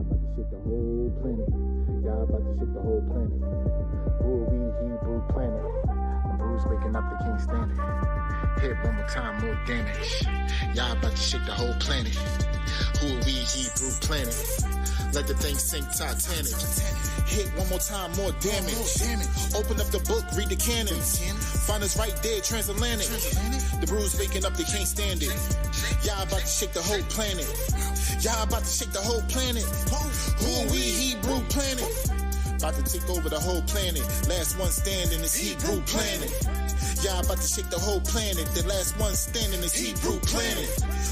about to shake the whole planet. Y'all about to shake the whole planet. Who are we, Hebrew planet? The bruise waking up, they can't stand it. Hit one more time, more damage. Y'all about to shake the whole planet. Who are we, Hebrew planet? Let the thing sink, Titanic. Hit one more time, more damage. Open up the book, read the canon. Find us right there, transatlantic. The bruise waking up, they can't stand it. Y'all about to shake the whole planet. Y'all about to shake the whole planet. Who are we, Hebrew planet? About to take over the whole planet. Last one standing is Hebrew planet. Y'all about to shake the whole planet. The last one standing is Hebrew planet.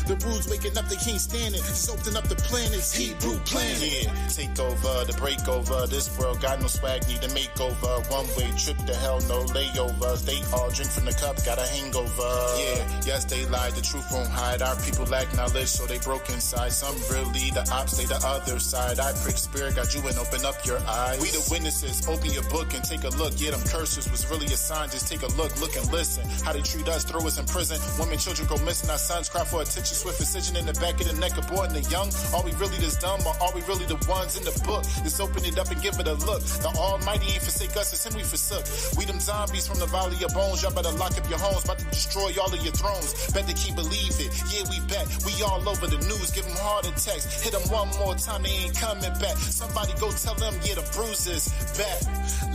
The bruise waking up, they can't stand it. Just open up the planets, Hebrew planet. Yeah, take over, the breakover. This world got no swag, need a makeover. One way trip to hell, no layovers. They all drink from the cup, got a hangover. Yeah, yes, they lied, the truth won't hide. Our people lack knowledge, so they broke inside. Some really, the ops, they the other side. I prick spirit, got you and open up your eyes. We the witnesses, open your book and take a look. Yeah, them curses was really a sign, just take a look and listen. How they treat us, throw us in prison. Women, children go missing, our sons cry for attention. Swift incision in the back of the neck, aborting the young. Are we really this dumb, or are we really the ones in the book? Let's open it up and give it a look. The Almighty ain't forsake us, it's him we forsook. We them zombies from the valley of bones. Y'all better lock up your homes, about to destroy all of your thrones. Better keep believe it. Yeah, we back. We all over the news. Give them heart attacks. Hit them one more time, they ain't coming back. Somebody go tell them, yeah, the bruises back.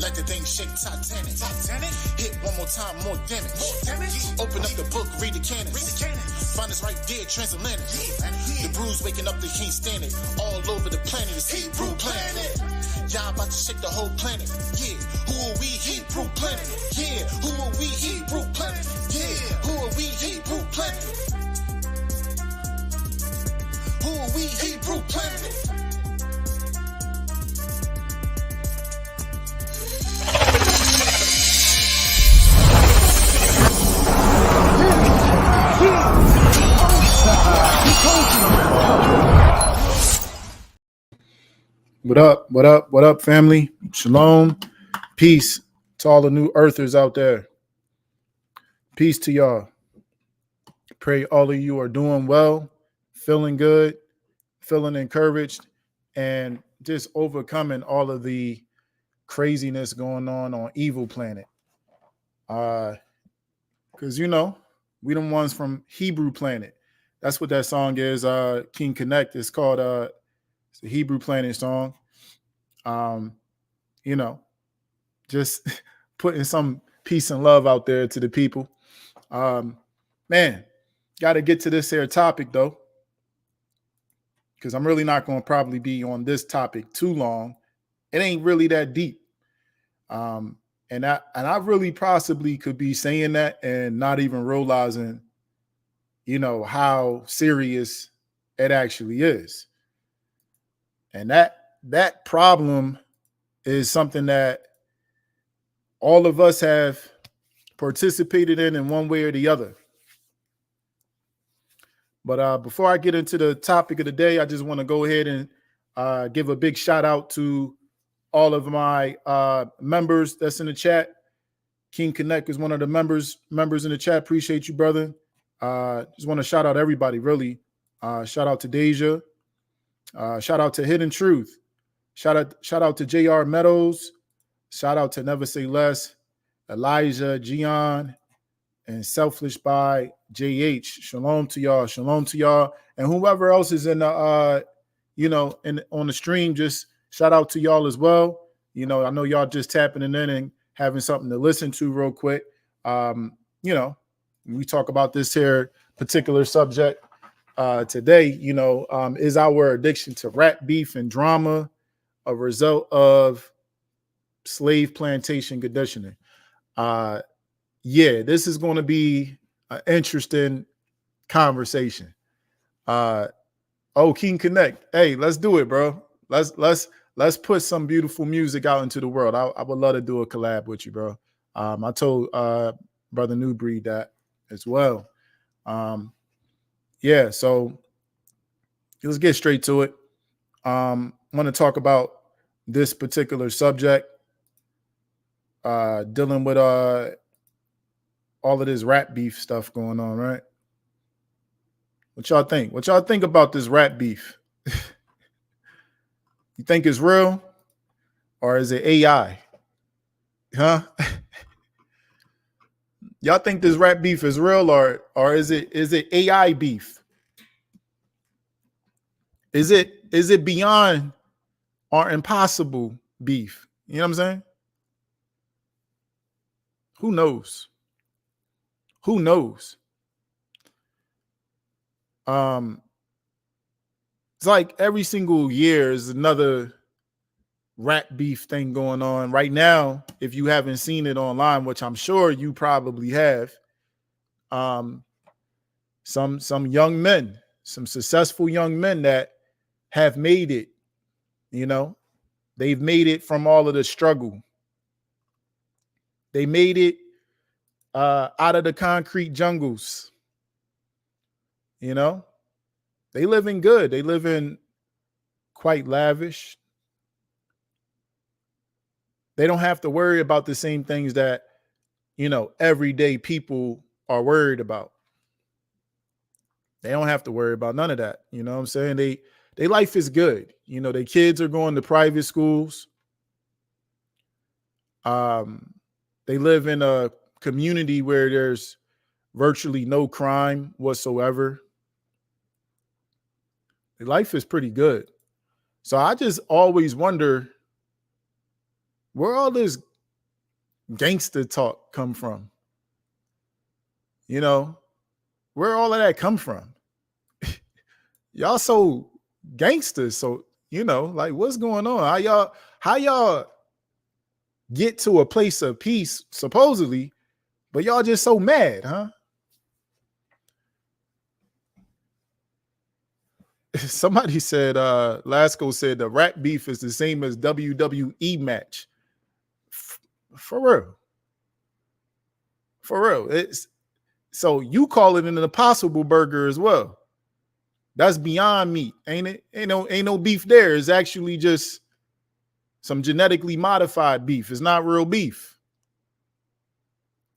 Let the thing shake, Titanic. Hit one more time, more damage. Open up the book, read the canon. Find us right there, transatlantic. The bruise waking up, they can't stand it. All over the planet, it's Hebrew planet. Y'all about to shake the whole planet. Yeah, who are we, Hebrew planet? Yeah, who are we, Hebrew planet? Yeah, who are we, Hebrew planet? Who are we, Hebrew planet? What up? What up? What up, family? Shalom. Peace to all the new earthers out there. Peace to y'all. Pray all of you are doing well, feeling good, feeling encouraged, and just overcoming all of the craziness going on Evil Planet. Because, we them ones from Hebrew Planet. That's what that song is, King Connect. It's called it's a Hebrew Planet song. Just putting some peace and love out there to the people. Man, got to get to this here topic, though, because I'm really not going to probably be on this topic too long. It ain't really that deep. And I really possibly could be saying that and not even realizing, how serious it actually is. And that problem is something that all of us have participated in one way or the other. But before I get into the topic of the day, I just want to go ahead and give a big shout out to all of my members that's in the chat. King Connect is one of the members in the chat. Appreciate you, brother. Just want to shout out everybody, really. Shout out to Deja. Shout out to Hidden Truth. Shout out to JR Meadows. Shout out to Never Say Less, Elijah, Gian, and Selfish by JH. Shalom to y'all. Shalom to y'all. And whoever else is in the on the stream, just shout out to y'all as well. I know y'all just tapping in and having something to listen to real quick. We talk about this here particular subject today, is our addiction to rap beef and drama a result of slave plantation conditioning? This is going to be an interesting conversation. King Connect. Hey, let's do it, bro. Let's put some beautiful music out into the world. I would love to do a collab with you, bro. I told Brother New Breed that as well. So let's get straight to it. I want to talk about this particular subject, dealing with all of this rap beef stuff going on, right? What y'all think? What y'all think about this rap beef? You think it's real or is it AI? Huh? Y'all think this rap beef is real or is it AI beef? Is it beyond or impossible beef? You know what I'm saying? Who knows? Who knows? Um, it's like every single year is another rap beef thing going on. Right now, if you haven't seen it online, which I'm sure you probably have, um, some young men, some successful young men that have made it, you know, they've made it from all of the struggle. They made it out of the concrete jungles, you know. They live in good. They live in quite lavish. They don't have to worry about the same things that, everyday people are worried about. They don't have to worry about none of that. You know what I'm saying? They life is good. Their kids are going to private schools. Um, they live in a community where there's virtually no crime whatsoever. Their life is pretty good. So I just always wonder where all this gangster talk come from. Where all of that come from? Y'all so gangsters. So, like what's going on? How y'all get to a place of peace, supposedly, but y'all just so mad, huh? Somebody said, Lasco said the rap beef is the same as WWE match. For real. For real. It's so you call it an impossible burger as well. That's beyond meat, ain't it? Ain't no beef there. It's actually just some genetically modified beef. It's not real beef.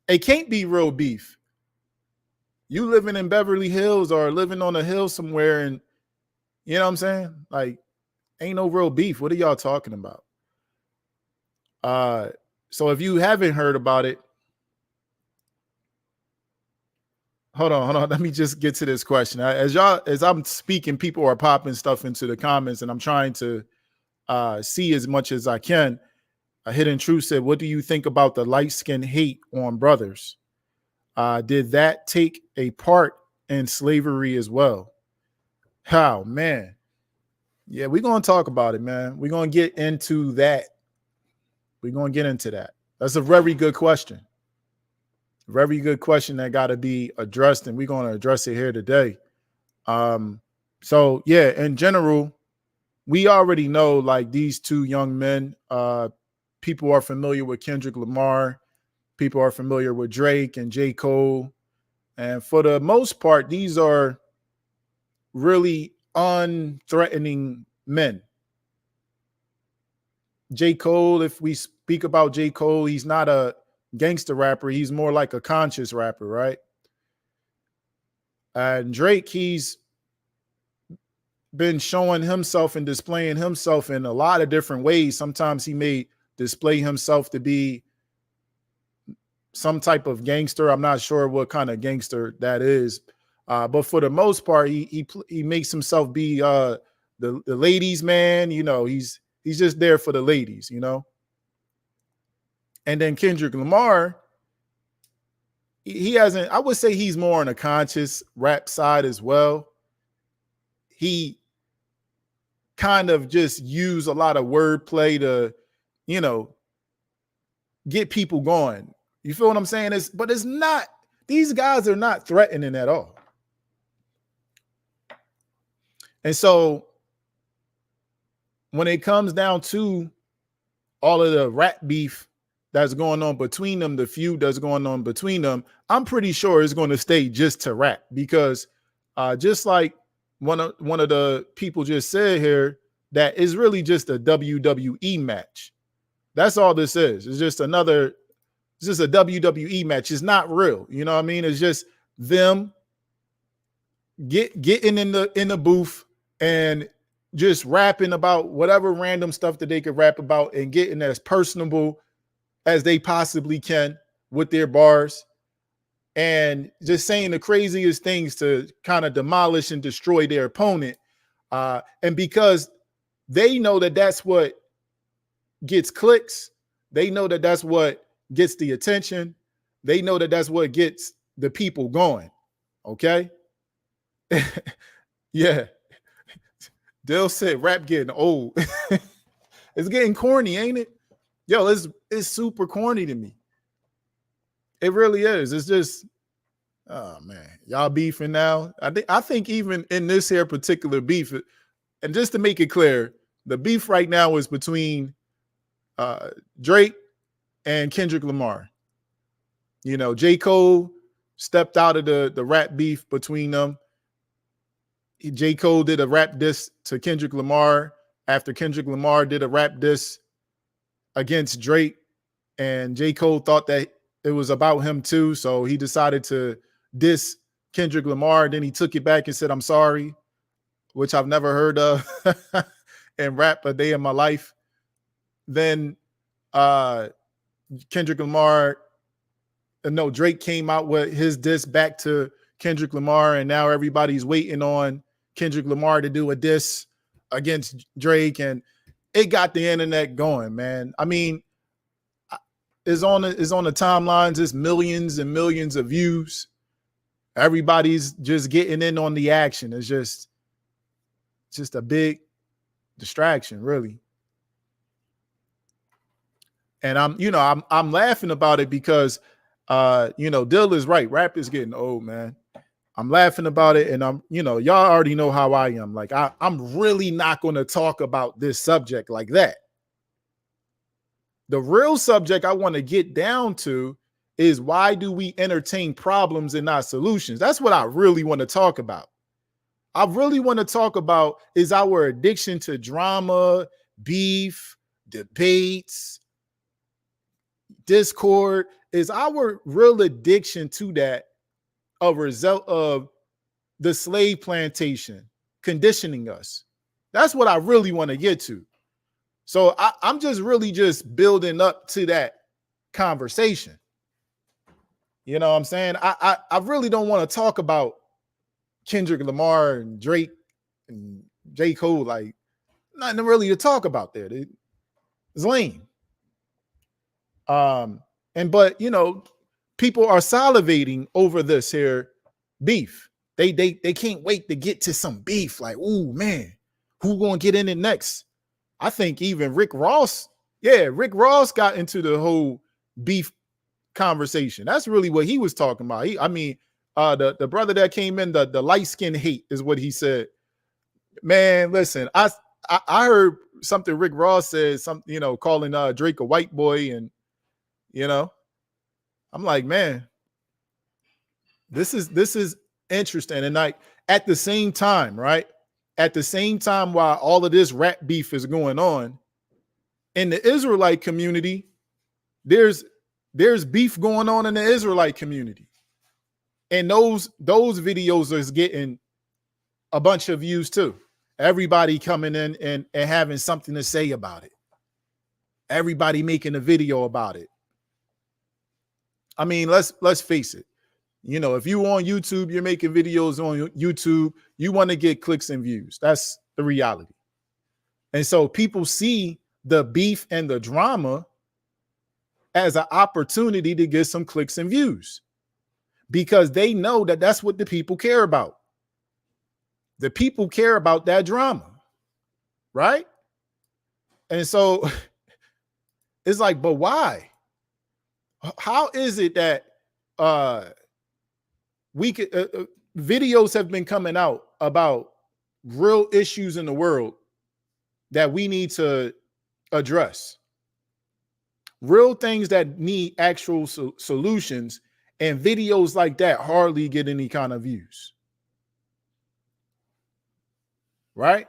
It can't be real beef. You living in Beverly Hills or living on a hill somewhere, and you know what I'm saying? Like, ain't no real beef. What are y'all talking about? So if you haven't heard about it, hold on. Let me just get to this question. As I'm speaking, people are popping stuff into the comments, and I'm trying to see as much as I can. A Hidden Truth said, "What do you think about the light skin hate on brothers? Did that take a part in slavery as well?" How, man? Yeah, we're gonna talk about it, man. We're gonna get into that. We're gonna get into that. That's a very good question. Very good question that got to be addressed, and we're gonna address it here today. So yeah, in general, we already know like these two young men. People are familiar with Kendrick Lamar. People are familiar with Drake and J. Cole. And for the most part, these are really unthreatening men. J. Cole, if we speak about J. Cole, he's not a gangster rapper. He's more like a conscious rapper, right? And Drake, he's been showing himself and displaying himself in a lot of different ways. Sometimes he may display himself to be some type of gangster. I'm not sure what kind of gangster that is. But for the most part, he makes himself be the ladies' man. He's just there for the ladies, And then Kendrick Lamar, he hasn't, I would say he's more on a conscious rap side as well. He kind of just use a lot of wordplay to, get people going. You feel what I'm saying? But it's not, these guys are not threatening at all. And so when it comes down to all of the rap beef that's going on between them, the feud that's going on between them, I'm pretty sure it's going to stay just to rap because just like one of the people just said here, that is really just a WWE match. That's all this is. It's just a WWE match. It's not real. You know what I mean? It's just them getting in the booth and just rapping about whatever random stuff that they could rap about and getting as personable as they possibly can with their bars and just saying the craziest things to kind of demolish and destroy their opponent. And because they know that that's what gets clicks, they know that that's what gets the attention, they know that that's what gets the people going. Okay. Yeah. Dill said rap getting old. It's getting corny, ain't it? Yo, it's super corny to me. It really is. It's just, oh man, y'all beefing now. I think even in this here particular beef, and just to make it clear, the beef right now is between Drake and Kendrick Lamar. You know, J. Cole stepped out of the rap beef between them. J. Cole did a rap diss to Kendrick Lamar after Kendrick Lamar did a rap diss against Drake. And J. Cole thought that it was about him too. So he decided to diss Kendrick Lamar. Then he took it back and said, "I'm sorry," which I've never heard of in rap a day in my life. Then Kendrick Lamar, no, Drake came out with his diss back to Kendrick Lamar, and now everybody's waiting on Kendrick Lamar to do a diss against Drake, and it got the internet going, man. I mean, it's on the timelines. It's millions and millions of views. Everybody's just getting in on the action. It's just a big distraction, really. And I'm laughing about it because Dill is right. Rap is getting old, man. I'm laughing about it, and y'all already know how I am. Like, I'm really not going to talk about this subject like that. The real subject I want to get down to is, why do we entertain problems and not solutions? That's what I really want to talk about. I really want to talk about is our addiction to drama, beef, debates, discord. Is our real addiction to that a result of the slave plantation conditioning us? That's what I really want to get to. So I'm just really just building up to that conversation. You know what I'm saying? I really don't want to talk about Kendrick Lamar and Drake and J. Cole. Like, nothing really to talk about there. It's lame. But people are salivating over this here beef. They can't wait to get to some beef. Like, ooh, man, who gonna get in it next? I think even Rick Ross got into the whole beef conversation. That's really what he was talking about. The brother that came in, the light skin hate is what he said. Man, listen, I heard something Rick Ross said, something, calling Drake a white boy, and I'm like, man, this is interesting. And like, at the same time, right? At the same time, while all of this rap beef is going on in the Israelite community, there's beef going on in the Israelite community. And those videos is getting a bunch of views too. Everybody coming in and having something to say about it. Everybody making a video about it. I mean, let's face it. If you on YouTube, you're making videos on YouTube, you want to get clicks and views. That's the reality. And so people see the beef and the drama as an opportunity to get some clicks and views, because they know that that's what the people care about. The people care about that drama, right? And so it's like, but why? How is it that we could videos have been coming out about real issues in the world that we need to address, real things that need actual solutions, and videos like that hardly get any kind of views, right?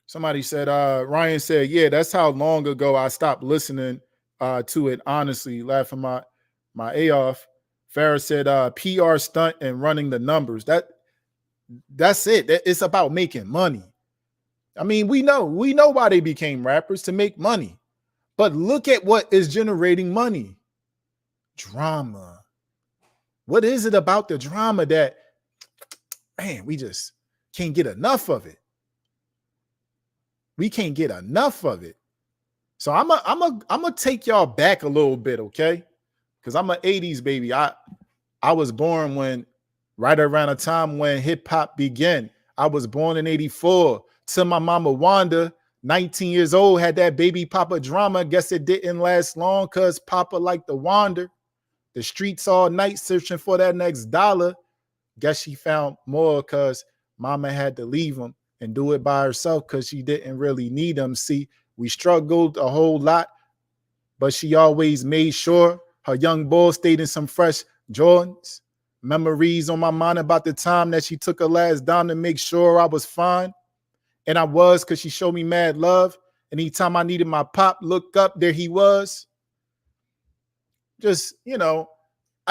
Somebody said, Ryan said, yeah, that's how long ago I stopped listening to it, honestly, laughing my A off. Farrah said, PR stunt and running the numbers. That's it. It's about making money. I mean, we know why they became rappers, to make money. But look at what is generating money. Drama. What is it about the drama that, man, we just can't get enough of it? We can't get enough of it. So I'm gonna take y'all back a little bit, okay? Because I'm an 80s baby. I was born when right around the time when hip hop began. I was born in 84. To my mama Wanda, 19 years old, had that baby Papa drama. Guess it didn't last long because Papa liked to wander the streets all night searching for that next dollar. Guess she found more because mama had to leave him and do it by herself because she didn't really need him. See, we struggled a whole lot, but she always made sure her young boy stayed in some fresh Jordans. Memories on my mind about the time that she took her last dime to make sure I was fine. And I was, because she showed me mad love. Anytime I needed my pop, look up, there he was. Just, I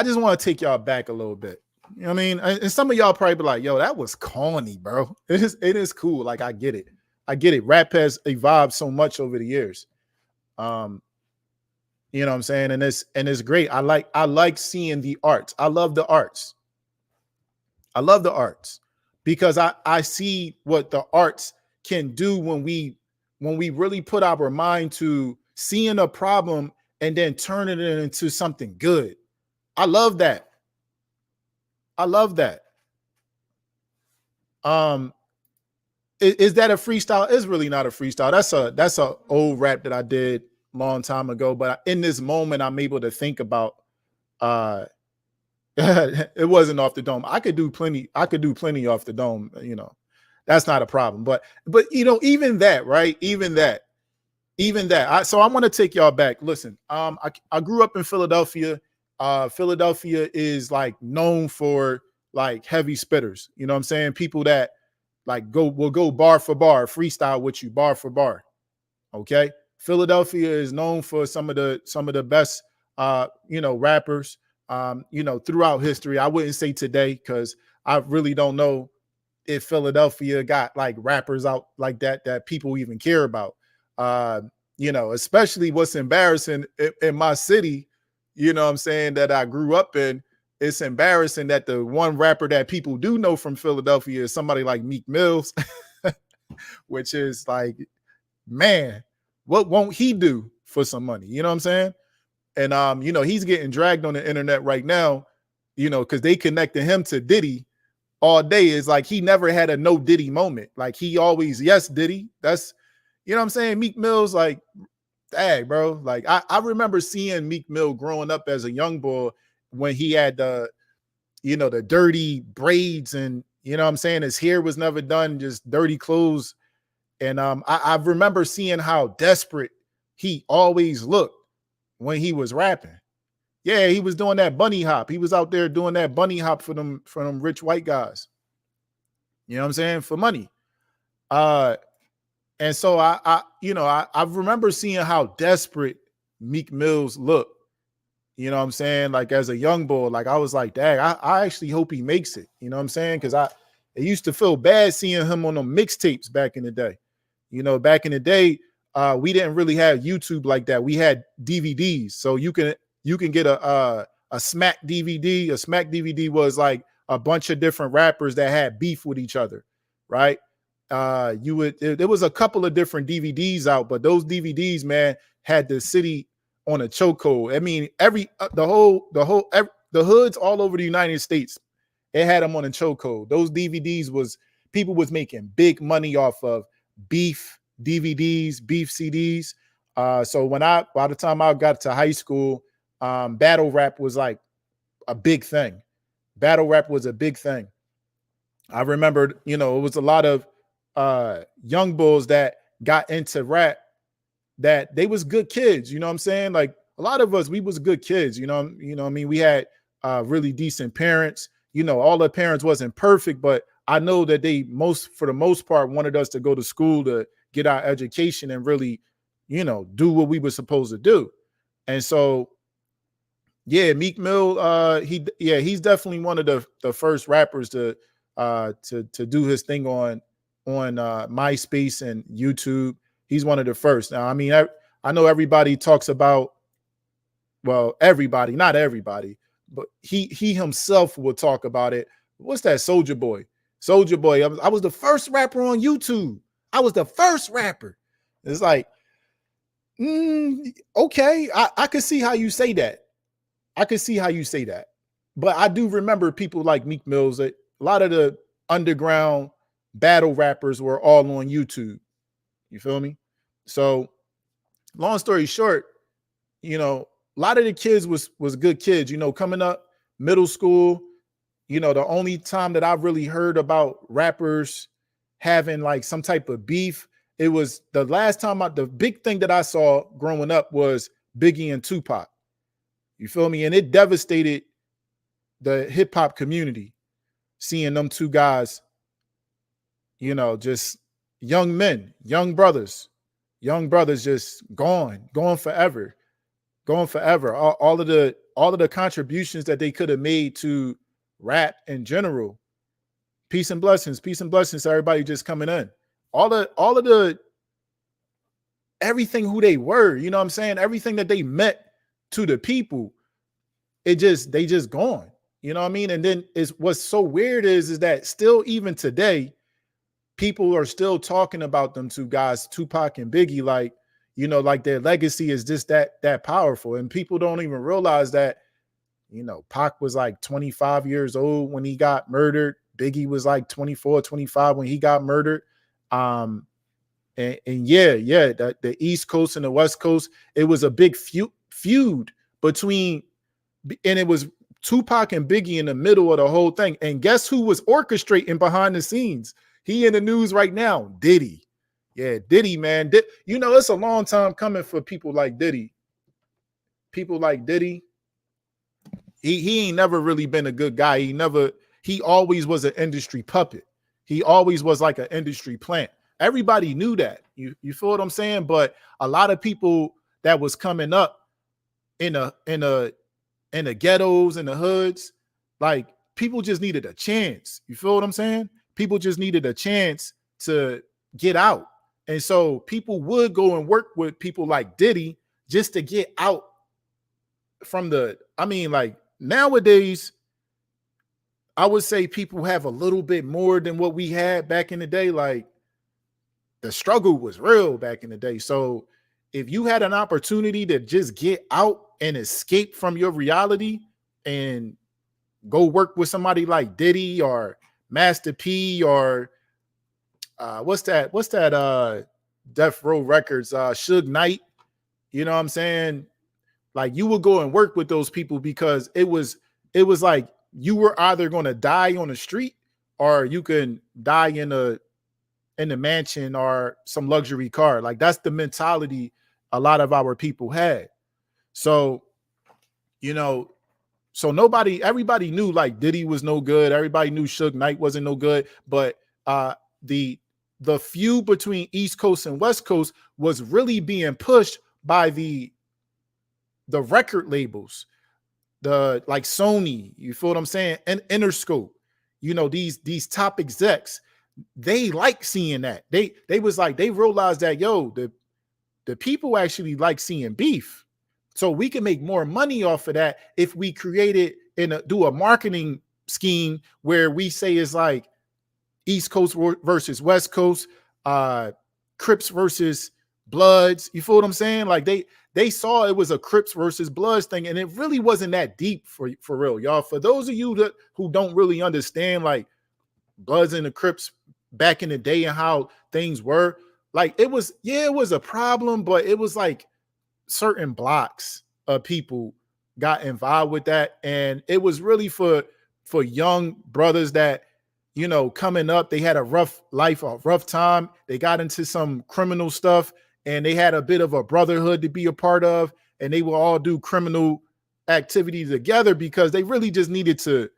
just want to take y'all back a little bit. You know what I mean? And some of y'all probably be like, yo, that was corny, bro. It is cool. Like, I get it. Rap has evolved so much over the years. You know what I'm saying? And it's great. I like seeing the arts. I love the arts. Because I see what the arts can do when we really put our mind to seeing a problem and then turning it into something good. I love that. Is that a freestyle? It's really not a freestyle. That's a old rap that I did a long time ago. But in this moment, I'm able to think about. It wasn't off the dome. I could do plenty off the dome. That's not a problem. But even that, right? Even that. So I want to take y'all back. Listen, I grew up in Philadelphia. Philadelphia is like known for like heavy spitters. You know what I'm saying? People that like will go bar for bar, freestyle with you, bar for bar. Okay. Philadelphia is known for some of the best rappers throughout history. I wouldn't say today, because I really don't know if Philadelphia got like rappers out like that people even care about. Especially what's embarrassing in my city, you know what I'm saying, that I grew up in. It's embarrassing that the one rapper that people do know from Philadelphia is somebody like Meek Mills, which is like, man, what won't he do for some money? You know what I'm saying? And he's getting dragged on the internet right now, because they connected him to Diddy all day. Is like he never had a no Diddy moment. Like he always, yes, Diddy. That's, you know what I'm saying? Meek Mill's like, dang, bro. Like I remember seeing Meek Mill growing up as a young boy when he had the dirty braids, and you know what I'm saying, his hair was never done, just dirty clothes. And I remember seeing how desperate he always looked when he was rapping. Yeah, he was doing that bunny hop. He was out there doing that bunny hop for them rich white guys. You know what I'm saying? For money. And so I remember seeing how desperate Meek Mills looked. You know what I'm saying? Like as a young boy, like I was like, dang, I actually hope he makes it. You know what I'm saying? Because it used to feel bad seeing him on the mixtapes back in the day. Back in the day, we didn't really have YouTube like that. We had DVDs, so you can get a Smack DVD. A Smack DVD was like a bunch of different rappers that had beef with each other, right? There was a couple of different DVDs out, but those DVDs, man, had the city on a chokehold. I mean, the hoods all over the United States, it had them on a chokehold. Those DVDs people was making big money off of beef DVDs, beef CDs. So by the time I got to high school, battle rap was like a big thing. Battle rap was a big thing. I remembered, it was a lot of young bulls that got into rap that they was good kids. You know what I'm saying? Like a lot of us, we was good kids. You know what I mean? We had really decent parents. All the parents wasn't perfect, but I know that for the most part, wanted us to go to school to get our education and really, do what we were supposed to do. And so, yeah, Meek Mill, he's definitely one of the first rappers to to do his thing on MySpace and YouTube. He's one of the first. Now, I mean, I know everybody talks about, well, everybody, not everybody, but he himself will talk about it. What's that? Soldier Boy. Soldier Boy. I was the first rapper on YouTube. I was the first rapper. It's like, okay, I could see how you say that. I could see how you say that. But I do remember people like Meek Mills. A lot of the underground battle rappers were all on YouTube. You feel me? So, long story short, you know, a lot of the kids was good kids. You know, coming up middle school, you know, the only time that I really heard about rappers having like some type of beef, it was the last time the big thing that I saw growing up was Biggie and Tupac. You feel me? And it devastated the hip hop community, seeing them two guys, you know, just young men, young brothers just gone forever. All of the contributions that they could have made to rap in general. Peace and blessings to everybody just coming in. All of the everything who they were, you know what I'm saying? Everything that they meant to the people, they just gone. You know what I mean? And then what's so weird is that still even today, people are still talking about them two guys, Tupac and Biggie, like, you know, like their legacy is just that powerful. And people don't even realize that, you know, Pac was like 25 years old when he got murdered. Biggie was like 24, 25 when he got murdered. And the East Coast and the West Coast, it was a big feud between, and it was Tupac and Biggie in the middle of the whole thing. And guess who was orchestrating behind the scenes? He in the news right now, Diddy. Yeah, Diddy, man. You know, it's a long time coming for people like Diddy. People like Diddy. He ain't never really been a good guy. He always was an industry puppet. He always was like an industry plant. Everybody knew that. You feel what I'm saying? But a lot of people that was coming up in the ghettos, in the hoods, like people just needed a chance. You feel what I'm saying? People just needed a chance to get out. And so people would go and work with people like Diddy just to get out from like nowadays, I would say people have a little bit more than what we had back in the day. Like the struggle was real back in the day. So if you had an opportunity to just get out and escape from your reality and go work with somebody like Diddy or Master P or what's that Death Row Records, Suge Knight, you know what I'm saying? Like you would go and work with those people because it was like you were either going to die on the street or you can die in the mansion or some luxury car. Like that's the mentality a lot of our people had. So, you know, everybody knew like Diddy was no good. Everybody knew Suge Knight wasn't no good. But the feud between East Coast and West Coast was really being pushed by the record labels, the like Sony, you feel what I'm saying? And Interscope, you know, these top execs, they like seeing that. They was like, they realized that, yo, the people actually like seeing beef. So we can make more money off of that if we create it do a marketing scheme where we say it's like East Coast versus West Coast, Crips versus Bloods. You feel what I'm saying? Like they saw it was a Crips versus Bloods thing, and it really wasn't that deep for real, y'all. For those of you who don't really understand like Bloods and the Crips back in the day and how things were, like it was a problem, but it was like certain blocks of people got involved with that, and it was really for young brothers that, you know, coming up, they had a rough life, a rough time. They got into some criminal stuff, and they had a bit of a brotherhood to be a part of, and they will all do criminal activities together because they really just needed to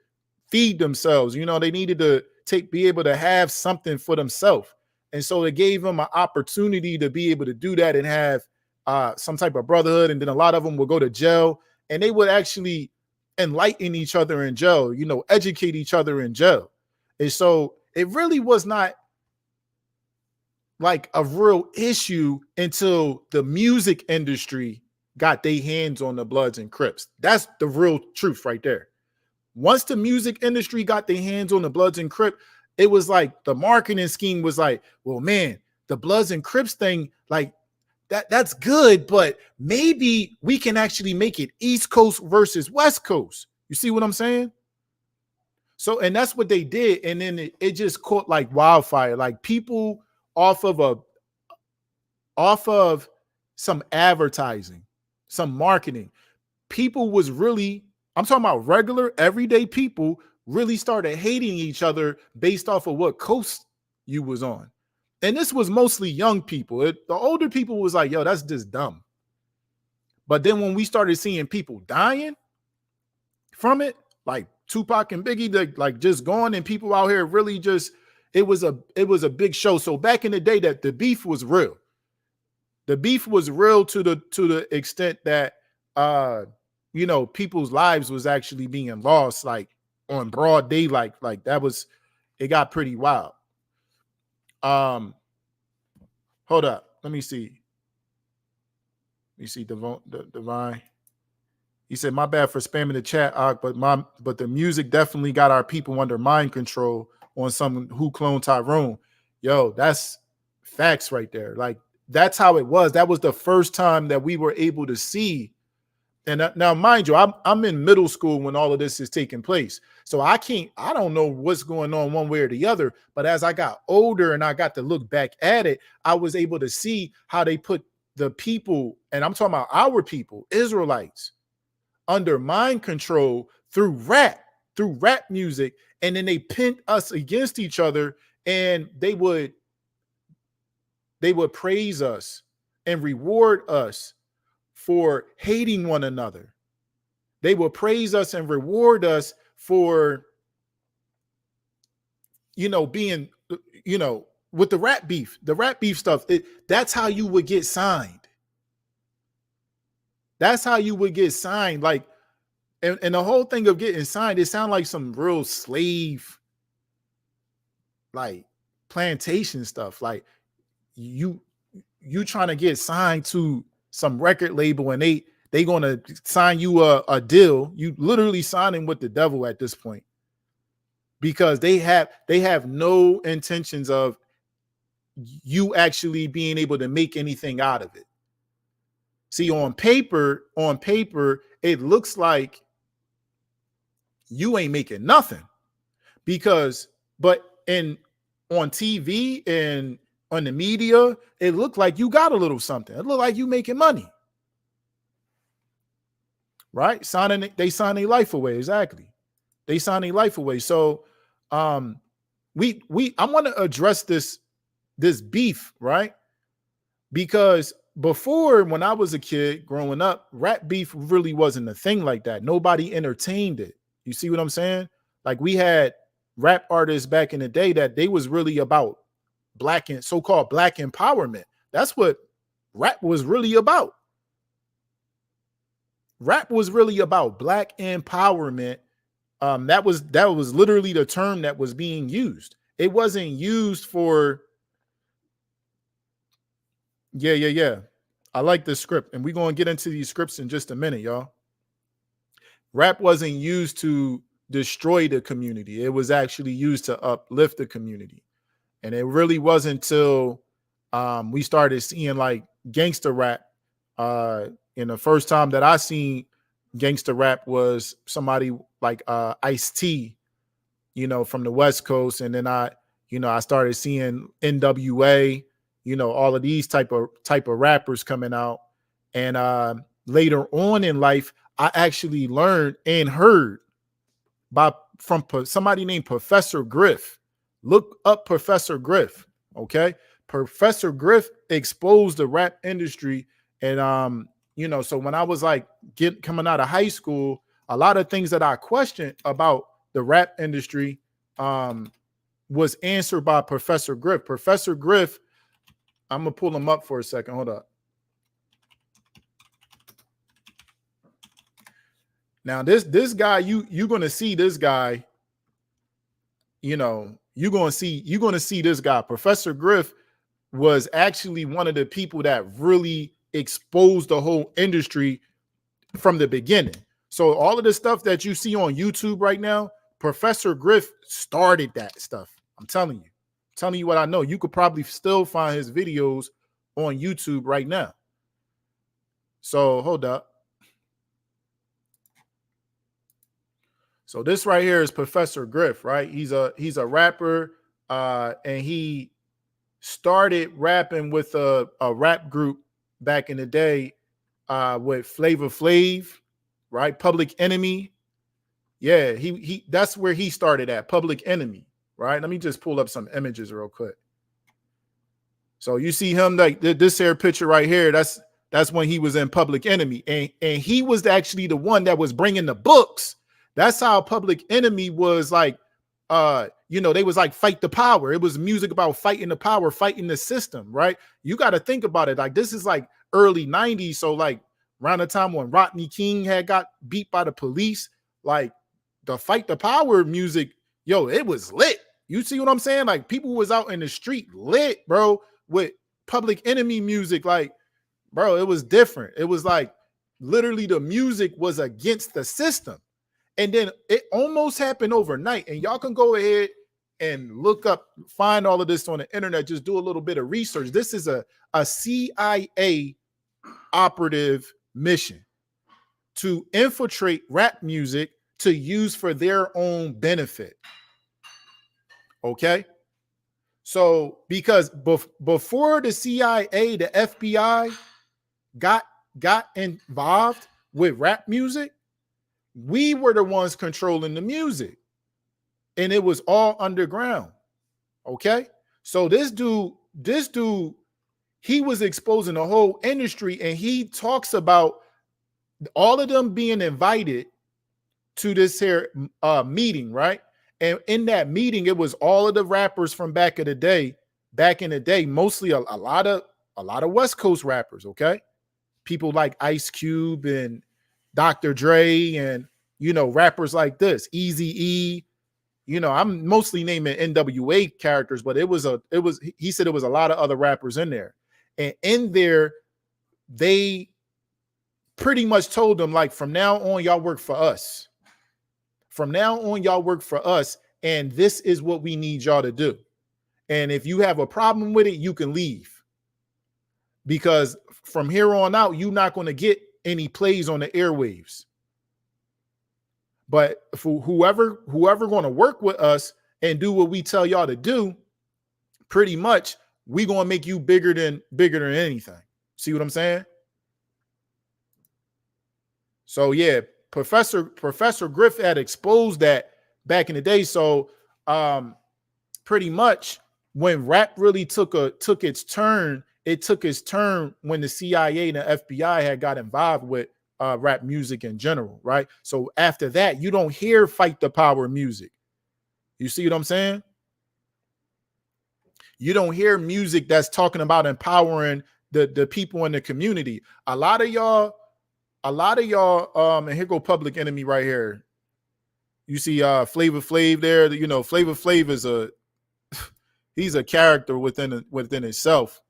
feed themselves. You know, they needed to be able to have something for themselves. And so it gave them an opportunity to be able to do that and have some type of brotherhood. And then a lot of them would go to jail, and they would actually enlighten each other in jail, you know, educate each other in jail. And so it really was not like a real issue until the music industry got their hands on the Bloods and Crips. That's the real truth right there. Once the music industry got their hands on the Bloods and Crips, it was like the marketing scheme was like, well, man, the Bloods and Crips thing, like that's good, but maybe we can actually make it East Coast versus West Coast. You see what I'm saying? So, and that's what they did. And then it just caught like wildfire. Like people off of some advertising, some marketing, people was really, I'm talking about regular everyday people really started hating each other based off of what coast you was on. And this was mostly young people. The older people was like, yo, that's just dumb. But then when we started seeing people dying from it, like Tupac and Biggie, like just gone, and people out here really just, it was a big show. So back in the day, that the beef was real. The beef was real to the extent that people's lives was actually being lost, like on broad daylight. Like that was, it got pretty wild. Hold up, let me see. Divine. He said, "My bad for spamming the chat, but the music definitely got our people under mind control on some Who Cloned Tyrone." Yo, that's facts right there. Like that's how it was. That was the first time that we were able to see. And now, mind you, I'm in middle school when all of this is taking place. So I don't know what's going on one way or the other. But as I got older and I got to look back at it, I was able to see how they put the people, and I'm talking about our people, Israelites, under mind control through rap music. And then they pinned us against each other, and they would praise us and reward us for hating one another. They will praise us and reward us for, being, with the rap beef stuff. That's how you would get signed. That's how you would get signed. Like, and the whole thing of getting signed, it sounds like some real slave, like plantation stuff. Like you trying to get signed to some record label, and they gonna sign you a deal. You literally signing with the devil at this point, because they have no intentions of you actually being able to make anything out of it. See, on paper, it looks like you ain't making nothing, but on TV and on the media, it looked like you got a little something. It looked like you making money, right? They sign their life away. Exactly. They sign their life away. So, I want to address this beef, right? Because before, when I was a kid growing up, rap beef really wasn't a thing like that. Nobody entertained it. You see what I'm saying? Like we had rap artists back in the day that they was really about so-called black empowerment. That's what rap was really about. Rap was really about black empowerment. That was literally the term that was being used. It wasn't used for, yeah. I like this script, and we're going to get into these scripts in just a minute, y'all. Rap wasn't used to destroy the community. It was actually used to uplift the community. And it really wasn't until we started seeing like gangster rap. And the first time that I seen gangster rap was somebody like Ice-T, from the West Coast. And then I started seeing NWA, all of these type of rappers coming out. And later on in life, I actually learned and heard from somebody named Professor Griff. Look up Professor Griff. Okay. Professor Griff exposed the rap industry. And, so when I was like coming out of high school, a lot of things that I questioned about the rap industry was answered by Professor Griff. Professor Griff, I'm going to pull him up for a second. Hold up. Now, this guy, you're going to see this guy, you're going to see this guy. Professor Griff was actually one of the people that really exposed the whole industry from the beginning. So all of the stuff that you see on YouTube right now, Professor Griff started that stuff. I'm telling you what I know. You could probably still find his videos on YouTube right now. So hold up. So this right here is Professor Griff, right? He's a rapper, and he started rapping with a rap group back in the day, with Flavor Flav, right? Public Enemy. Yeah, he that's where he started at, Public Enemy, right? Let me just pull up some images real quick. So you see him like this here picture right here. That's when he was in Public Enemy, and he was actually the one that was bringing the books. That's how Public Enemy was like, they was like fight the power. It was music about fighting the power, fighting the system, right? You got to think about it. Like this is like early 90s. So like around the time when Rodney King had got beat by the police, like the fight the power music, it was lit. You see what I'm saying? Like people was out in the street lit, bro, with Public Enemy music. Like, bro, it was different. It was like literally the music was against the system. And then it almost happened overnight. And y'all can go ahead and look up, find all of this on the internet. Just do a little bit of research. This is a CIA operative mission to infiltrate rap music to use for their own benefit. Okay? So because before the CIA, the FBI got involved with rap music, we were the ones controlling the music, and it was all underground. Okay. So this dude, he was exposing the whole industry, and he talks about all of them being invited to this here meeting, right? And in that meeting, it was all of the rappers from back in the day, mostly a lot of West Coast rappers. Okay. People like Ice Cube and Dr. Dre and, rappers like this, Eazy-E. I'm mostly naming NWA characters, but he said it was a lot of other rappers in there. And in there, they pretty much told them, like, from now on, y'all work for us. From now on, y'all work for us. And this is what we need y'all to do. And if you have a problem with it, you can leave. Because from here on out, you're not going to get any plays on the airwaves. But for whoever going to work with us and do what we tell y'all to do, pretty much we going to make you bigger than anything. See what I'm saying? So yeah, Professor Griff had exposed that back in the day. So pretty much when rap really took its turn, it took its turn when the CIA and the FBI had got involved with rap music in general, right? So after that, you don't hear fight the power music. You see what I'm saying? You don't hear music that's talking about empowering the people in the community. A lot of y'all, and here go Public Enemy right here. You see Flavor Flav there. Flavor Flav is he's a character within itself.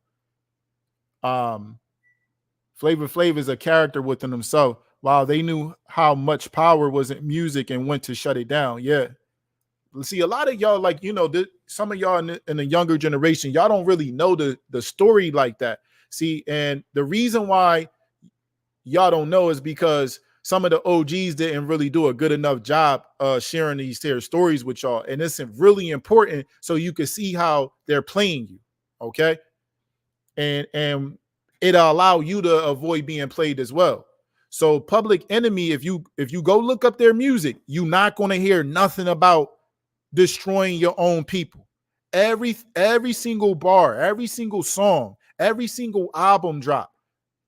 Flavor Flav is a character within himself. Wow, they knew how much power was in music and went to shut it down. Yeah. See, a lot of y'all, like, some of y'all in the younger generation, y'all don't really know the story like that. See, and the reason why y'all don't know is because some of the OGs didn't really do a good enough job sharing these stories with y'all. And it's really important so you can see how they're playing you. Okay. And it'll allow you to avoid being played as well. So Public Enemy, if you go look up their music, you're not going to hear nothing about destroying your own people. Every single bar, every single song, every single album drop,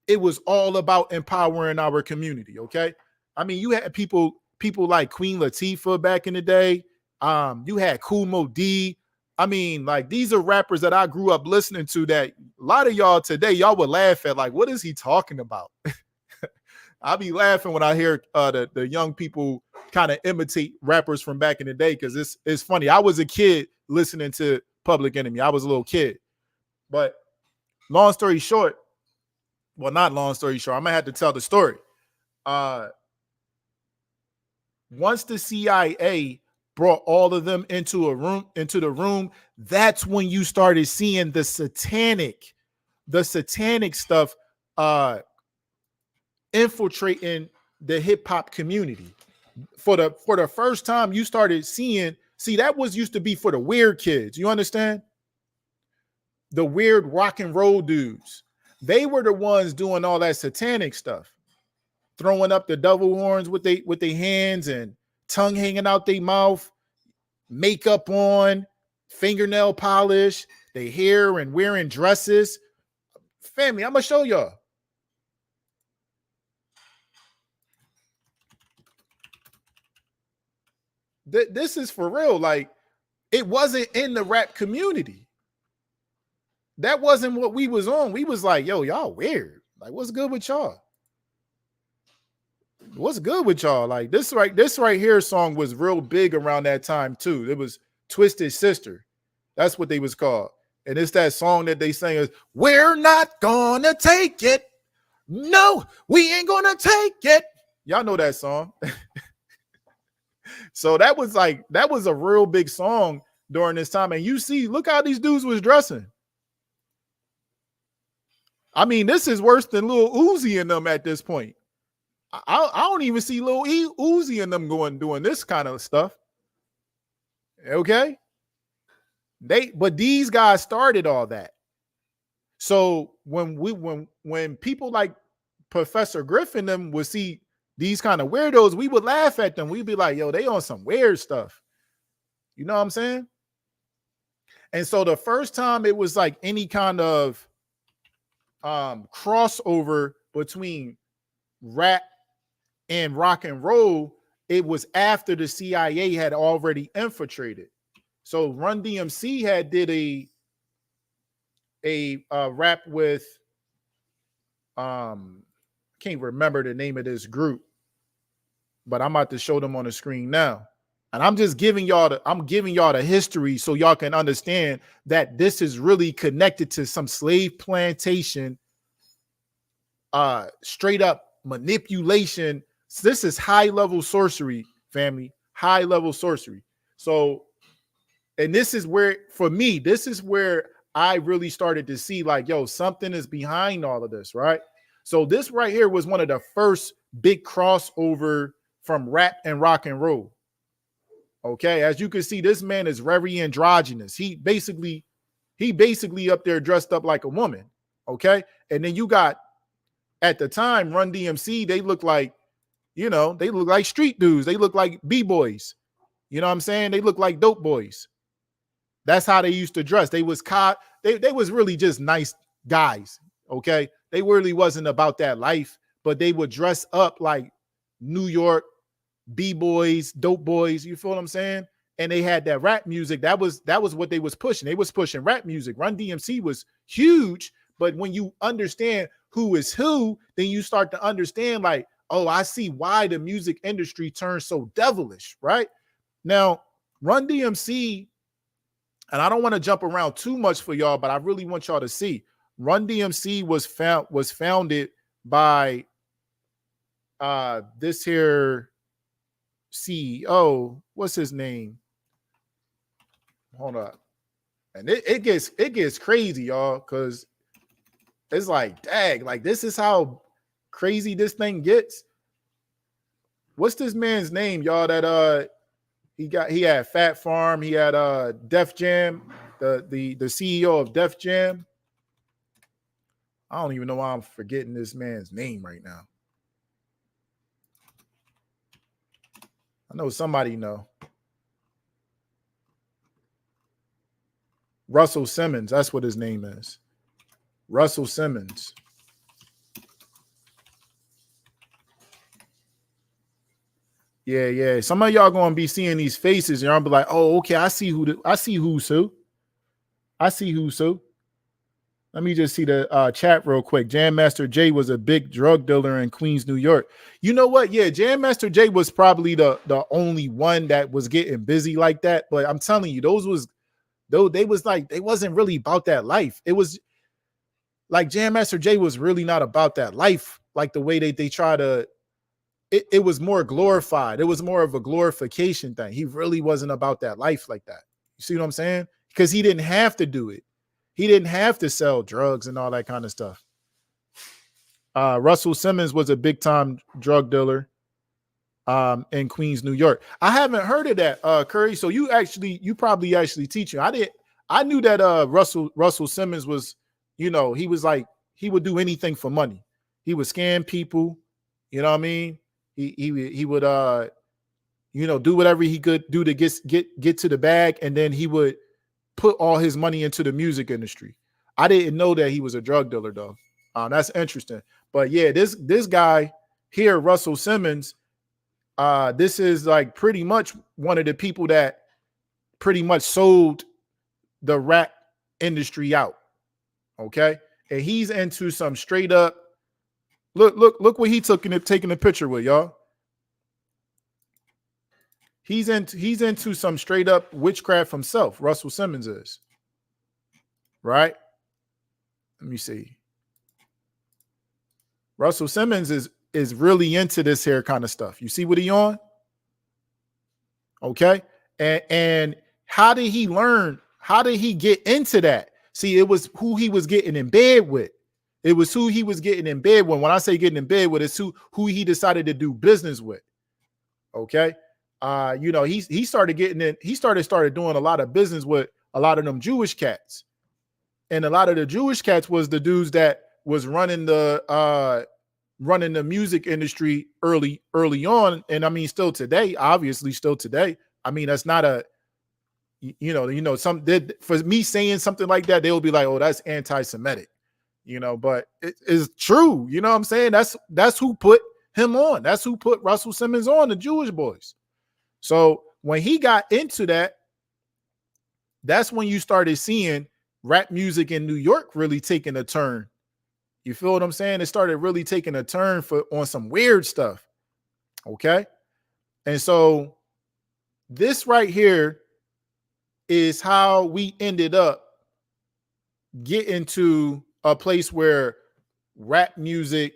it was all about empowering our community. Okay. I mean, you had people like Queen Latifah back in the day. You had Kool Moe Dee. I mean, like, these are rappers that I grew up listening to that a lot of y'all today, y'all would laugh at, like, what is he talking about? I'll be laughing when I hear the young people kind of imitate rappers from back in the day because it's funny. I was a kid listening to Public Enemy. I was a little kid. But long story short, well, not long story short, I'm gonna have to tell the story. Once the CIA brought all of them into the room, that's when you started seeing the satanic stuff infiltrating the hip hop community. For the first time, you started seeing, that was used to be for the weird kids. You understand? The weird rock and roll dudes. They were the ones doing all that satanic stuff, throwing up the devil horns with their hands and tongue hanging out their mouth, makeup on, fingernail polish, their hair, and wearing dresses. Family, I'm gonna show y'all. This is for real. Like, it wasn't in the rap community. That wasn't what we was on. We was like, yo, y'all weird. Like, what's good with y'all? What's good with y'all? Like, this right here song was real big around that time too. It was Twisted Sister. That's what they was called. And it's that song that they sang is, we're not gonna take it. No, we ain't gonna take it. Y'all know that song. So that was a real big song during this time. And you see, look how these dudes was dressing. I mean, this is worse than Lil Uzi and them at this point. I don't even see Lil Uzi and them doing this kind of stuff. Okay. But these guys started all that. So when people like Professor Griffin them would see these kind of weirdos, we would laugh at them. We'd be like, yo, they on some weird stuff. You know what I'm saying? And so the first time it was like any kind of crossover between rap and rock and roll, it was after the CIA had already infiltrated. So Run DMC had did a rap with can't remember the name of this group, but I'm about to show them on the screen now. And I'm just giving y'all the history so y'all can understand that this is really connected to some slave plantation, straight up manipulation. This is high level sorcery, family, high level sorcery. So, and this is where, for me, this is where I really started to see like, yo, something is behind all of this, right? So this right here was one of the first big crossover from rap and rock and roll. Okay, as you can see, this man is very androgynous. He basically up there dressed up like a woman. Okay, and then you got, at the time, Run DMC, they look like, they look like street dudes. They look like B-boys. You know what I'm saying? They look like dope boys. That's how they used to dress. They was they was really just nice guys. Okay, they really wasn't about that life, but they would dress up like New York B-boys, dope boys. You feel what I'm saying? And they had that rap music. That was what they was pushing. They was pushing rap music. Run DMC was huge, but when you understand who is who, then you start to understand like, oh, I see why the music industry turned so devilish, right? Now, Run DMC, and I don't want to jump around too much for y'all, but I really want y'all to see. Run DMC was founded by this here CEO. What's his name? Hold up. And it gets crazy, y'all, because it's like, dang, like this is how crazy this thing gets. What's this man's name, y'all? That he had Fat Farm, he had Def Jam, the CEO of Def Jam. I don't even know why I'm forgetting this man's name right now. I know somebody know. Russell Simmons, that's what his name is. Russell Simmons. Yeah. Some of y'all gonna be seeing these faces, and y'all be like, "Oh, okay, I see who's who. I see who's who." Let me just see the chat real quick. Jam Master Jay was a big drug dealer in Queens, New York. You know what? Yeah, Jam Master Jay was probably the only one that was getting busy like that. But I'm telling you, they wasn't really about that life. It was like Jam Master Jay was really not about that life, like the way they try to. It was more glorified. It was more of a glorification thing. He really wasn't about that life like that. You see what I'm saying? Because he didn't have to do it. He didn't have to sell drugs and all that kind of stuff. Russell Simmons was a big time drug dealer in Queens, New York. I haven't heard of that, Curry. So you probably actually teaching. I knew that Russell Simmons was, he was like, he would do anything for money. He would scam people. You know what I mean? He would do whatever he could do to get to the bag, and then he would put all his money into the music industry. I didn't know that he was a drug dealer though. That's interesting. But yeah, this guy here, Russell Simmons, this is like pretty much one of the people that pretty much sold the rap industry out. Okay. And he's into some straight up look what he taking a picture with, y'all. He's into some straight up witchcraft himself. Russell Simmons is. Right? Let me see. Russell Simmons is really into this here kind of stuff. You see what he on? Okay. And how did he learn? How did he get into that? See, it was who he was getting in bed with. It was who he was getting in bed with. When I say getting in bed with, it's who he decided to do business with. Okay. He started getting in, he started doing a lot of business with a lot of them Jewish cats. And a lot of the Jewish cats was the dudes that was running the music industry early on. And I mean, still today, obviously still today. I mean, that's not a, some did for me saying something like that, they'll be like, oh, that's anti-Semitic, but it is true. You know what I'm saying? That's who put him on. That's who put Russell Simmons on, the Jewish boys. So when he got into that, that's when you started seeing rap music in New York really taking a turn. You feel what I'm saying? It started really taking a turn on some weird stuff. Okay. And so this right here is how we ended up getting to a place where rap music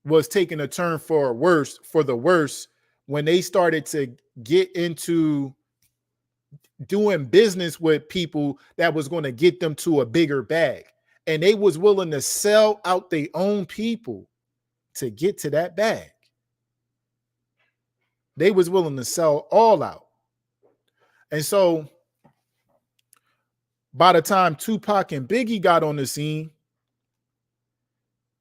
was taking a turn for the worse when they started to get into doing business with people that was going to get them to a bigger bag. And they was willing to sell out their own people to get to that bag. They was willing to sell all out. And so by the time Tupac and Biggie got on the scene,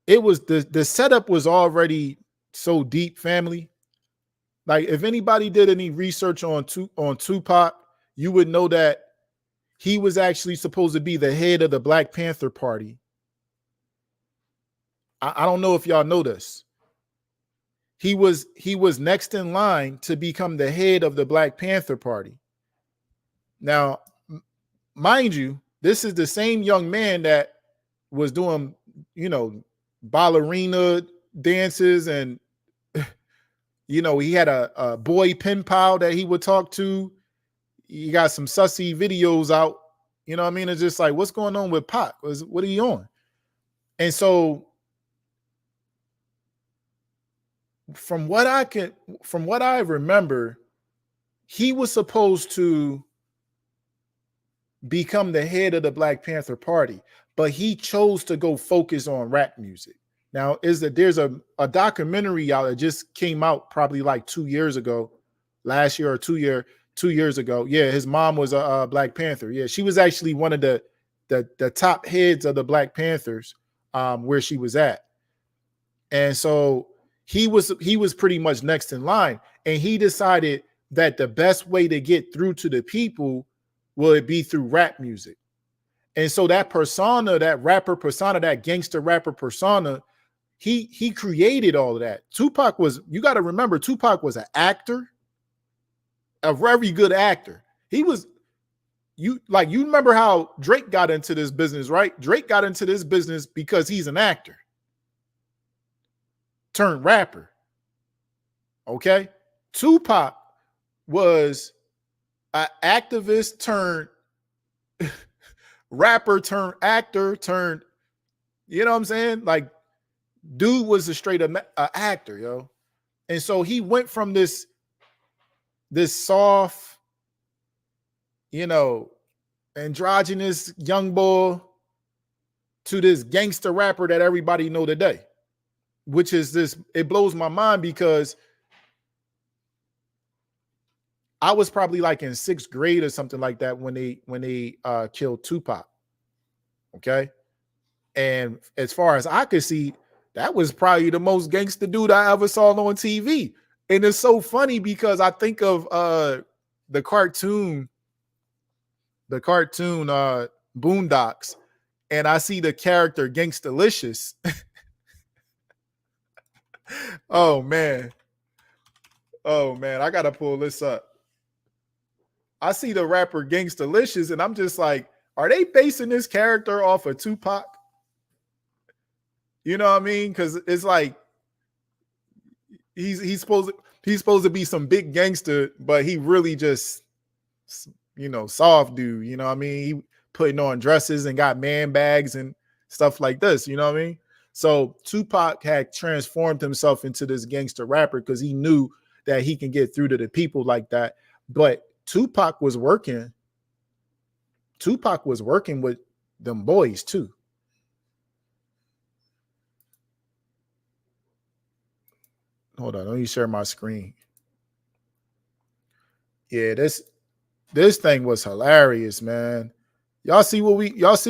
it was the setup was already so deep, family. Like if anybody did any research on Tupac, you would know that he was actually supposed to be the head of the Black Panther Party. I don't know if y'all know this. He was next in line to become the head of the Black Panther Party. Now, mind you, this is the same young man that was doing, ballerina dances, and he had a boy pen pal that he would talk to. He got some sussy videos out. You know what I mean? It's just like, what's going on with Pac? What are you on? And so from what I remember, he was supposed to become the head of the Black Panther Party, but he chose to go focus on rap music. Now, there's a documentary out that just came out probably like 2 years ago, last year or 2 years ago. Yeah, his mom was a Black Panther. Yeah, she was actually one of the top heads of the Black Panthers, where she was at. And so he was pretty much next in line, and he decided that the best way to get through to the people would be through rap music. And so that persona, that rapper persona, that gangster rapper persona, he created all of that. Tupac was, you got to remember, Tupac was an actor, a very good actor. He was, you remember how Drake got into this business, right? Drake got into this business because he's an actor turned rapper. Okay. Tupac was an activist turned rapper turned actor turned, you know what I'm saying? Like, dude was a straight actor, yo. And so he went from this soft, you know, androgynous young boy to this gangster rapper that everybody know today, which is this. It blows my mind because I was probably like in 6th grade or something like that when they killed Tupac. Okay. And as far as I could see, that was probably the most gangster dude I ever saw on TV. And it's so funny because I think of the cartoon Boondocks, and I see the character Gangstalicious. Oh man, I gotta pull this up. I see the rapper Gangstalicious, and I'm just like, are they basing this character off of Tupac? You know what I mean? Because it's like he's supposed to be some big gangster, but he really just, you know, soft dude. You know what I mean? He putting on dresses and got man bags and stuff like this. You know what I mean? So Tupac had transformed himself into this gangster rapper because he knew that he can get through to the people like that. But Tupac was working with them boys too. Hold on, let me share my screen. Yeah, this thing was hilarious, man. Y'all see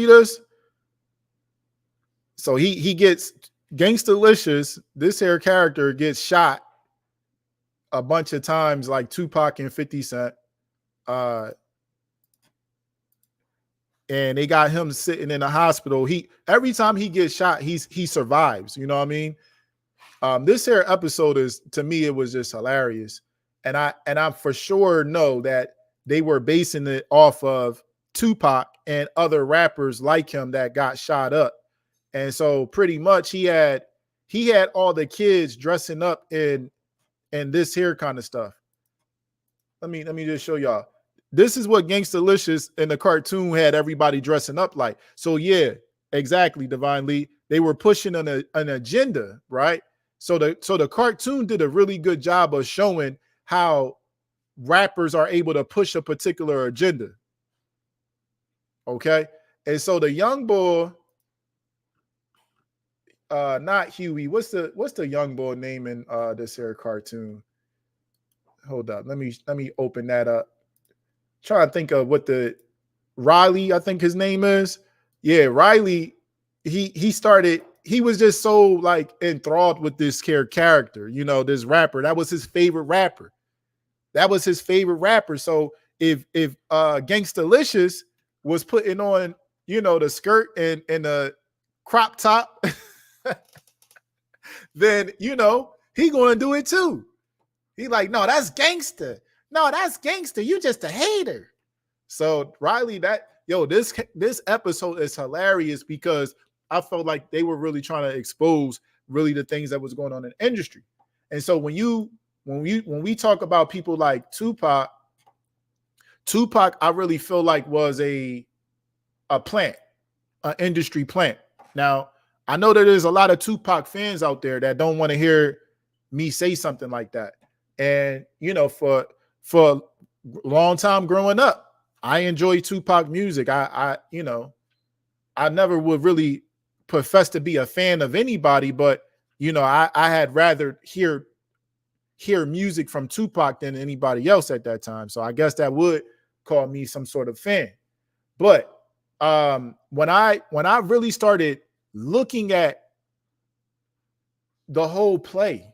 this? So he gets Gangstalicious, this here character gets shot a bunch of times like Tupac and 50 Cent. And they got him sitting in the hospital. Every time he gets shot, he survives. You know what I mean? This here episode is, to me, it was just hilarious. And I for sure know that they were basing it off of Tupac and other rappers like him that got shot up. And so pretty much he had all the kids dressing up in this here kind of stuff. Let me just show y'all. This is what Gangstalicious in the cartoon had everybody dressing up like. So yeah, exactly, Divine Lee. They were pushing an agenda, right? So the cartoon did a really good job of showing how rappers are able to push a particular agenda. Okay. And so the young boy, not Huey, what's the young boy name in this here cartoon? Hold up. Let me open that up. Trying to think of what the Riley, I think his name is. Yeah, Riley, he was just so like enthralled with this character, you know, this rapper. That was his favorite rapper. So if Gangstalicious was putting on, you know, the skirt and the crop top, then, you know, he gonna do it too. He like, no, that's gangster. No, that's gangster. You just a hater. So Riley, this episode is hilarious because I felt like they were really trying to expose really the things that was going on in the industry. And so when we talk about people like Tupac, I really feel like was a plant, an industry plant. Now, I know that there's a lot of Tupac fans out there that don't want to hear me say something like that. And, you know, for a long time growing up, I enjoy Tupac music. I never would really profess to be a fan of anybody, but, you know, I had rather hear music from Tupac than anybody else at that time. So I guess that would call me some sort of fan. But when I really started looking at the whole play,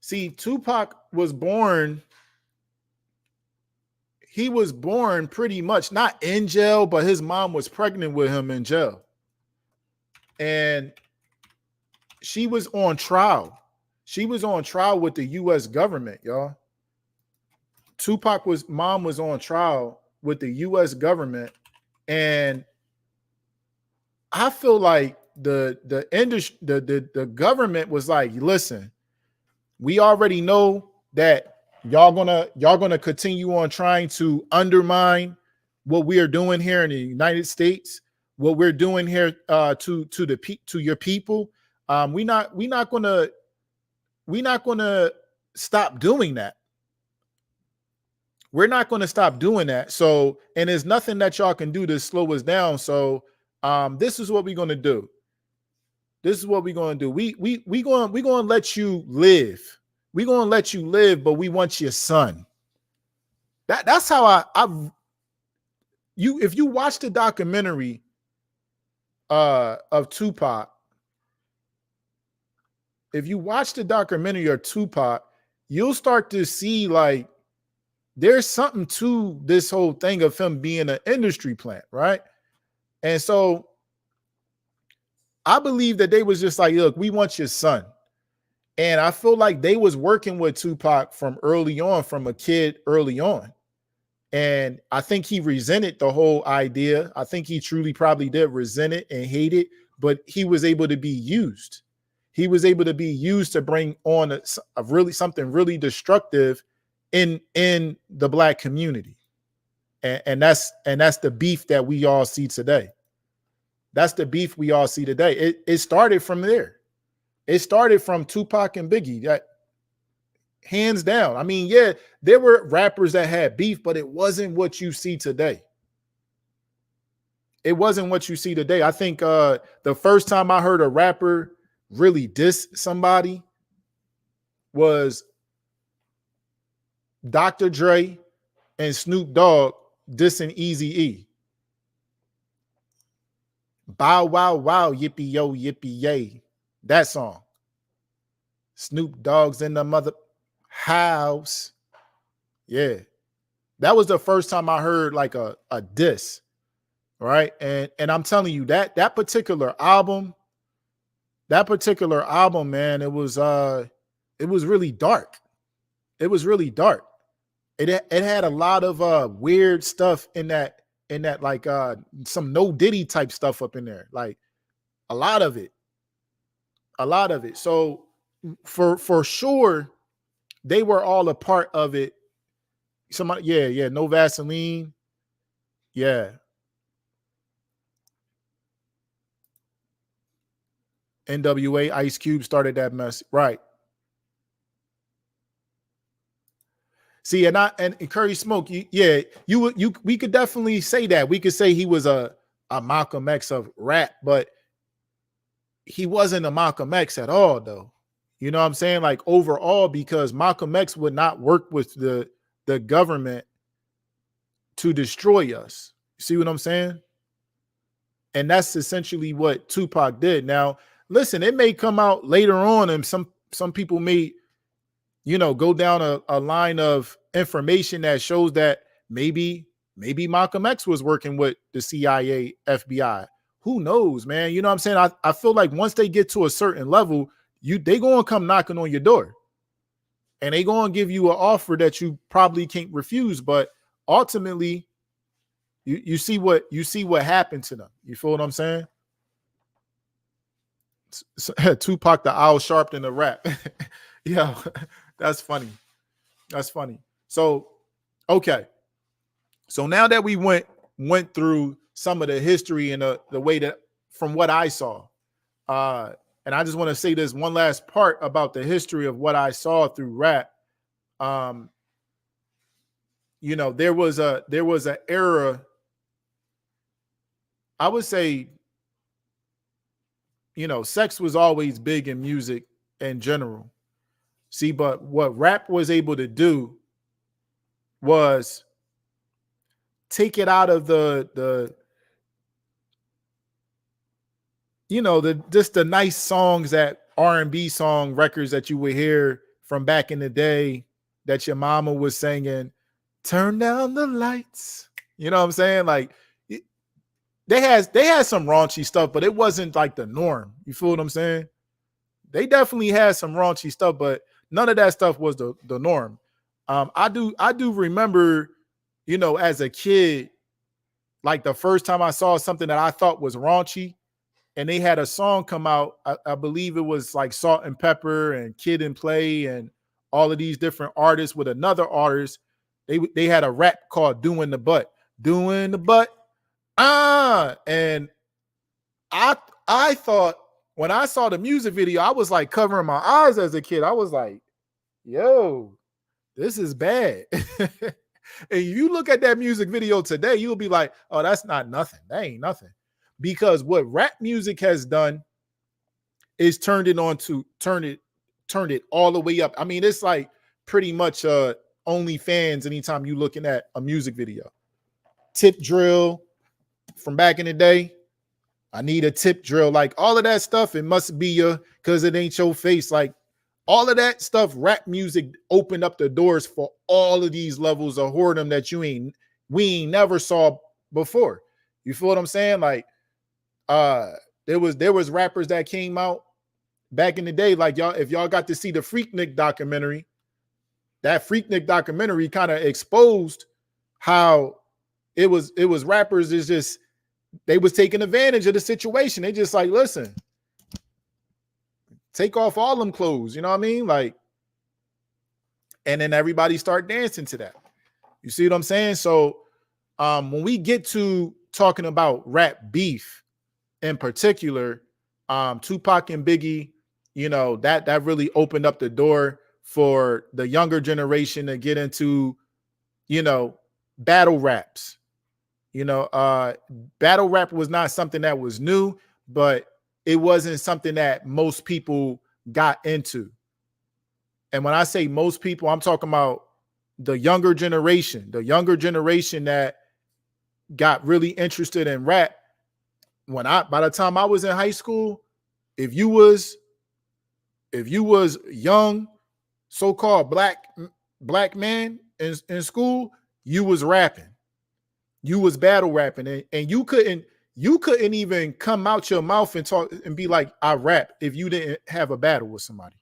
see, Tupac was born. He was born pretty much not in jail, but his mom was pregnant with him in jail. And she was on trial. She was on trial with the U.S. government, y'all. Mom was on trial with the U.S. government, and I feel like the industry, the government was like, listen, we already know that y'all gonna continue on trying to undermine what we are doing here in the United States, what we're doing here to your people. We're not gonna stop doing that. We're not gonna stop doing that. So, and there's nothing that y'all can do to slow us down. So, this is what we're gonna do. This is what we're gonna do. We gonna let you live. We're gonna let you live, but we want your son. That's how if you watch the documentary of Tupac, if you watch the documentary of Tupac, you'll start to see like there's something to this whole thing of him being an industry plant, right? And so I believe that they was just like, look, we want your son. And I feel like they was working with Tupac from early on, from a kid early on. And I think he resented the whole idea. I think he truly probably did resent it and hate it, but he was able to be used. He was able to be used to bring on a really something really destructive in the Black community. And that's the beef that we all see today. That's the beef we all see today. It started from there. It started from Tupac and Biggie. That hands down. I mean, yeah, there were rappers that had beef, but it wasn't what you see today. It wasn't what you see today. I think the first time I heard a rapper really diss somebody was Dr. Dre and Snoop Dogg dissing Eazy-E. Bow wow wow, yippee yo, yippee yay. That song. Snoop Dogg's in the mother house. Yeah. That was the first time I heard like a diss. Right. And I'm telling you that particular album, man, it was really dark. It was really dark. It had a lot of weird stuff in that like some No Diddy type stuff up in there. Like a lot of it. So for sure, they were all a part of it. Somebody, yeah, No Vaseline. Yeah. NWA, Ice Cube started that mess. Right. See, and Curry Smoke, we could definitely say that. We could say he was a Malcolm X of rap, but he wasn't a Malcolm X at all, though. You know what I'm saying? Like overall, because Malcolm X would not work with the government to destroy us. See what I'm saying? And that's essentially what Tupac did. Now, listen, it may come out later on, and some people may, go down a line of information that shows that maybe Malcolm X was working with the CIA, FBI. Who knows, man? You know what I'm saying? I feel like once they get to a certain level, they gonna come knocking on your door, and they gonna give you an offer that you probably can't refuse. But ultimately, you see what happened to them. You feel what I'm saying? Tupac the Owl sharp than the rap. Yeah, that's funny. That's funny. So, okay. So now that we went through some of the history and the way that from what I saw, and I just want to say this one last part about the history of what I saw through rap. There was an era, I would say, sex was always big in music in general. See, but what rap was able to do was take it out of the just the nice songs, that R&B song records that you would hear from back in the day that your mama was singing, turn down the lights. You know what I'm saying? Like they had some raunchy stuff, but it wasn't like the norm. You feel what I'm saying? They definitely had some raunchy stuff, but none of that stuff was the norm. I do remember, as a kid, like the first time I saw something that I thought was raunchy, and they had a song come out. I believe it was like Salt and Pepper and Kid and Play and all of these different artists with another artist. They had a rap called "Doing the Butt," doing the butt. And I I thought when I saw the music video, I was like covering my eyes as a kid. I was like, "Yo, this is bad." And you look at that music video today, you'll be like, "Oh, that's not nothing. That ain't nothing." Because what rap music has done is turned it all the way up. I mean, it's like pretty much OnlyFans anytime you looking at a music video. Tip drill from back in the day. I need a tip drill. Like all of that stuff, it must be your because it ain't your face. Like all of that stuff, rap music opened up the doors for all of these levels of whoredom that we ain't never saw before. You feel what I'm saying? Like there was rappers that came out back in the day, like y'all, if y'all got to see the Freaknik documentary, that Freaknik documentary kind of exposed how it was rappers is just they was taking advantage of the situation. They just like, listen, take off all them clothes, you know what I mean? Like, and then everybody start dancing to that. You see what I'm saying? So when we get to talking about rap beef in particular, Tupac and Biggie, that really opened up the door for the younger generation to get into, battle raps. Battle rap was not something that was new, but it wasn't something that most people got into. And when I say most people, I'm talking about the younger generation that got really interested in rap. By the time I was in high school, if you was young, so-called black man in school, you was rapping. You was battle rapping, and you couldn't even come out your mouth and talk and be like, I rap, if you didn't have a battle with somebody.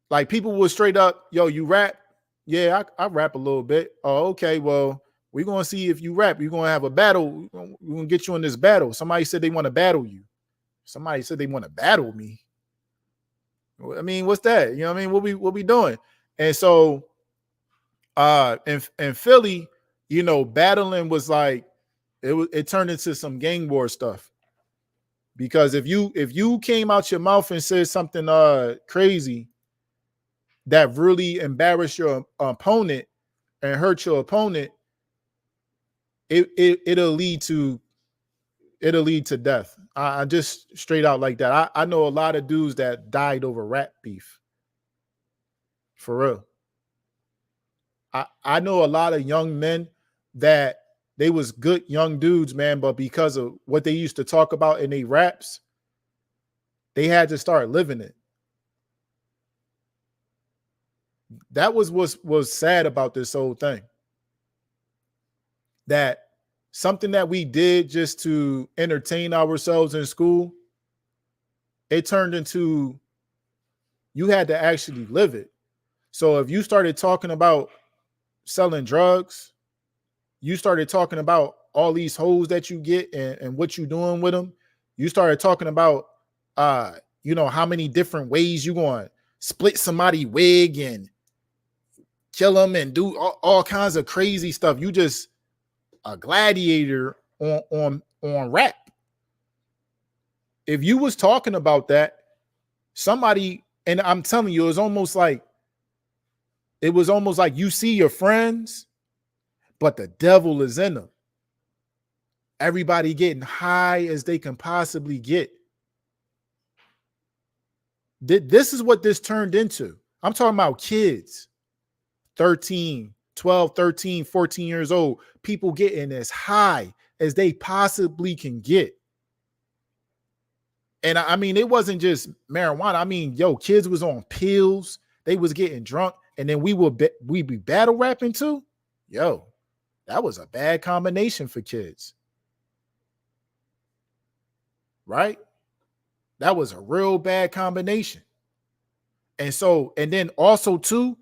Like people would straight up, yo, you rap? Yeah, I rap a little bit. Oh, okay. Well, we're gonna see if you rap. You're gonna have a battle. We're gonna get you in this battle. Somebody said they want to battle you. Somebody said they want to battle me. I mean, what's that? You know what I mean? What we doing? And so in Philly, battling was like it turned into some gang war stuff. Because if you came out your mouth and said something crazy that really embarrassed your opponent and hurt your opponent, it'll lead to death. I just straight out like that. I know a lot of dudes that died over rap beef. For real. I know a lot of young men that they was good young dudes, man, but because of what they used to talk about in their raps, they had to start living it. That was sad about this whole thing. That something that we did just to entertain ourselves in school, it turned into you had to actually live it. So if you started talking about selling drugs, you started talking about all these hoes that you get and what you doing with them, you started talking about how many different ways you going to split somebody wig and kill them and do all kinds of crazy stuff. You just a gladiator on rap. If you was talking about that, somebody, and I'm telling you, it was almost like you see your friends, but the devil is in them. Everybody getting high as they can possibly get. This is what this turned into. I'm talking about kids, 13, 12, 13, 14 years old, people getting as high as they possibly can get. And I mean, it wasn't just marijuana. I mean, kids was on pills. They was getting drunk. And then we be battle rapping too. That was a bad combination for kids. Right? That was a real bad combination. And so, and then also too,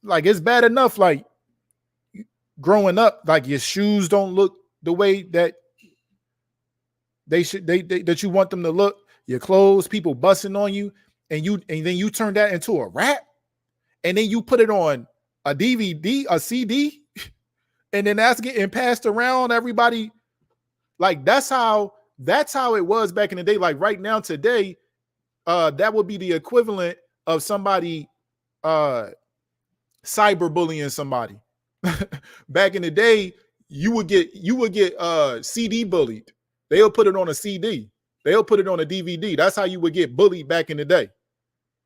like it's bad enough, like growing up, like your shoes don't look the way that they that you want them to look, your clothes, people busting on you, and then you turn that into a rap, and then you put it on a DVD, a CD, and then that's getting passed around everybody. Like that's how it was back in the day. Like right now, today, that would be the equivalent of somebody cyberbullying somebody. Back in the day, you would get CD bullied. They'll put it on a CD. They'll put it on a DVD. That's how you would get bullied back in the day.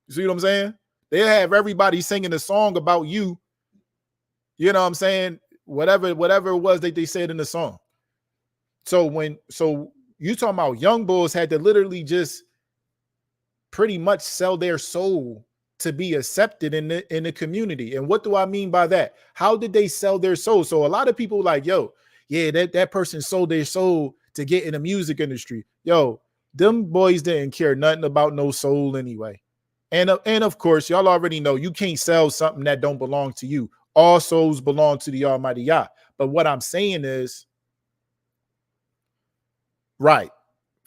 You see what I'm saying? They'll have everybody singing a song about you. You know what I'm saying? Whatever it was that they said in the song. So you talking about young bulls had to literally just pretty much sell their soul to be accepted in the community. And what do I mean by that? How did they sell their soul? So a lot of people like, yo, yeah, that person sold their soul to get in the music industry. Yo, them boys didn't care nothing about no soul anyway. And of course, y'all already know you can't sell something that don't belong to you. All souls belong to the Almighty Yah. But what I'm saying is, right,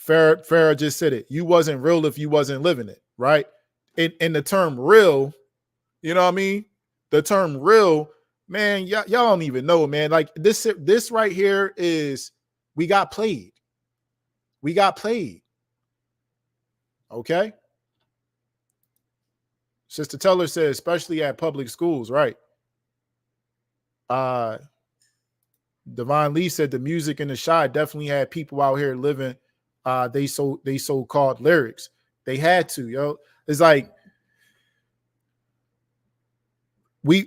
Farrah just said it. You wasn't real if you wasn't living it, right? In the term real, you know what I mean? The term real, man, y'all don't even know, man. Like this right here is, we got played. We got played. Okay? Sister Teller said, especially at public schools, right? Divine Lee said the music in the shy definitely had people out here living they so-called lyrics. They had to, yo. It's like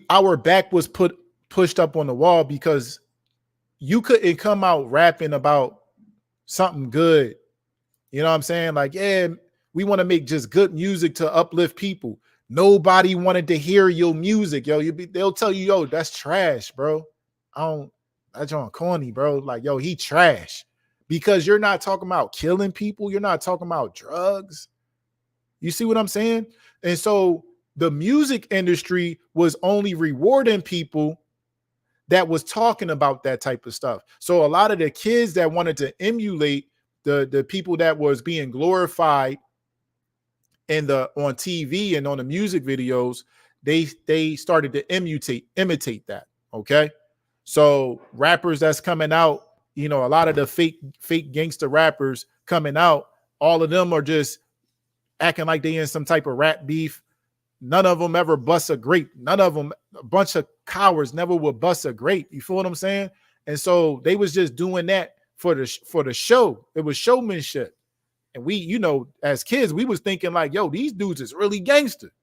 our back was pushed up on the wall because you couldn't come out rapping about something good. You know what I'm saying? Like, yeah, we want to make just good music to uplift people. Nobody wanted to hear your music, yo. They'll tell you, yo, that's trash, bro. That's on corny, bro. Like, yo, he trash. Because you're not talking about killing people. You're not talking about drugs. You see what I'm saying? And so the music industry was only rewarding people that was talking about that type of stuff. So a lot of the kids that wanted to emulate the people that was being glorified on TV and on the music videos, they started to imitate that. Okay. So rappers that's coming out, you know, a lot of the fake gangster rappers coming out, all of them are just acting like they in some type of rap beef. None of them ever bust a grape. None of them, a bunch of cowards, never would bust a grape. You feel what I'm saying? And so they was just doing that for the show. It was showmanship. And we, you know, as kids, we was thinking like, yo, these dudes is really gangster.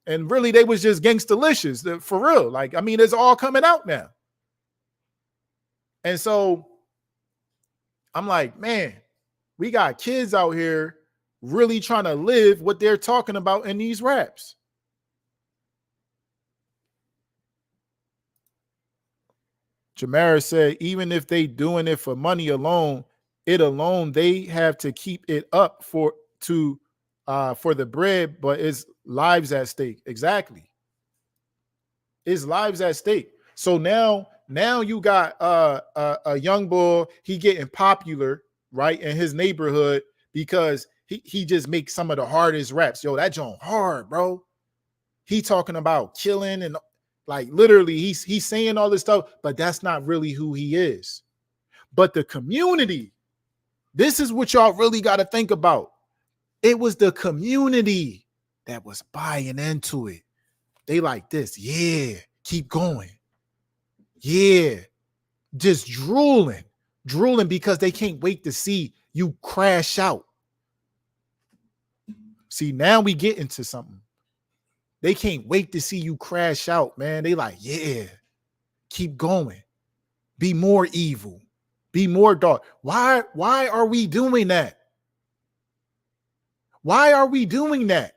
And really, they was just gangsterlicious, for real. Like, I mean, it's all coming out now. And so I'm like, man, we got kids out here really trying to live what they're talking about in these raps. Jamara said, even if they doing it for money alone, they have to keep it up for the bread, but it's lives at stake. Exactly. It's lives at stake. So now you got a young boy, he getting popular, right, in his neighborhood because he just makes some of the hardest raps. Yo, that joint hard, bro. He talking about killing and like literally he's saying all this stuff, but that's not really who he is. But the community, this is what y'all really got to think about. It was the community that was buying into it. They like this. Yeah, keep going. Yeah, just drooling because they can't wait to see you crash out. See, now we get into something. They can't wait to see you crash out, man. They like, yeah, keep going. Be more evil. Be more dark. Why are we doing that? Why are we doing that?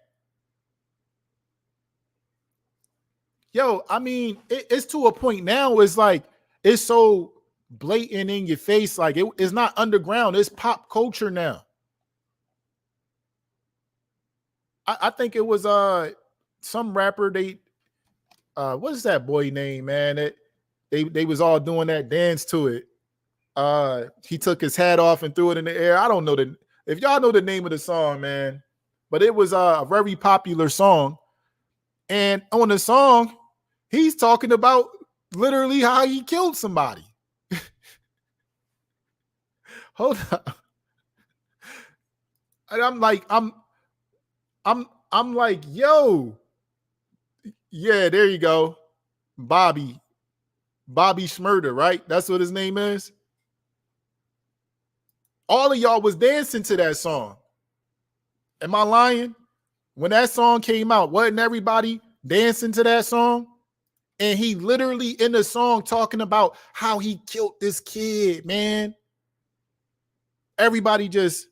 Yo, I mean, it's to a point now, it's like, it's so blatant in your face. Like, it's not underground. It's pop culture now. I think it was some rapper. They what's that boy name, man? They was all doing that dance to it. He took his hat off and threw it in the air. I don't know if y'all know the name of the song, man, but it was a very popular song. And on the song, he's talking about literally how he killed somebody. Hold up. And I'm like, yo, yeah, there you go. Bobby Shmurda, right? That's what his name is. All of y'all was dancing to that song. Am I lying? When that song came out, wasn't everybody dancing to that song? And he literally in the song talking about how he killed this kid, man. Everybody just,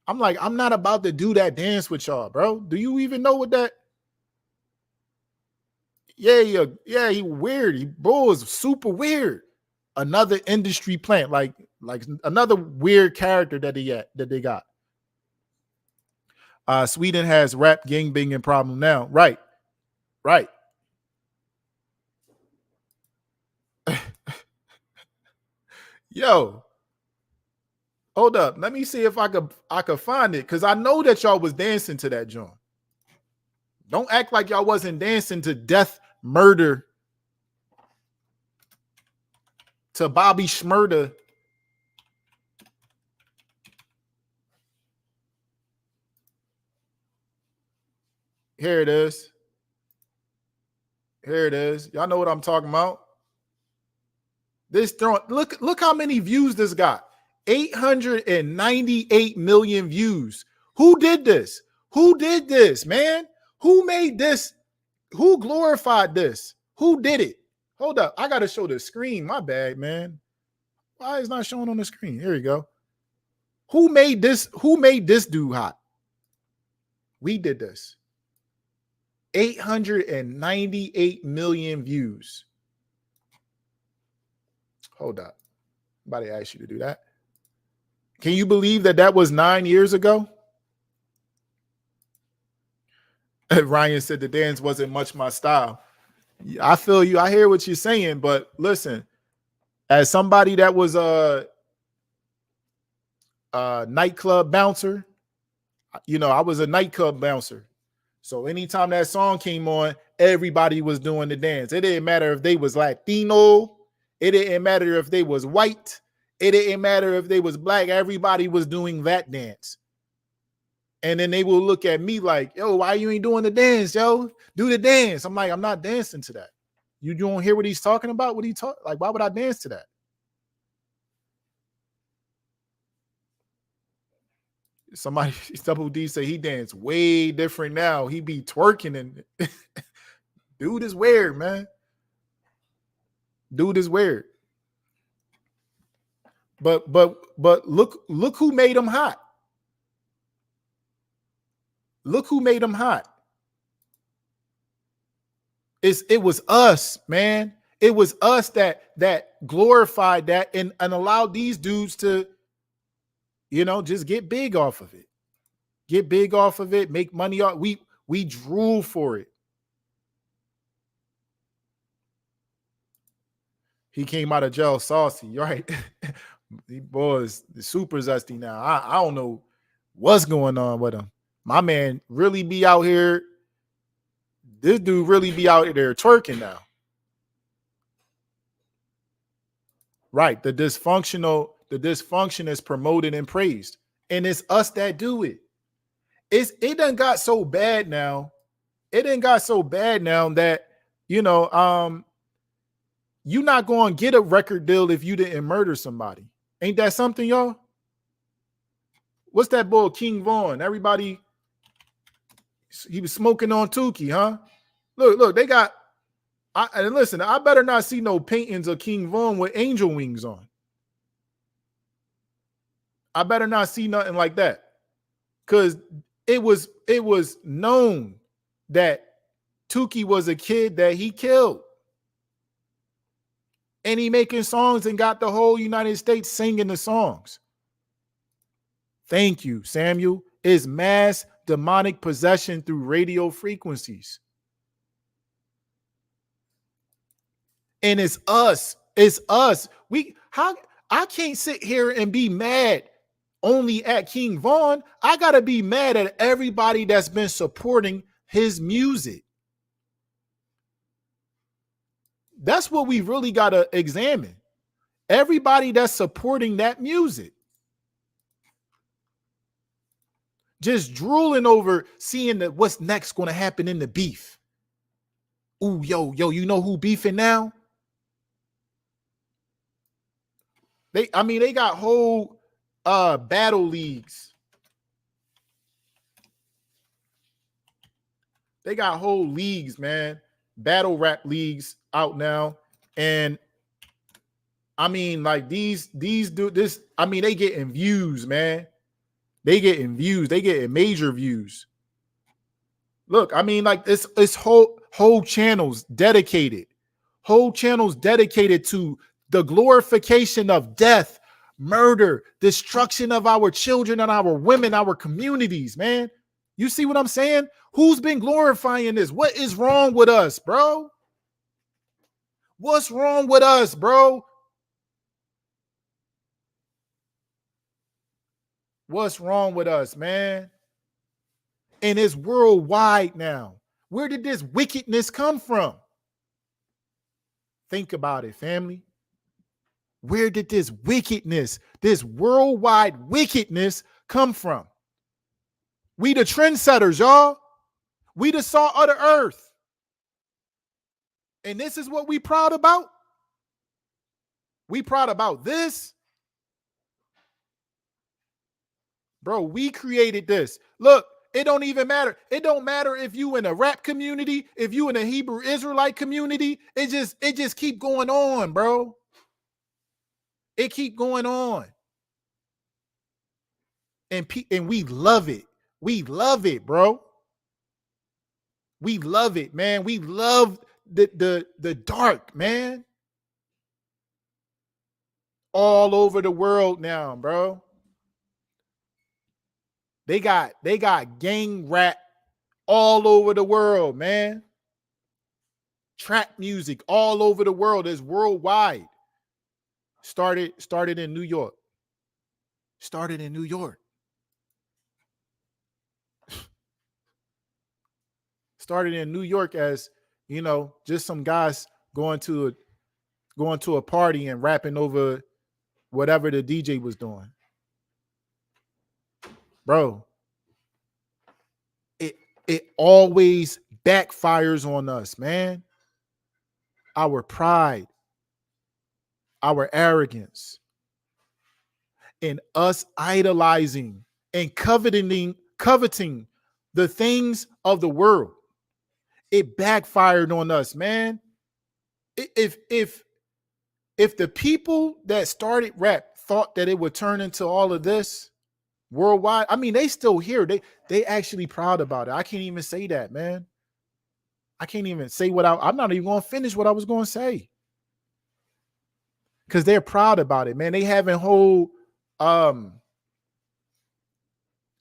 I'm like, I'm not about to do that dance with y'all, bro. Do you even know what that? Yeah, he weird. He bro is super weird. Another industry plant, like another weird character that they got. Sweden has rap gangbanging problem now. Right. Yo, hold up. Let me see if I could find it, because I know that y'all was dancing to that joint. Don't act like y'all wasn't dancing to Death Murder, to Bobby Shmurda. Here it is. Y'all know what I'm talking about. This joint, look how many views this got. 898 million views. Who did this? Who did this, man? Who made this? Who glorified this? Who did it? Hold up. I got to show the screen. My bad, man. Why is it not showing on the screen? Here we go. Who made this? Who made this dude hot? We did this. 898 million views. Hold up. Nobody asked you to do that. Can you believe that was 9 years ago? Ryan said the dance wasn't much my style. I feel you. I hear what you're saying, but listen, as somebody that was a nightclub bouncer, I was a nightclub bouncer. So anytime that song came on, everybody was doing the dance. It didn't matter if they was Latino. It didn't matter if they was white. It didn't matter if they was black. Everybody was doing that dance. And then they will look at me like, yo, why you ain't doing the dance, yo? Do the dance. I'm like, I'm not dancing to that. You don't hear what he's talking about? What he talk? Like, why would I dance to that? Somebody, Double D say he dance way different now. He be twerking and dude is weird, man. Dude is weird. But look who made him hot. Look who made him hot. It was us, man. It was us that glorified that and allowed these dudes to, just get big off of it. Get big off of it, make money off. We drew for it. He came out of jail saucy, right? He boys super zesty now. I don't know what's going on with him. My man really be out here. This dude really be out there twerking now. Right. The dysfunction is promoted and praised. And it's us that do it. It done got so bad now. It done got so bad now that, you're not going to get a record deal if you didn't murder somebody. Ain't that something, y'all? What's that boy, King Von? Everybody, he was smoking on Tukey, huh? Look, they got, and listen, I better not see no paintings of King Von with angel wings on. I better not see nothing like that. Because it was known that Tukey was a kid that he killed. And he making songs and got the whole United States singing the songs. Thank you, Samuel. It's mass demonic possession through radio frequencies. And it's us. It's us. I can't sit here and be mad only at King Von. I gotta be mad at everybody that's been supporting his music. That's what we really gotta examine. Everybody that's supporting that music. Just drooling over seeing what's next gonna happen in the beef. Ooh, yo, you know who beefing now? They got whole battle leagues. They got whole leagues, man. Battle rap leagues out now. And I mean, like these do this. I mean, they getting views, man. They getting views. They getting major views. Look, I mean, like it's whole channels dedicated. Whole channels dedicated to the glorification of death, murder, destruction of our children and our women, our communities, man. You see what I'm saying? Who's been glorifying this? What is wrong with us, bro? What's wrong with us, bro? What's wrong with us, man? And it's worldwide now. Where did this wickedness come from? Think about it, family. Where did this wickedness, this worldwide wickedness come from? We the trendsetters, y'all. We the salt of the earth. And this is what we proud about? We proud about this? Bro, we created this. Look, it don't even matter. It don't matter if you in a rap community, if you in a Hebrew Israelite community. It just keep going on, bro. It keep going on. And we love it. We love it, bro. We love it, man. We love the dark, man. All over the world now, bro. They got gang rap all over the world, man. Trap music all over the world. Is worldwide. Started in New York. Started in New York. Started in New York as, you know, just some guys going to a party and rapping over whatever the DJ was doing. Bro, it always backfires on us, man. Our pride, our arrogance, and us idolizing and coveting the things of the world. It backfired on us, man. If the people that started rap thought that it would turn into all of this worldwide, I mean, they still here. They actually proud about it. I can't even say that, man. I can't even say I'm not even going to finish what I was going to say. Because they're proud about it, man. They having whole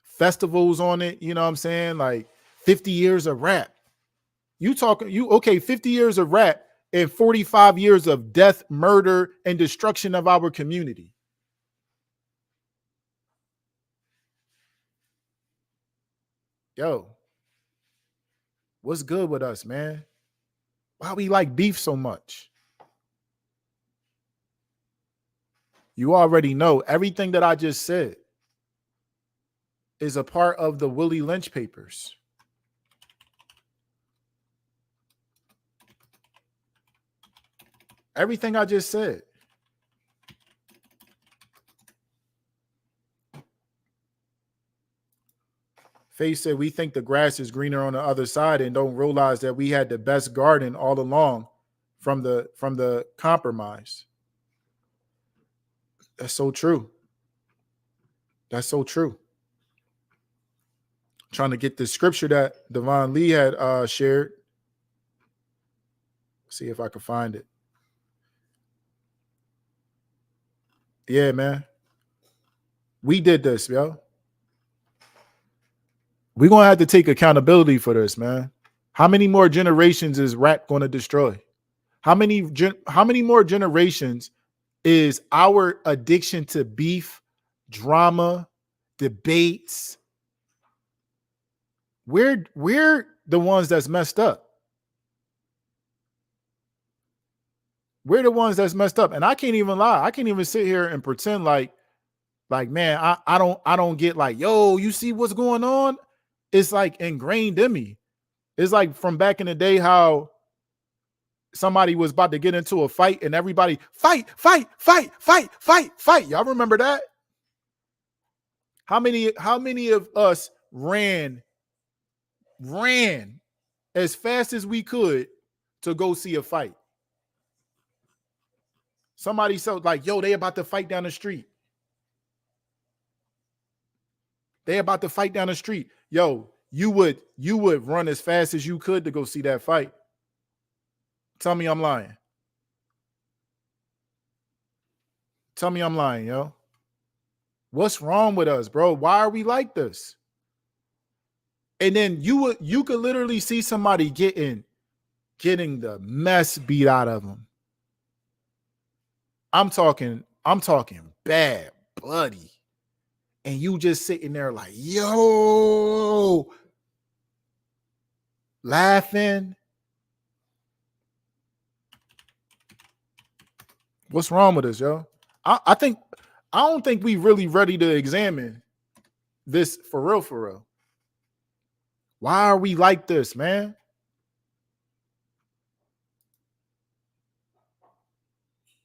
festivals on it, you know what I'm saying? Like 50 years of rap. Okay, 50 years of rap and 45 years of death, murder, and destruction of our community. Yo, what's good with us, man? Why we like beef so much? You already know everything that I just said is a part of the Willie Lynch papers. Everything I just said. Faye said, we think the grass is greener on the other side and don't realize that we had the best garden all along from the compromise. That's so true. That's so true. Trying to get the scripture that Devon Lee had shared. See if I can find it. Yeah, man. We did this, yo. We're gonna have to take accountability for this, man. How many more generations is rap going to destroy? How many more generations is our addiction to beef, drama, debates? We're the ones that's messed up. We're the ones that's messed up. And I can't even lie. I can't even sit here and pretend like man, I don't get like, yo, you see what's going on? It's like ingrained in me. It's like from back in the day how somebody was about to get into a fight and everybody fight, fight, fight, fight, fight, fight. Y'all remember that? How many of us ran as fast as we could to go see a fight? Somebody said like, yo, they about to fight down the street. They about to fight down the street. Yo, you would run as fast as you could to go see that fight. Tell me I'm lying. Tell me I'm lying, yo. What's wrong with us, bro? Why are we like this? And then you could literally see somebody getting the mess beat out of them. I'm talking bad, bloody. And you just sitting there like, yo, laughing. What's wrong with us, yo? I don't think we really ready to examine this for real, for real. Why are we like this, man?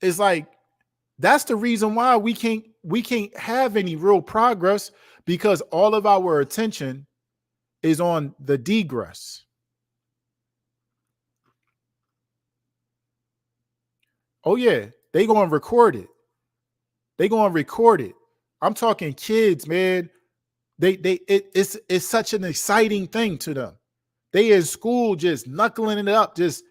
It's like that's the reason why we can't have any real progress, because all of our attention is on the degress. Oh yeah, they going to record it. They going to record it. I'm talking kids, man. It's such an exciting thing to them. They in school just knuckling it up, just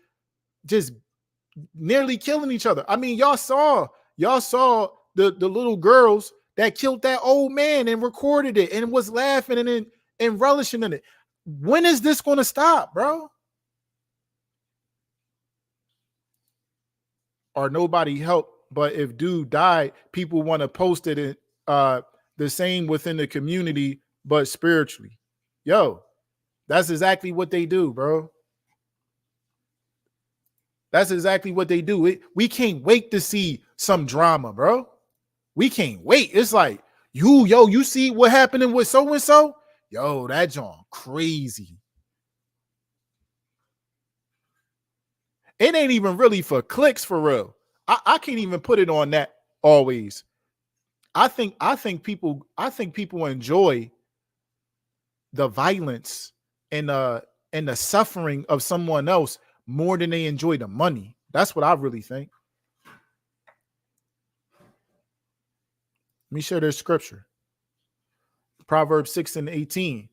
nearly killing each other. I mean, y'all saw the little girls that killed that old man and recorded it and was laughing and relishing in it. When is this going to stop, bro? Or nobody helped, but if dude died, people want to post it in the same within the community, but spiritually. Yo, that's exactly what they do, bro. That's exactly what they do. We can't wait to see some drama, bro. We can't wait. It's like, you see what happening with so-and-so? Yo, that John crazy. It ain't even really for clicks, for real. I can't even put it on that always. I think people enjoy the violence and the suffering of someone else more than they enjoy the money. That's what I really think. Let me share this scripture. Proverbs 6:18.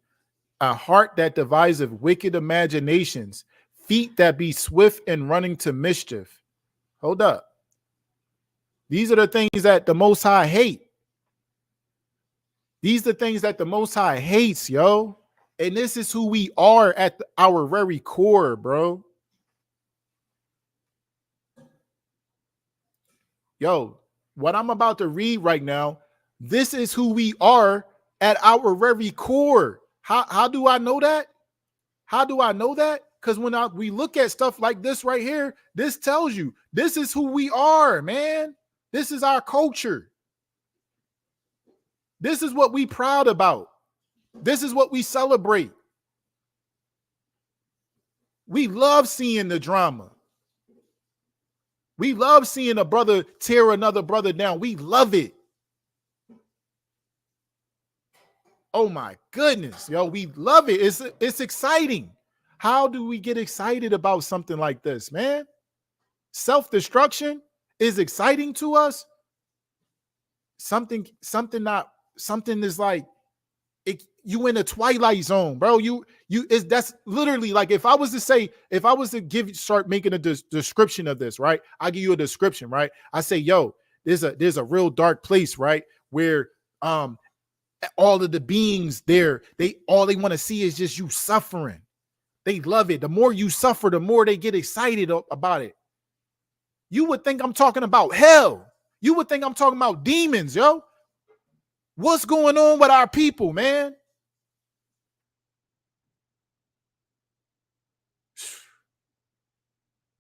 A heart that deviseth wicked imaginations, feet that be swift in running to mischief. Hold up. These are the things that the Most High hate. These are the things that the Most High hates, yo. And this is who we are at our very core, bro. Yo, what I'm about to read right now, this is who we are at our very core. How do I know that? How do I know that? Because when we look at stuff like this right here, this tells you this is who we are, man. This is our culture. This is what we proud about. This is what we celebrate. We love seeing the drama. We love seeing a brother tear another brother down. We love it. Oh my goodness, yo, we love it. It's exciting. How do we get excited about something like this, man? Self-destruction is exciting to us. Something is like you in a twilight zone, bro. That's literally like if I was to start making a description of this, right? I give you a description, right? I say, yo, there's a real dark place, right? Where All of the beings there, all they want to see is just you suffering. They love it. The more you suffer, the more they get excited about it. You would think I'm talking about hell. You would think I'm talking about demons, yo. What's going on with our people, man?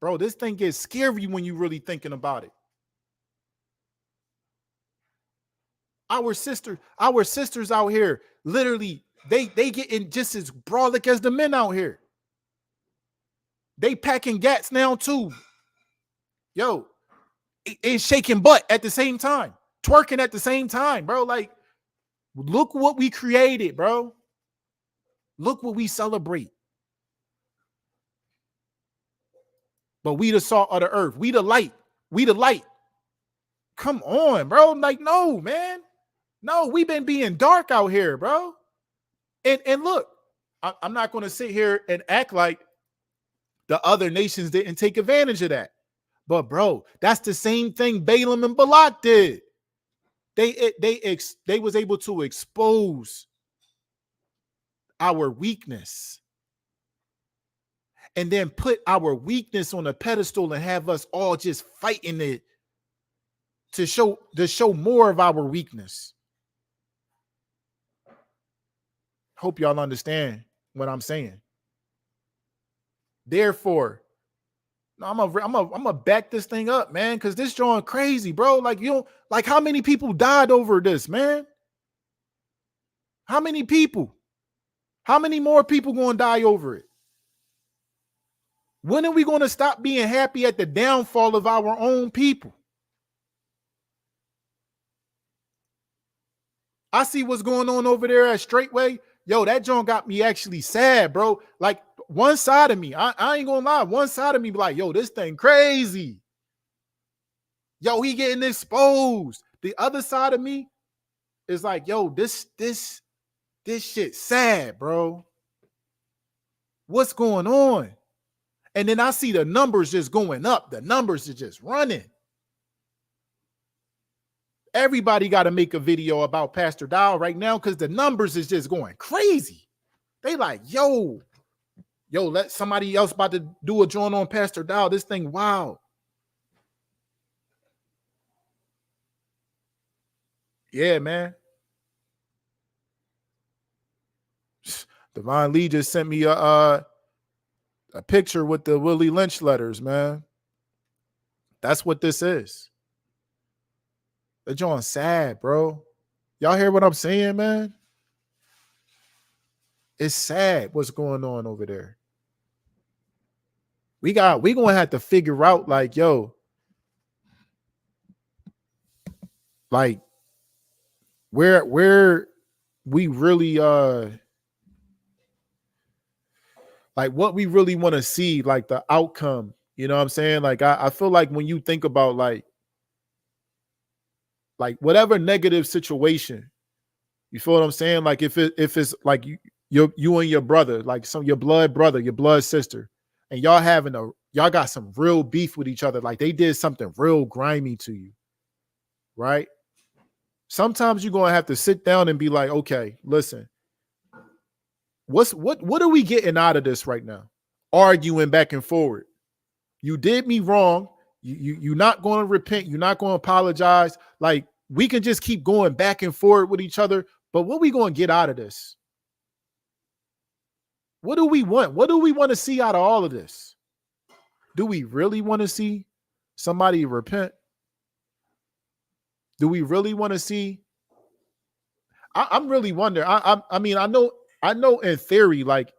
Bro, this thing gets scary when you really thinking about it. Our sisters out here, literally, they getting just as brolic as the men out here. They packing gats now too. Yo, and shaking butt at the same time, twerking at the same time, bro. Like, look what we created, bro. Look what we celebrate. But we the salt of the earth. We the light. We the light. Come on, bro. Like, no, man. No, we've been being dark out here, bro. And look, I'm not going to sit here and act like the other nations didn't take advantage of that. But, bro, that's the same thing Balaam and Balak did. They was able to expose our weakness and then put our weakness on a pedestal and have us all just fighting it to show more of our weakness. Hope y'all understand what I'm saying. Therefore, I'm gonna back this thing up, man, because this drawing crazy, bro. Like, like how many people died over this, man? How many people? How many more people gonna die over it? When are we gonna stop being happy at the downfall of our own people? I see what's going on over there at Straightway. Yo, that joint got me actually sad, bro. Like, one side of me, I ain't gonna lie, one side of me be like, yo, this thing crazy. Yo, he getting exposed. The other side of me is like, yo, this shit sad, bro. What's going on? And then I see the numbers just going up. The numbers are just running. Everybody got to make a video about Pastor Dow right now because the numbers is just going crazy. They like, yo, let somebody else about to do a joint on Pastor Dow. This thing, wow. Yeah, man. Devon Lee just sent me a picture with the Willie Lynch letters, man. That's what this is. They're joint sad, bro. Y'all hear what I'm saying, man? It's sad what's going on over there. We gonna have to figure out, like, yo, like where we really like what we really want to see, like the outcome. You know what I'm saying? Like, I feel like when you think about like whatever negative situation, you feel what I'm saying? Like if it's like you and your brother, like your blood brother, your blood sister, and y'all got some real beef with each other, like they did something real grimy to you, right? Sometimes you're gonna have to sit down and be like, okay, listen, what are we getting out of this right now? Arguing back and forward. You did me wrong. You're not going to repent. You're not going to apologize. Like, we can just keep going back and forward with each other. But what are we going to get out of this? What do we want? What do we want to see out of all of this? Do we really want to see somebody repent? Do we really want to see? I'm really wondering. I mean, I know in theory, like,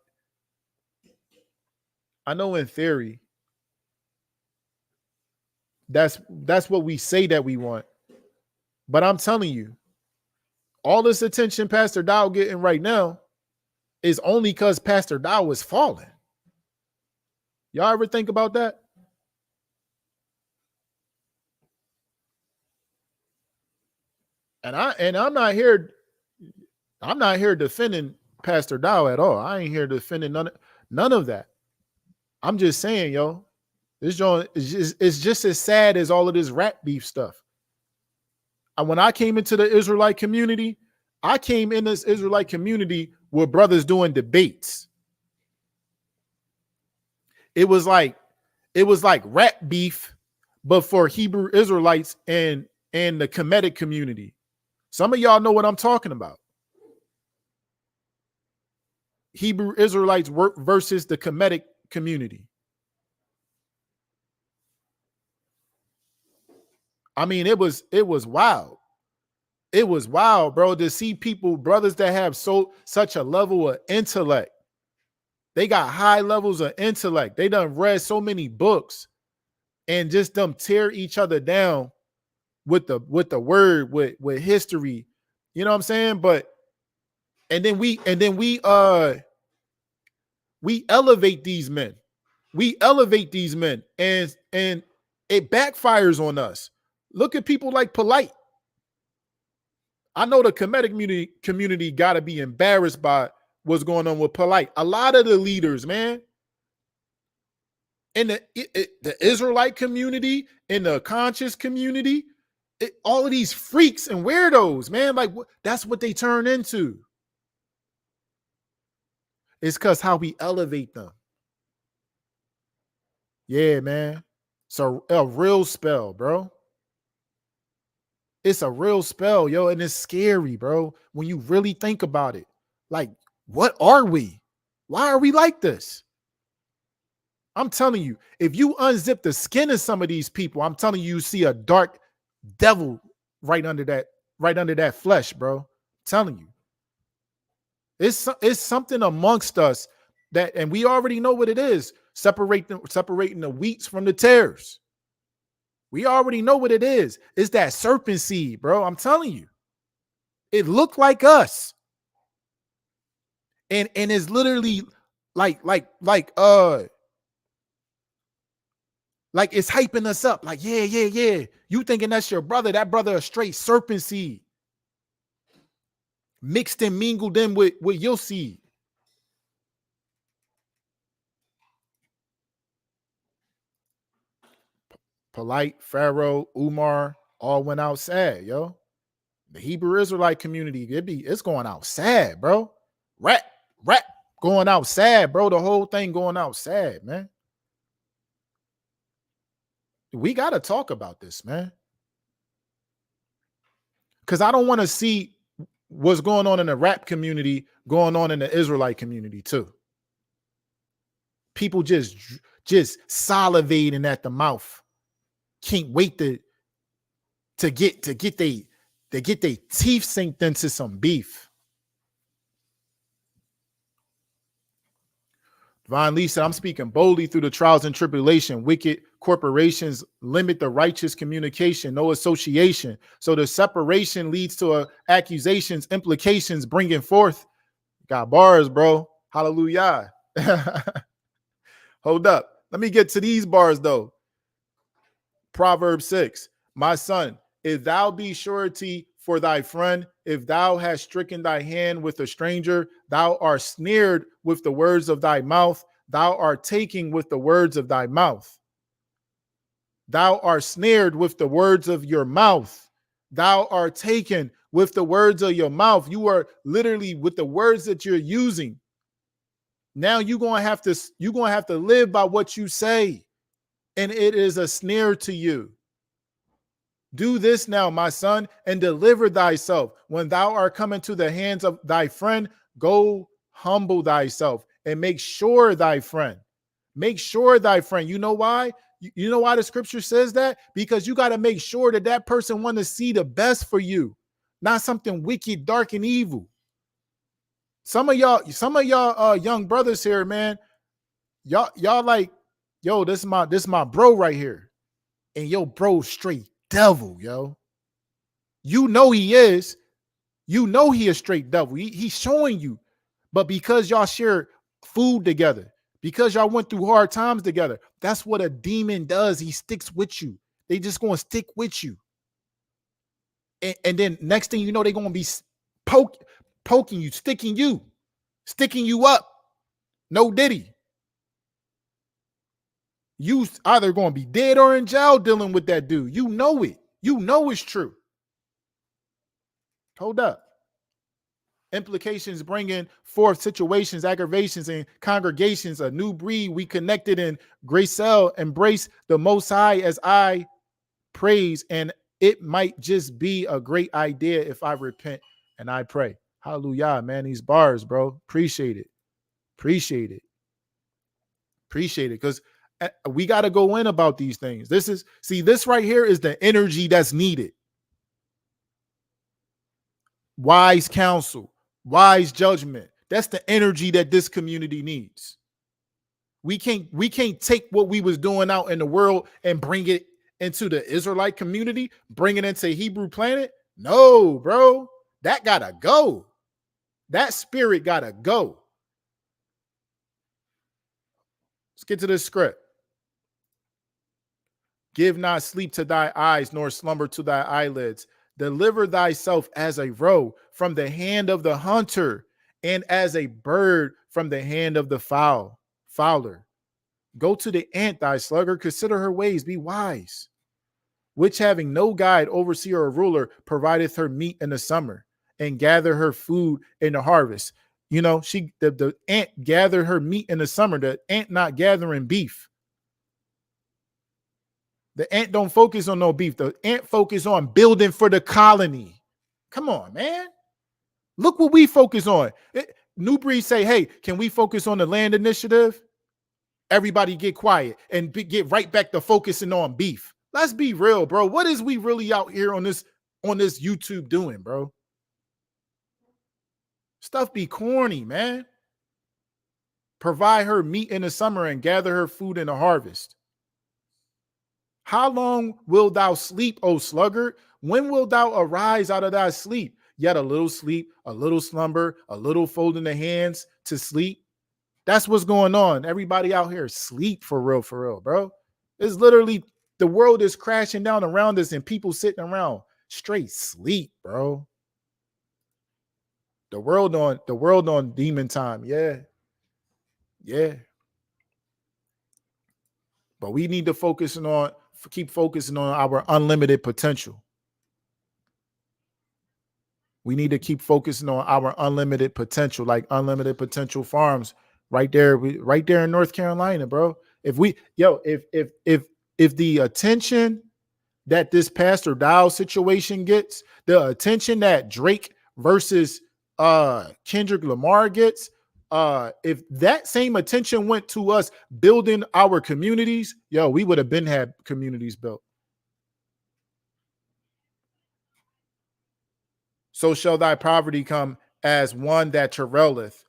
I know in theory, that's what we say that we want. But I'm telling you, all this attention Pastor Dow getting right now is only because Pastor Dow is falling. Y'all ever think about that? And I'm not here defending Pastor Dow at all. I ain't here defending none of that. I'm just saying, yo, this joint is just as sad as all of this rat beef stuff. And when I came into the Israelite community, I came in this Israelite community with brothers doing debates. It was like rap beef, but for Hebrew Israelites and the Kemetic community. Some of y'all know what I'm talking about. Hebrew Israelites versus the Kemetic community. I mean, it was wild. It was wild, bro, to see people, brothers that have such a level of intellect. They got high levels of intellect. They done read so many books and just them tear each other down with the word, with history. You know what I'm saying? But and then we elevate these men. We elevate these men and it backfires on us. Look at people like Polite. I know the Kemetic community got to be embarrassed by what's going on with Polite. A lot of the leaders, man, in the Israelite community, in the conscious community, all of these freaks and weirdos, man, like that's what they turn into. It's because how we elevate them. Yeah, man. So a real spell, bro. It's a real spell, yo, and it's scary, bro, when you really think about it. Like, what are we? Why are we like this? I'm telling you, if you unzip the skin of some of these people, I'm telling you, you see a dark devil right under that flesh, bro. I'm telling you. It's something amongst us that, and we already know what it is, separating the wheats from the tares. We already know what it is. It's that serpent seed, bro. I'm telling you. It looked like us. And it's literally like it's hyping us up. Like, yeah. You thinking that's your brother. That brother a straight serpent seed. Mixed and mingled in with your seed. Polite, Pharaoh, Umar all went out sad, yo. The Hebrew Israelite community, it's going out sad, bro. Rap going out sad, bro. The whole thing going out sad, man. We got to talk about this, man. Because I don't want to see what's going on in the rap community going on in the Israelite community too. People just salivating at the mouth. Can't wait to get their teeth sinked into some beef. Divine Lee said, I'm speaking boldly through the trials and tribulation. Wicked corporations limit the righteous communication, no association. So the separation leads to accusations, implications, bringing forth. Got bars, bro. Hallelujah. Hold up. Let me get to these bars, though. Proverbs 6. My son, if thou be surety for thy friend, if thou hast stricken thy hand with a stranger, thou art snared with the words of thy mouth, thou art taking with the words of thy mouth. Thou art snared with the words of your mouth. Thou art taken with the words of your mouth. You are literally with the words that you're using. Now you're gonna have to live by what you say, and it is a snare to you. Do this now, my son, and deliver thyself. When thou art coming to the hands of thy friend, go humble thyself and make sure thy friend. Make sure thy friend. You know why? You know why the scripture says that? Because you got to make sure that person want to see the best for you, not something wicked, dark, and evil. Some of y'all young brothers here, man, y'all like, yo, this is my bro right here. And yo, bro, straight devil, yo. You know he is. You know he a straight devil. He's showing you. But because y'all share food together, because y'all went through hard times together, that's what a demon does. He sticks with you. They just going to stick with you. And then next thing you know, they're going to be poking you, sticking you up. No diddy. You either going to be dead or in jail dealing with that dude. You know it. You know it's true. Hold up. Implications bringing forth situations, aggravations, and congregations, a new breed. We connected in Gracel, embrace the Most High as I praise, and it might just be a great idea if I repent and I pray. Hallelujah, man. These bars, bro. Appreciate it. Appreciate it. Appreciate it. Because we got to go in about these things. This right here is the energy that's needed. Wise counsel, wise judgment. That's the energy that this community needs. We can't take what we was doing out in the world and bring it into the Israelite community, bring it into Hebrew Planet. No, bro. That gotta go. That spirit gotta go. Let's get to this script. Give not sleep to thy eyes, nor slumber to thy eyelids. Deliver thyself as a roe from the hand of the hunter, and as a bird from the hand of the fowler. Go to the ant, thy sluggard, consider her ways, be wise. Which having no guide, overseer, or ruler, provideth her meat in the summer, and gather her food in the harvest. You know, the ant gathered her meat in the summer. The ant not gathering beef. The ant don't focus on no beef. The ant focus on building for the colony. Come on, man. Look what we focus on. New Breed say, hey, can we focus on the land initiative? Everybody get quiet and get right back to focusing on beef. Let's be real, bro. What is we really out here on this YouTube doing, bro? Stuff be corny, man. Provide her meat in the summer and gather her food in the harvest. How long wilt thou sleep, O sluggard? When wilt thou arise out of thy sleep? Yet a little sleep, a little slumber, a little folding the hands to sleep. That's what's going on. Everybody out here sleep for real, bro. It's literally the world is crashing down around us and people sitting around straight sleep, bro. The world on demon time. Yeah. But we need to keep focusing on our unlimited potential. We need to keep focusing on our unlimited potential, like Unlimited Potential Farms, right there in North Carolina, bro. If the attention that this Pastor Dow situation gets, the attention that Drake versus Kendrick Lamar gets, if that same attention went to us building our communities, we would have been had communities built. So shall thy poverty come as one that travaileth,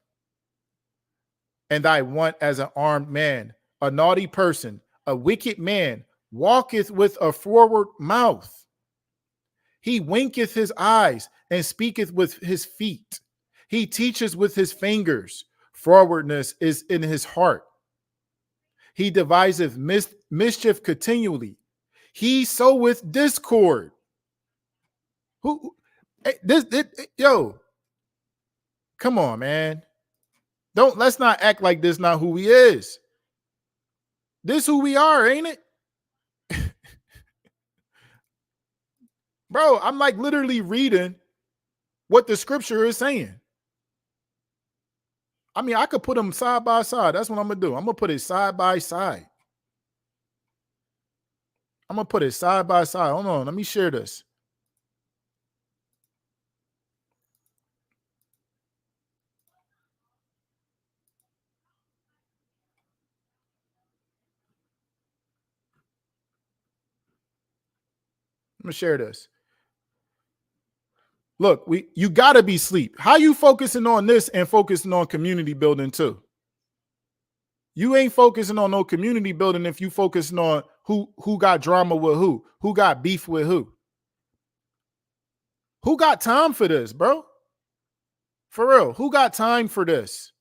and thy want as an armed man, a naughty person, a wicked man, walketh with a forward mouth. He winketh his eyes and speaketh with his feet. He teaches with his fingers. Forwardness is in his heart. He deviseth mischief continually. He soweth discord. Come on, man. Let's not act like this not who he is. This who we are, ain't it? Bro, I'm like literally reading what the scripture is saying. I mean, I could put them side by side. That's what I'm going to do. I'm going to put it side by side. Hold on, let me share this. I'm going to share this. Look, you got to be sleep. How you focusing on this and focusing on community building too? You ain't focusing on no community building if you focusing on who got drama with who got beef with who. Who got time for this, bro? For real, who got time for this?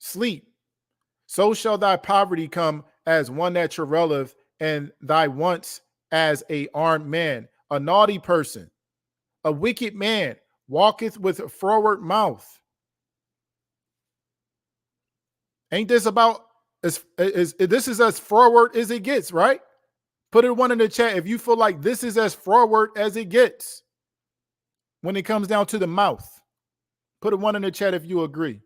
Sleep. So shall thy poverty come as one that travaileth, and thy wants as a armed man, a naughty person, a wicked man, walketh with a forward mouth. Ain't this about this is as forward as it gets, right? Put it one in the chat if you feel like this is as forward as it gets when it comes down to the mouth. Put it one in the chat if you agree.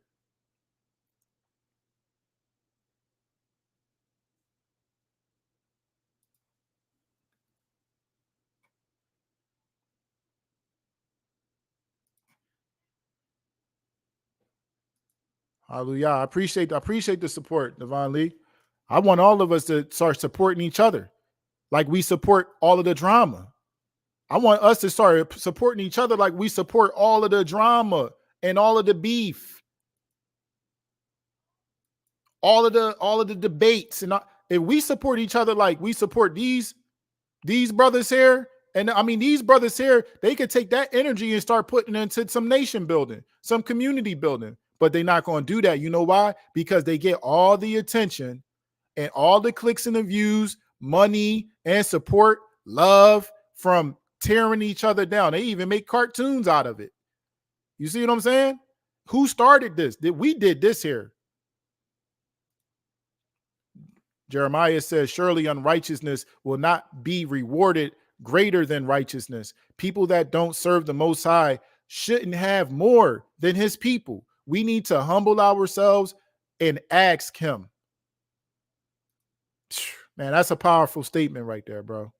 Hallelujah. I appreciate the support, Devon Lee. I want all of us to start supporting each other like we support all of the drama. I want us to start supporting each other like we support all of the drama and all of the beef, all of the debates. And if we support each other like we support these brothers here, and I mean these brothers here, they could take that energy and start putting it into some nation building, some community building. But they're not going to do that. You know why? Because they get all the attention and all the clicks and the views, money and support, love from tearing each other down. They even make cartoons out of it. You see what I'm saying? Who started this? We did this here. Jeremiah says, surely unrighteousness will not be rewarded greater than righteousness. People that don't serve the Most High shouldn't have more than his people. We need to humble ourselves and ask him. Man, that's a powerful statement right there, bro.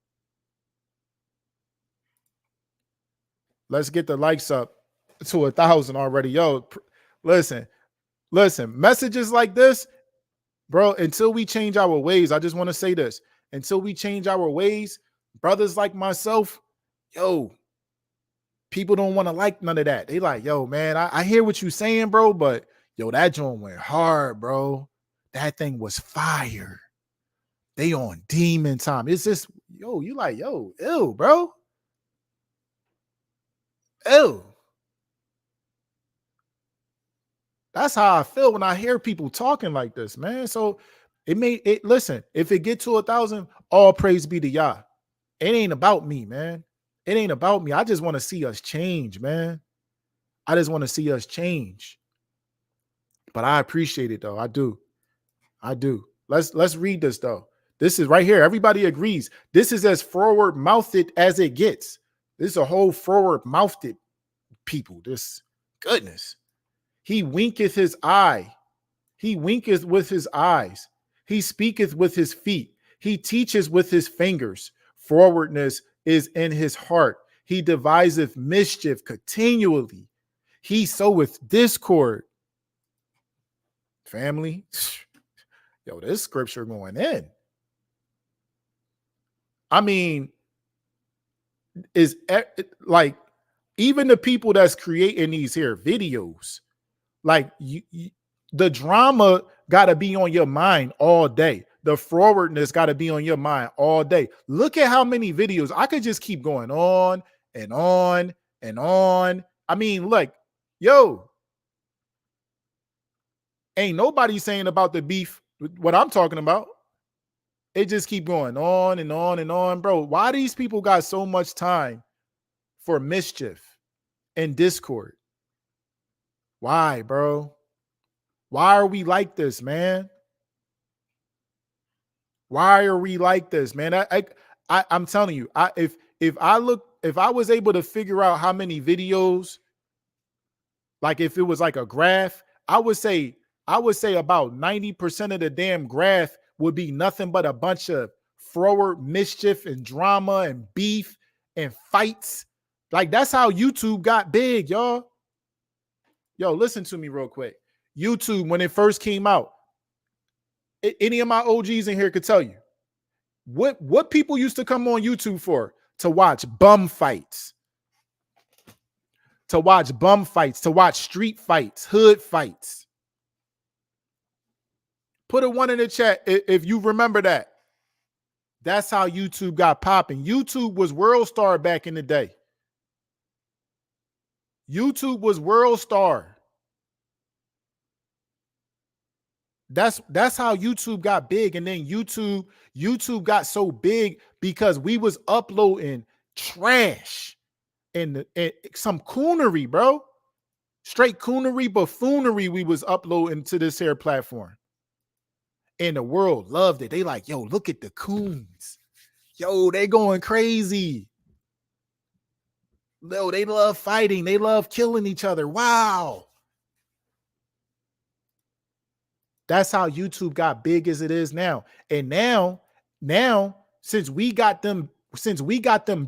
Let's get the likes up to 1,000 already. Yo, listen, messages like this, bro, until we change our ways, I just want to say this. Until we change our ways, brothers like myself, yo, people don't want to like none of that. They like, yo, man, I hear what you saying, bro, but yo, that joint went hard, bro. That thing was fire. They on demon time. It's just, yo, you like, yo, ew, bro. Ew. That's how I feel when I hear people talking like this, man. So listen, if it get to 1,000, all praise be to Yah. It ain't about me, man. It ain't about me. I just want to see us change, man. I just want to see us change. But I appreciate it though. I do. Let's read this though. This is right here. Everybody agrees. This is as forward-mouthed as it gets. This is a whole forward-mouthed people. This goodness. He winketh his eye. He winketh with his eyes. He speaketh with his feet. He teaches with his fingers. Forwardness is in his heart. He deviseth mischief continually. He soweth discord. Family. Yo, this scripture going in. I mean, is like even the people that's creating these here videos, like the drama got to be on your mind all day. The forwardness got to be on your mind all day. Look at how many videos. I could just keep going on and on and on. I mean, like, yo, ain't nobody saying about the beef what I'm talking about. It just keep going on and on and on, bro. Why these people got so much time for mischief and discord? Why, bro? Why are we like this, man? Why are we like this, man? I'm telling you, if I was able to figure out how many videos, like if it was like a graph, I would say about 90% of the damn graph would be nothing but a bunch of forward mischief and drama and beef and fights. Like that's how YouTube got big, y'all. Yo, listen to me real quick. YouTube, when it first came out, any of my OGs in here could tell you what people used to come on YouTube for: to watch bum fights, to watch street fights, hood fights. Put a 1 in the chat if you remember that. That's how YouTube got popping. YouTube was World Star back in the day. YouTube was World Star. That's how YouTube got big. And then YouTube got so big because we was uploading trash and some coonery, bro. Straight coonery, buffoonery we was uploading to this here platform. And the world loved it. They like, yo, look at the coons. Yo, they going crazy. No, they love fighting. They love killing each other. Wow. That's how YouTube got big as it is now. And now, since we got them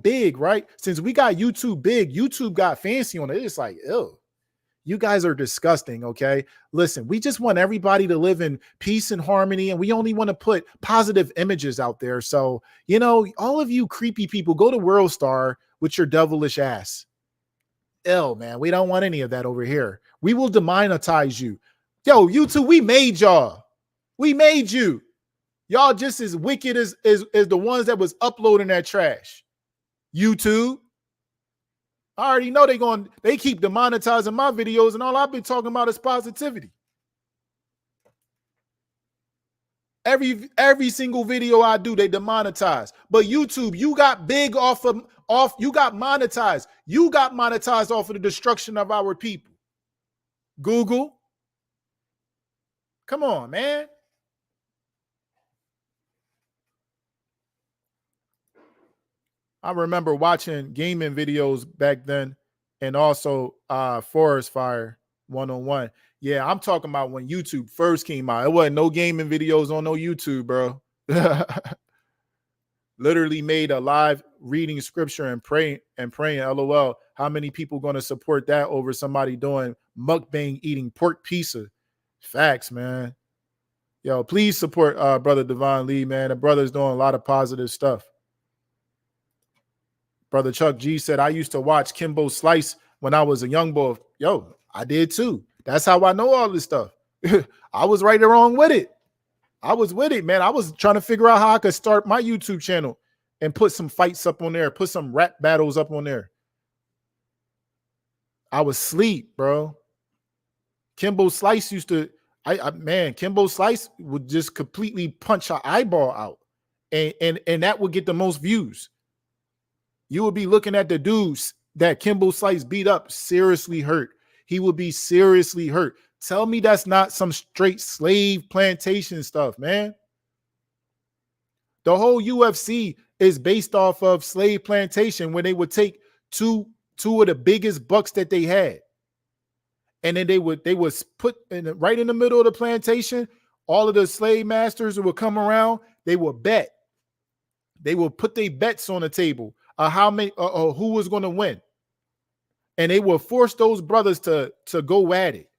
big, right? Since we got YouTube big, YouTube got fancy on it. It's like, ew, you guys are disgusting. Okay. Listen, we just want everybody to live in peace and harmony, and we only want to put positive images out there. So, all of you creepy people, go to World Star with your devilish ass. Ill, man. We don't want any of that over here. We will demonetize you. Yo, YouTube, we made y'all. We made you. Y'all just as wicked as the ones that was uploading that trash. YouTube. I already know they keep demonetizing my videos, and all I've been talking about is positivity. Every single video I do, they demonetize. But YouTube, you got big you got monetized. You got monetized off of the destruction of our people. Google. Come on, man. I remember watching gaming videos back then, and also Forest Fire 101. Yeah, I'm talking about when YouTube first came out. It wasn't no gaming videos on no YouTube, bro. Literally made a live reading scripture and praying. LOL. How many people going to support that over somebody doing mukbang eating pork pizza? Facts, man. Yo, please support brother Devon Lee, man. The brother's doing a lot of positive stuff. Brother Chuck G said, I used to watch Kimbo Slice when I was a young boy. Yo, I did too. That's how I know all this stuff. I was right along with it. I was with it, man. I was trying to figure out how I could start my YouTube channel and put some fights up on there, put some rap battles up on there. I was asleep, bro. Kimbo Slice used to, Kimbo Slice would just completely punch her eyeball out. And that would get the most views. You would be looking at the dudes that Kimbo Slice beat up seriously hurt. He would be seriously hurt. Tell me that's not some straight slave plantation stuff, man. The whole UFC is based off of slave plantation, when they would take two of the biggest bucks that they had. And then they would put right in the middle of the plantation, all of the slave masters who would come around, they would bet. They will put their bets on the table. How many who was going to win, and they will force those brothers to go at it.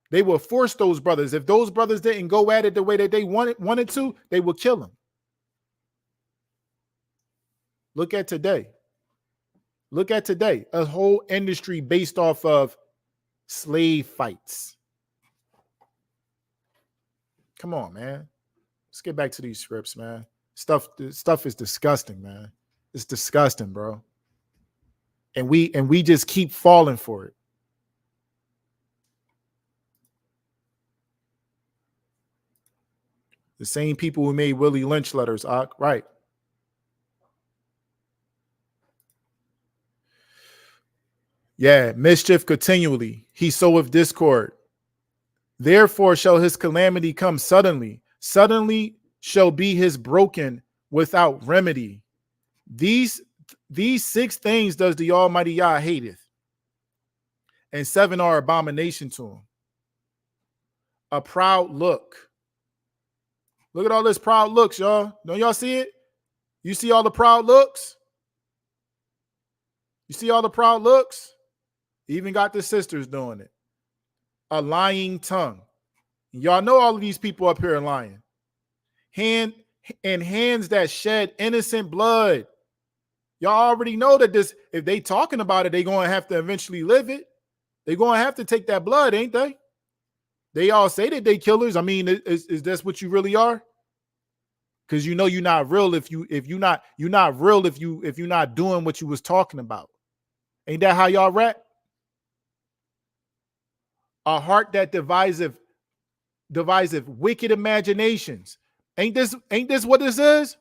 They will force those brothers. If those brothers didn't go at it the way that they wanted to, they will kill them. Look at today. A whole industry based off of slave fights. Come on, man. Let's get back to these scripts, man. Stuff is disgusting, man. It's disgusting, bro. And we just keep falling for it. The same people who made Willie Lynch letters, right? Yeah, mischief continually. He soweth discord. Therefore shall his calamity come suddenly. Suddenly shall be his broken without remedy. These 6 things does the Almighty Yah hateth, and 7 are abomination to him. A proud look. Look at all this proud looks, y'all. Don't y'all see it? You see all the proud looks? You see all the proud looks? Even got the sisters doing it. A lying tongue. Y'all know all of these people up here are lying. Hands that shed innocent blood. Y'all already know that this, if they talking about it, they going to have to eventually live it. They going to have to take that blood, ain't they? They all say that they killers. I mean, is this what you really are? Because you're not real if you're not real if you're not doing what you was talking about. Ain't that how y'all rap? A heart that deviseth wicked imaginations. Ain't this what this is?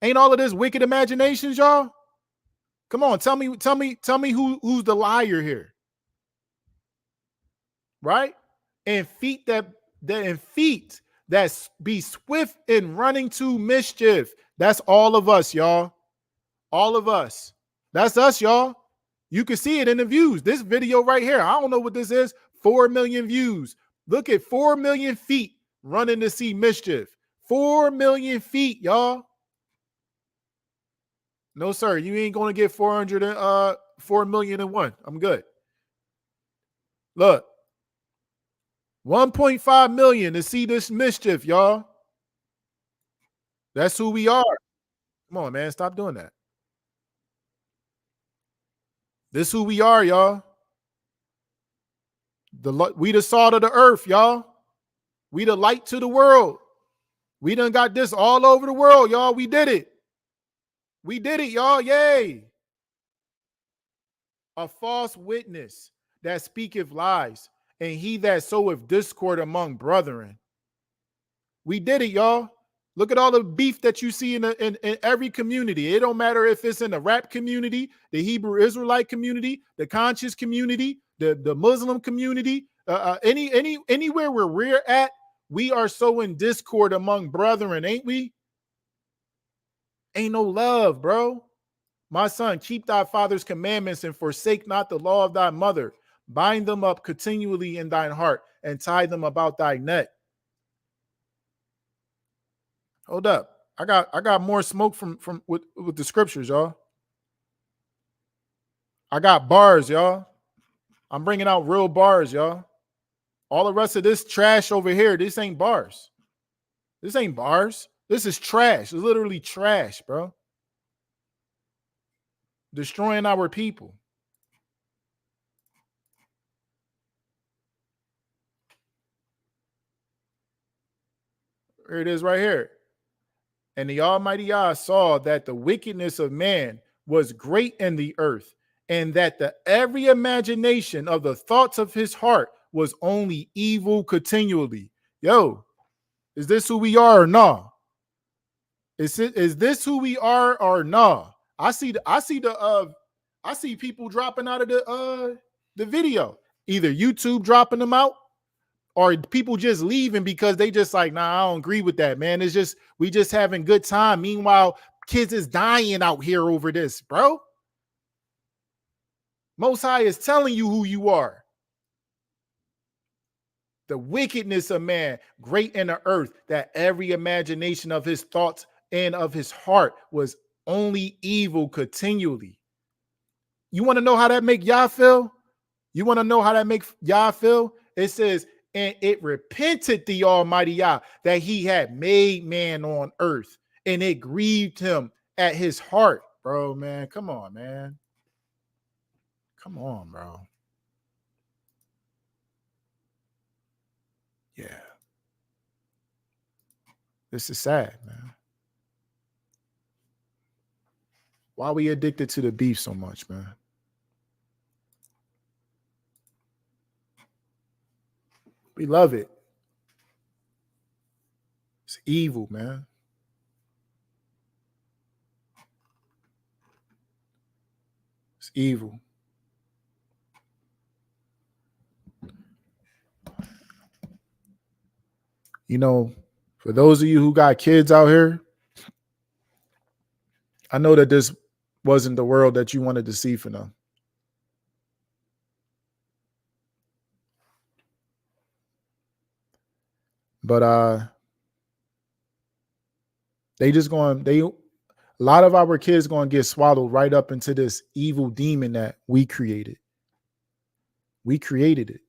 Ain't all of this wicked imaginations, y'all? Come on, tell me who's the liar here. Right? And feet that be swift in running to mischief. That's all of us, y'all. All of us. That's us, y'all. You can see it in the views. This video right here, I don't know what this is. 4 million views. Look at 4 million feet running to see mischief. 4 million feet, y'all. No, sir. You ain't going to get 4 million and one. I'm good. Look. 1.5 million to see this mischief, y'all. That's who we are. Come on, man. Stop doing that. This who we are, y'all. We the salt of the earth, y'all. We the light to the world. We done got this all over the world, y'all. We did it. We did it, y'all. Yay. A false witness that speaketh lies, and he that soweth discord among brethren. We did it, y'all. Look at all the beef that you see in every community. It don't matter if it's in the rap community, the Hebrew Israelite community, the conscious community, the Muslim community, anywhere where we're at, we are sowing discord among brethren, ain't we? Ain't no love, bro. My son, keep thy father's commandments and forsake not the law of thy mother. Bind them up continually in thine heart and tie them about thy neck. Hold up. I got more smoke with the scriptures, y'all. I got bars, y'all. I'm bringing out real bars, y'all. All the rest of this trash over here, this ain't bars. This ain't bars. This is trash. It's literally trash, bro. Destroying our people. Here it is right here. And the Almighty Yah saw that the wickedness of man was great in the earth, and that the every imagination of the thoughts of his heart was only evil continually. Yo, is this who we are or nah? Is this who we are or nah? I see people dropping out of the video. Either YouTube dropping them out, or people just leaving because they just like, nah, I don't agree with that, man. It's just, we just having good time. Meanwhile, kids is dying out here over this, bro. Most High is telling you who you are. The wickedness of man, great in the earth, that every imagination of his thoughts and of his heart was only evil continually. You want to know how that make Yah feel? You want to know how that make Yah feel? It says, and it repented the Almighty Yah that he had made man on earth, and it grieved him at his heart. Bro, man, come on, man. Come on, bro. Yeah. This is sad, man. Why we addicted to the beef so much, man? We love it. It's evil, man. It's evil. You know, for those of you who got kids out here, I know that this wasn't the world that you wanted to see for them. But a lot of our kids going to get swallowed right up into this evil demon that we created. We created it.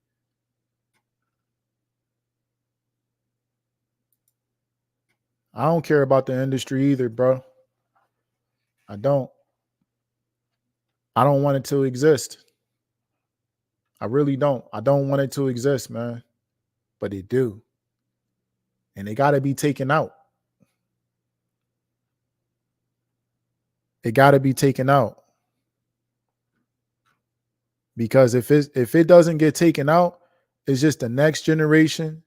I don't care about the industry either, bro. I don't want it to exist. I really don't. I don't want it to exist, man. But it do. And it got to be taken out. It got to be taken out. Because if it doesn't get taken out, it's just the next generation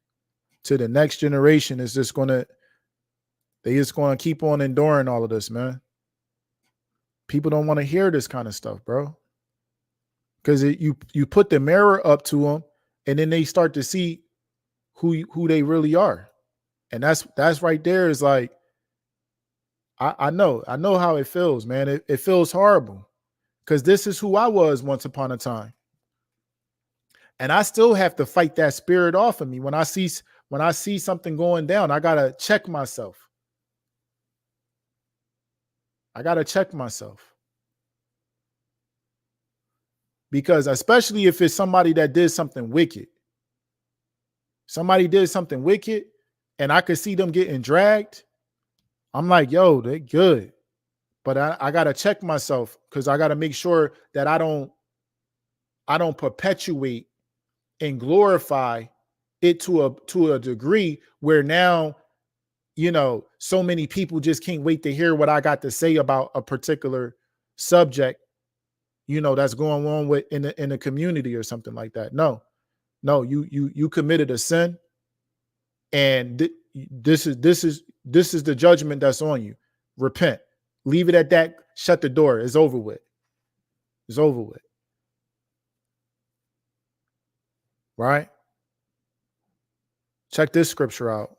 to the next generation is just going to keep on enduring all of this, man. People don't want to hear this kind of stuff, bro. Because you put the mirror up to them, and then they start to see who they really are, and that's right there is like, I know how it feels, man. It feels horrible because this is who I was once upon a time. And I still have to fight that spirit off of me. When I see something going down, I gotta check myself. Because especially if it's somebody that did something wicked. Somebody did something wicked and I could see them getting dragged. I'm like, yo, they good. But I gotta check myself because I gotta make sure that I don't perpetuate and glorify it to a degree where now, so many people just can't wait to hear what I got to say about a particular subject, that's going on with in the community or something like that. No, you committed a sin, and this is the judgment that's on you. Repent, leave it at that. Shut the door. It's over with. Right? Check this scripture out.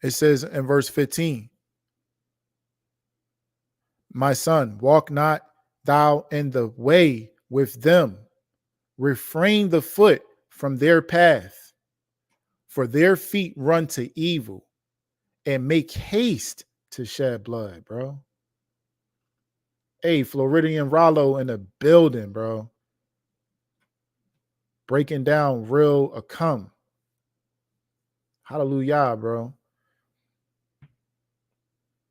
It says in verse 15, my son, walk not thou in the way with them. Refrain the foot from their path, for their feet run to evil and make haste to shed blood, bro. Hey, Floridian Rollo in the building, bro. Breaking down real a come. Hallelujah, bro.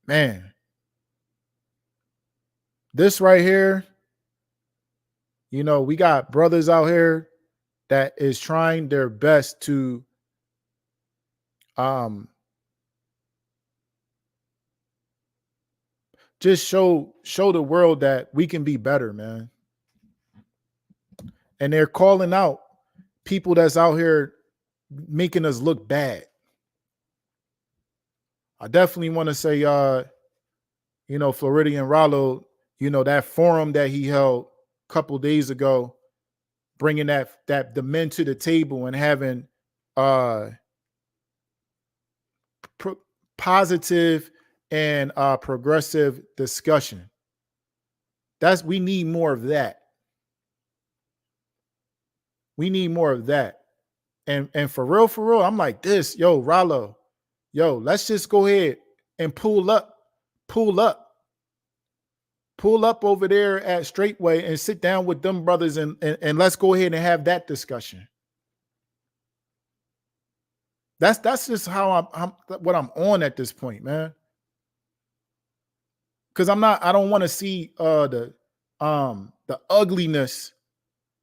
Man. This right here, we got brothers out here that is trying their best to just show the world that we can be better, man. And they're calling out people that's out here making us look bad. I definitely want to say, Floridian Rollo, that forum that he held a couple days ago, bringing that the men to the table and having positive and progressive discussion. We need more of that. We need more of that. And for real, I'm like this, yo, Rollo, yo, let's just go ahead and pull up over there at Straightway and sit down with them brothers and let's go ahead and have that discussion. That's just how I'm what I'm on at this point, man. Because I don't want to see the ugliness.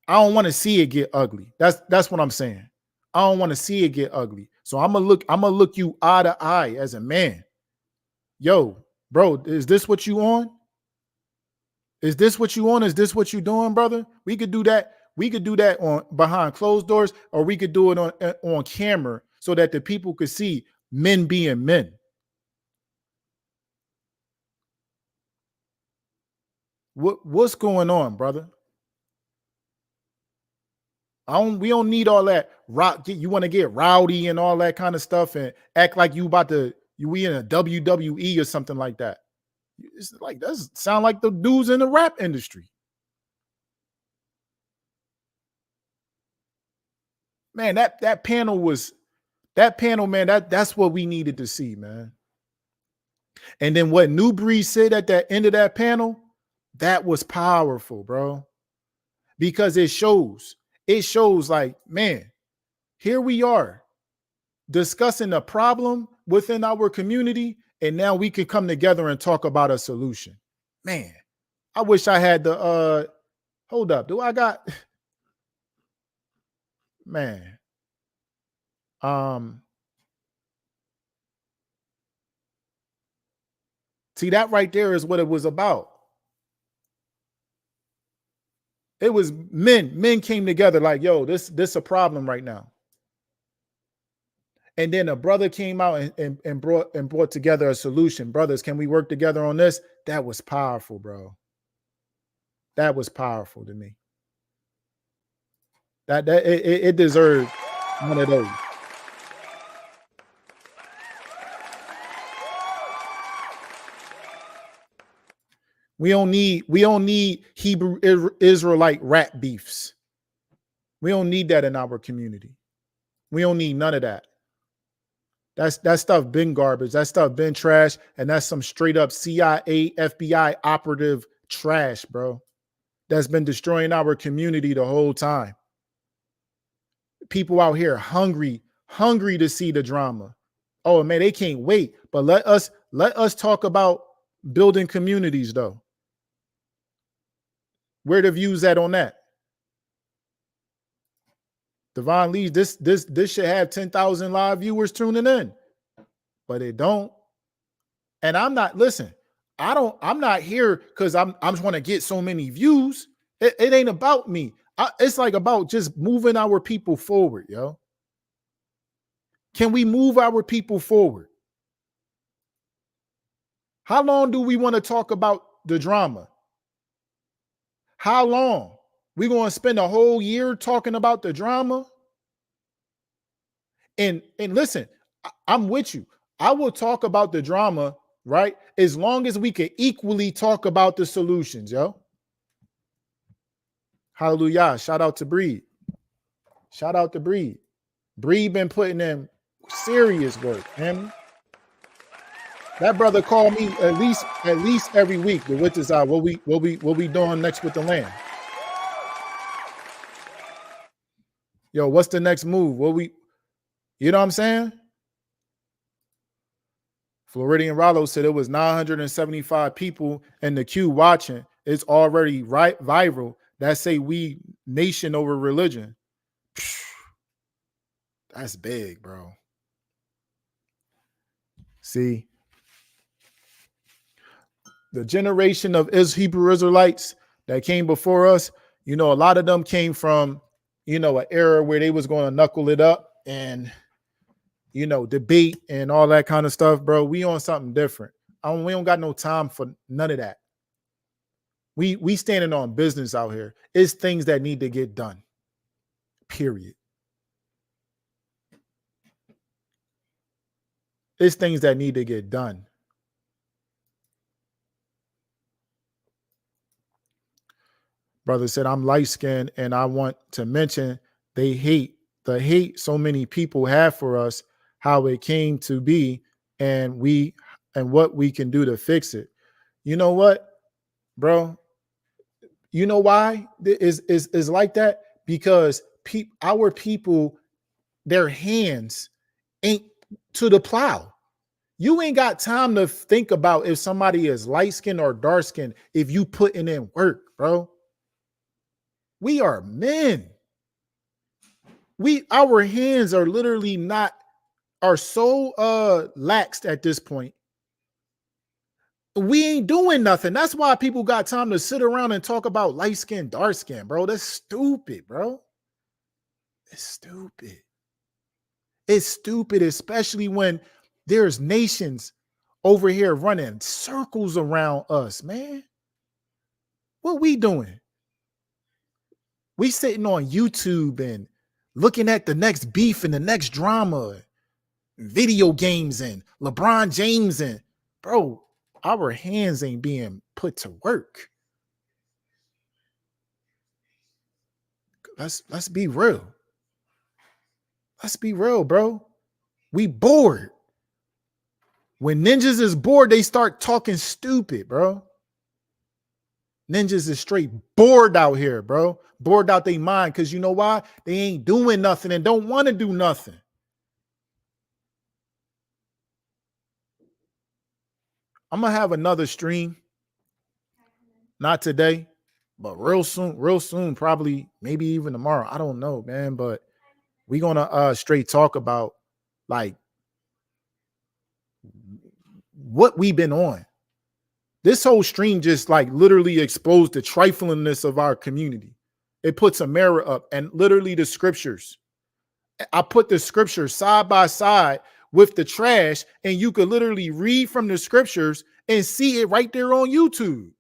I don't want to see it get ugly. That's what I'm saying. I don't want to see it get ugly. So I'm gonna look you eye to eye as a man. Yo, bro, is this what you on? Is this what you on? Is this what you doing, brother? We could do that. We could do that on behind closed doors, or we could do it on camera so that the people could see men being men. What's going on, brother? We don't need all that rock. You want to get rowdy and all that kind of stuff and act like we in a WWE or something like that. It's like, that sound like the dudes in the rap industry. Man, that panel, man, that's what we needed to see, man. And then what New Breed said at that end of that panel, that was powerful, bro. Because it shows like, man, here we are discussing a problem within our community, and now we can come together and talk about a solution. Man, I wish I had the hold up. Do I got man? See, that right there is what it was about. It was men came together like, yo, this a problem right now. And then a brother came out and brought together a solution. Brothers, can we work together on this? That was powerful, bro. That was powerful to me. It deserved one of those. We don't need Hebrew Israelite rap beefs. We don't need that in our community. We don't need none of that. That stuff been garbage. That stuff been trash. And that's some straight up CIA, FBI operative trash, bro. That's been destroying our community the whole time. People out here hungry to see the drama. Oh man, they can't wait. But let us talk about building communities though. Where the views at on that? Devon Lee, this should have 10,000 live viewers tuning in, but it don't. And I'm not I'm not here because I'm just want to get so many views. It ain't about me. It's like about just moving our people forward, yo. Can we move our people forward? How long do we want to talk about the drama? How long? We going to spend a whole year talking about the drama? And listen, I'm with you. I will talk about the drama, right? As long as we can equally talk about the solutions, yo. Hallelujah. Shout out to Breed. Shout out to Breed. Breed been putting in serious work, man. That brother called me at least every week. The witch is out. What we doing next with the land? Yo, what's the next move? You know what I'm saying? Floridian Rollo said it was 975 people in the queue watching. It's already viral. That say we nation over religion. That's big, bro. See, the generation of Hebrew Israelites that came before us, you know, a lot of them came from, you know, an era where they was going to knuckle it up and, you know, debate and all that kind of stuff, bro. We on something different. We don't got no time for none of that. We standing on business out here. It's things that need to get done. Period. It's things that need to get done. Brother said, I'm light-skinned and I want to mention the hate so many people have for us, how it came to be, and what we can do to fix it. You know what, bro? You know why is like that? Because our people, their hands ain't to the plow. You ain't got time to think about if somebody is light-skinned or dark-skinned if you putting in work, bro. We are men. Our hands are literally are so laxed at this point. We ain't doing nothing. That's why people got time to sit around and talk about light skin, dark skin, bro. That's stupid, bro. It's stupid. It's stupid, especially when there's nations over here running circles around us, man. What we doing? We sitting on YouTube and looking at the next beef and the next drama, video games and LeBron James and bro, our hands ain't being put to work. Let's be real. Let's be real, bro. We bored. When ninjas is bored, they start talking stupid, bro. Ninjas is straight bored out here, bro. Bored out their mind because you know why? They ain't doing nothing and don't want to do nothing. I'm going to have another stream. Not today, but real soon, probably maybe even tomorrow. I don't know, man, but we're going to straight talk about like what we've been on. This whole stream just like literally exposed the triflingness of our community. It puts a mirror up and literally the scriptures. I put the scriptures side by side with the trash, and you could literally read from the scriptures and see it right there on YouTube.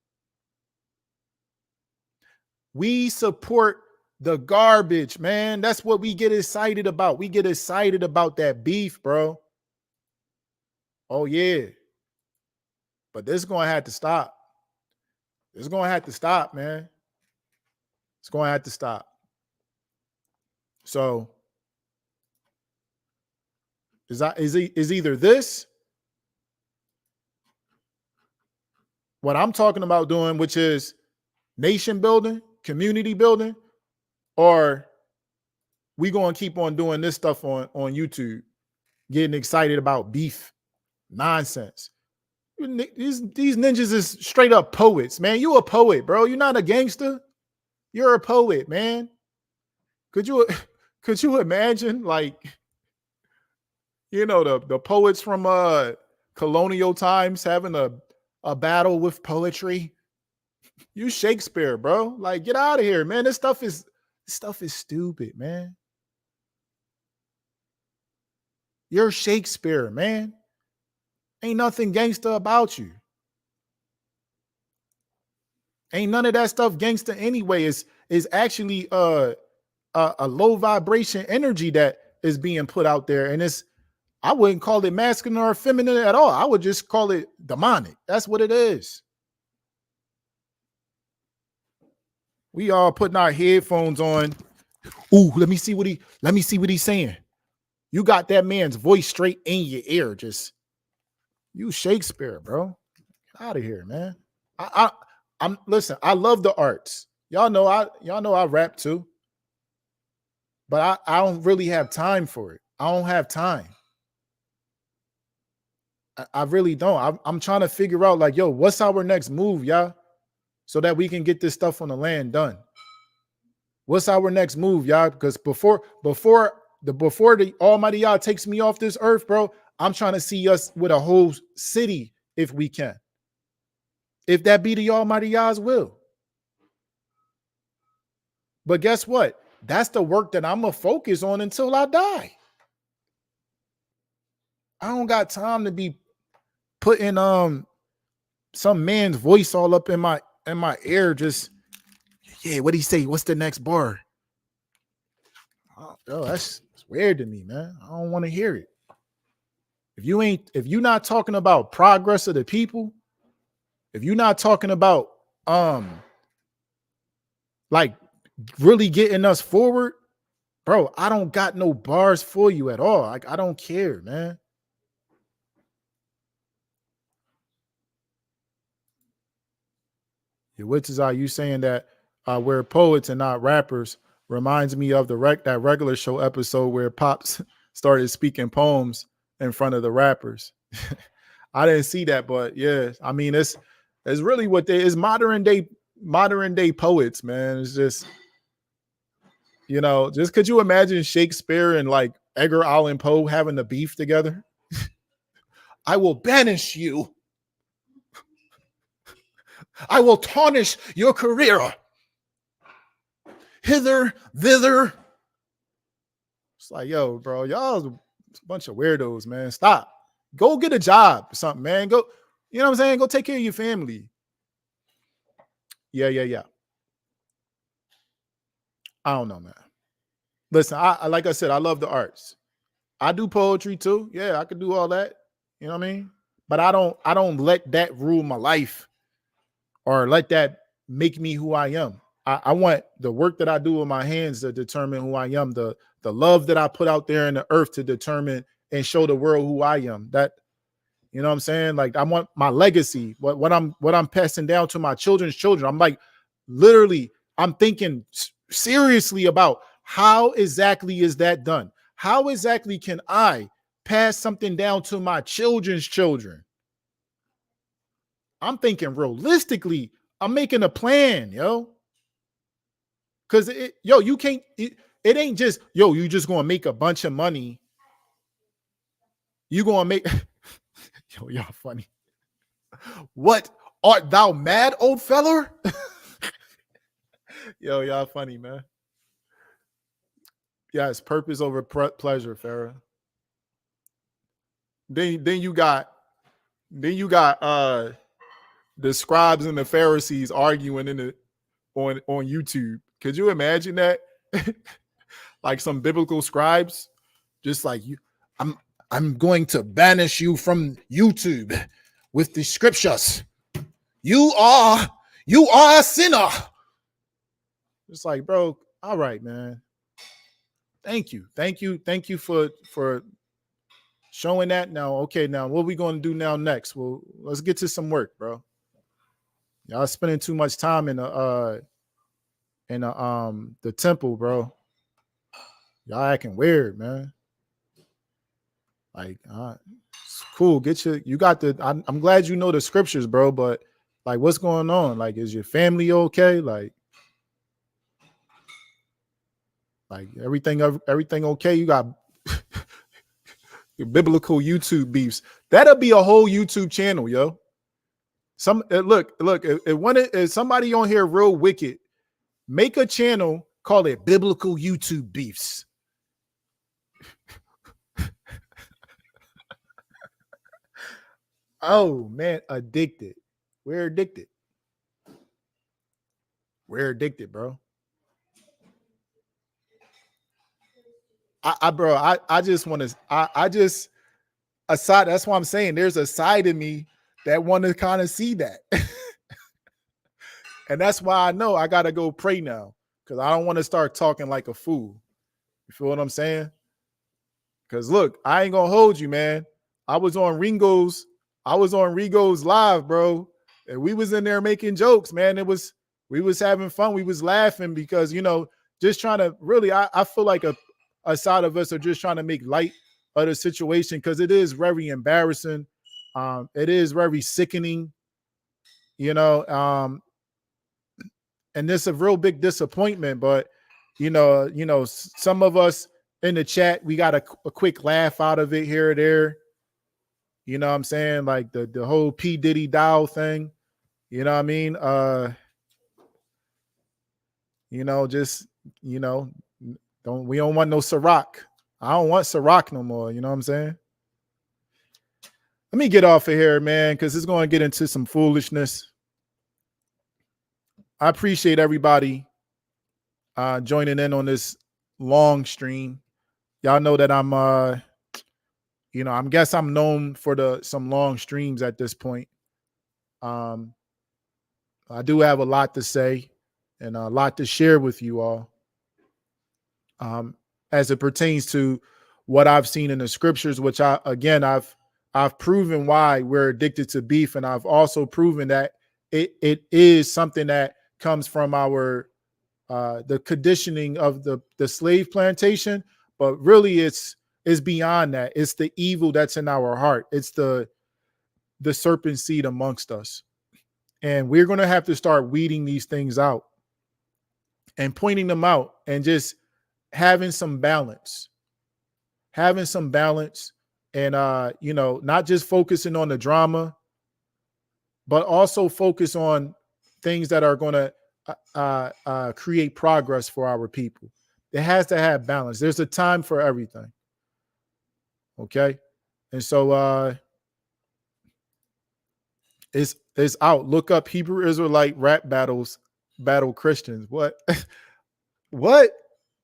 We support the garbage, man. That's what we get excited about. We get excited about that beef, bro. Oh, yeah. But this is going to have to stop. It's going to have to stop, man. It's going to have to stop. So is either this, what I'm talking about doing, which is nation building, community building, or we going to keep on doing this stuff on YouTube, getting excited about beef nonsense. These ninjas is straight up poets, man. You a poet, bro. You're not a gangster. You're a poet, man. Could you imagine, like, you know, the poets from colonial times having a battle with poetry? You Shakespeare, bro. Like, get out of here, man. This stuff is stupid, man. You're Shakespeare, man. Ain't nothing gangster about you. Ain't none of that stuff gangster anyway. Is actually a low vibration energy that is being put out there, and I wouldn't call it masculine or feminine at all. I would just call it demonic. That's what it is. We all putting our headphones on. Ooh, let me see what he's saying. You got that man's voice straight in your ear. Just, you Shakespeare, bro. Get out of here, man. I'm listen, I love the arts. Y'all know I rap too. But I don't really have time for it. I don't have time. I really don't. I'm trying to figure out, like, yo, what's our next move, y'all? So that we can get this stuff on the land done. What's our next move, y'all? Because before the almighty y'all takes me off this earth, bro, I'm trying to see us with a whole city if we can. If that be the almighty y'all's will. But guess what? That's the work that I'm going to focus on until I die. I don't got time to be putting some man's voice all up in my ear. Just, yeah, what'd he say? What's the next bar? Oh, that's weird to me, man. I don't want to hear it. If you're not talking about progress of the people, if you're not talking about like really getting us forward, bro, I don't got no bars for you at all. Like, I don't care, man. Which is, are you saying that we're poets and not rappers? Reminds me of that regular show episode where Pops started speaking poems in front of the rappers. I didn't see that, but yeah, I mean, it's really what they is modern day poets, man. It's just, you know, just could you imagine Shakespeare and like Edgar Allan Poe having the beef together? I will banish you. I will tarnish your career. Hither, thither. It's like, yo, bro, y'all a bunch of weirdos, man. Stop. Go get a job or something, man. Go, you know what I'm saying? Go take care of your family. Yeah. I don't know, man. Listen, I like I said, I love the arts. I do poetry too. Yeah, I could do all that. You know what I mean? But I don't let that rule my life or let that make me who I am. I want the work that I do with my hands to determine who I am. The love that I put out there in the earth to determine and show the world who I am. That, you know what I'm saying? Like, I want my legacy, what I'm passing down to my children's children. I'm like, literally, I'm thinking seriously about how exactly is that done? How exactly can I pass something down to my children's children? I'm thinking realistically. I'm making a plan, yo. Because, you can't, it ain't just, you just going to make a bunch of money. You going to make, y'all funny. What? Art thou mad, old feller? Y'all funny, man. Yeah, it's purpose over pleasure, Farrah. Then you got the scribes and the Pharisees arguing on YouTube. Could you imagine that? Like some biblical scribes, just like, I'm going to banish you from YouTube with the scriptures. You are You are a sinner. It's like, bro, all right, man. Thank you. Thank you for showing that. Now, okay, now what are we going to do now next? Well, let's get to some work, bro. Y'all spending too much time in the temple, bro. Y'all acting weird, man. Like, it's cool. You got I'm glad you know the scriptures, bro, but like, what's going on? Like, is your family okay? Like everything okay? You got biblical YouTube beefs. That'll be a whole YouTube channel, yo. Look, if somebody on here real wicked, make a channel, call it biblical YouTube beefs. Oh man, addicted. We're addicted. We're addicted, bro. I just want to. I just aside. That's why I'm saying there's a side of me that want to kind of see that, and that's why I know I gotta go pray now because I don't want to start talking like a fool. You feel what I'm saying? Because look, I ain't gonna hold you, man. I was on Ringo's live, bro, and we was in there making jokes, man. We was having fun. We was laughing because just trying to really. I feel like a side of us are just trying to make light of the situation because it is very embarrassing. It is very sickening, and it's a real big disappointment. But some of us in the chat, we got a quick laugh out of it here or there. You know what I'm saying? Like the whole P. Diddy Dow thing. You know what I mean? We don't want no Ciroc. I don't want Ciroc no more. You know what I'm saying? Let me get off of here, man, because it's going to get into some foolishness. I appreciate everybody joining in on this long stream. Y'all know that I'm I guess I'm known for some long streams at this point. I do have a lot to say and a lot to share with you all. As it pertains to what I've seen in the scriptures, which I've proven why we're addicted to beef, and I've also proven that it is something that comes from our the conditioning of the slave plantation, but really it's beyond that. It's the evil that's in our heart. It's the serpent seed amongst us, and we're going to have to start weeding these things out and pointing them out, and just having some balance, and not just focusing on the drama, but also focus on things that are going to create progress for our people. It has to have balance. There's a time for everything. Okay. And so it's out. Look up Hebrew Israelite rap battle Christians. What? What?